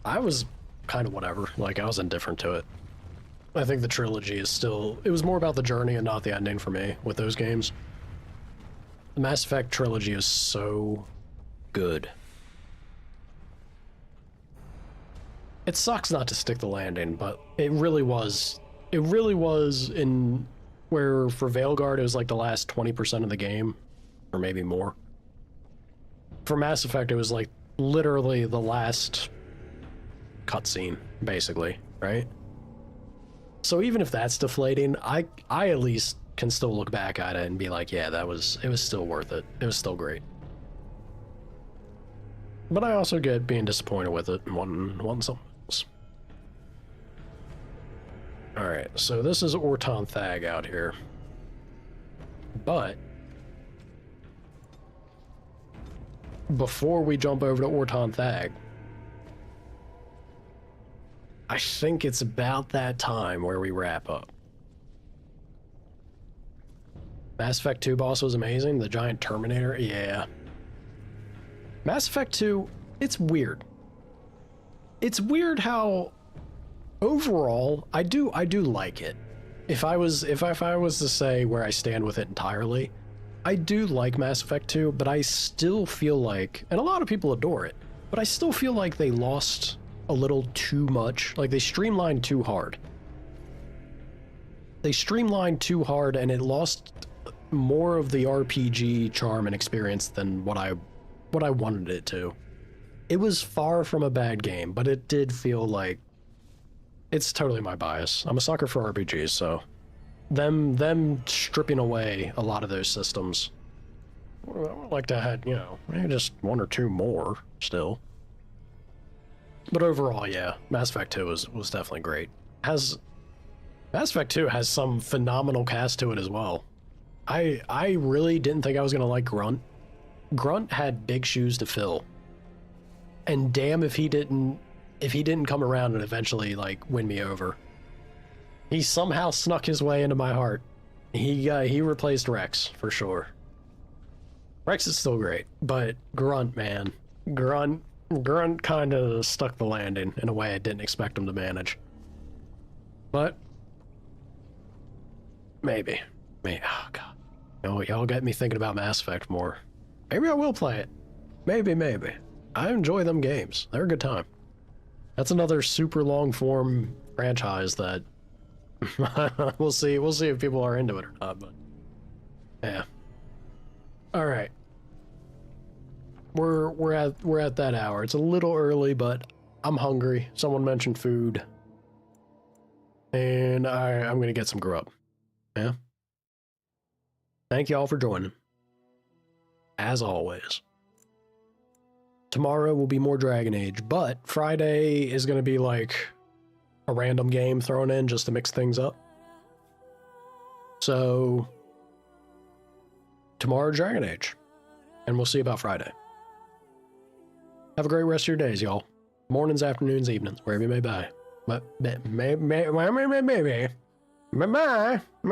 [SPEAKER 1] I was kind of whatever, like I was indifferent to it. I think the trilogy is still, it was more about the journey and not the ending for me with those games. The Mass Effect trilogy is so good. It sucks not to stick the landing, but it really was in where for Veilguard it was like the last 20% of the game, or maybe more. For Mass Effect it was like literally the last cutscene, basically, right? So even if that's deflating, I at least can still look back at it and be like, yeah, it was still worth it. It was still great. But I also get being disappointed with it and wanting something else. Alright, so this is Orton Thag out here. But before we jump over to Orton Thag, I think it's about that time where we wrap up. Mass Effect 2 boss was amazing. The giant Terminator, yeah. Mass Effect 2, it's weird. It's weird how overall I do like it. If I was to say where I stand with it entirely, I do like Mass Effect 2, but I still feel like, and a lot of people adore it, but I still feel like they lost a little too much. Like they streamlined too hard. They streamlined too hard and it lost more of the RPG charm and experience than what I wanted it to. It was far from a bad game, but it did feel like, it's totally my bias. I'm a sucker for RPGs, so them stripping away a lot of those systems, I would like to have, you know, maybe just one or two more still. But overall, yeah, Mass Effect 2 was definitely great. Mass Effect 2 has some phenomenal cast to it as well. I really didn't think I was gonna like Grunt. Grunt had big shoes to fill. And damn if he didn't come around and eventually like win me over. He somehow snuck his way into my heart. He replaced Rex for sure. Rex is still great, but Grunt, man, Grunt kind of stuck the landing in a way I didn't expect him to manage. But maybe, oh god, y'all get me thinking about Mass Effect more. Maybe I will play it. Maybe. I enjoy them games. They're a good time. That's another super long form franchise that we'll see if people are into it or not, but yeah. All right. We're at that hour. It's a little early, but I'm hungry. Someone mentioned food. And I'm going to get some grub. Yeah. Thank y'all for joining. As always. Tomorrow will be more Dragon Age, but Friday is going to be like a random game thrown in just to mix things up. So, tomorrow Dragon Age, and we'll see about Friday. Have a great rest of your days, y'all. Mornings, afternoons, evenings, wherever you may be. Bye.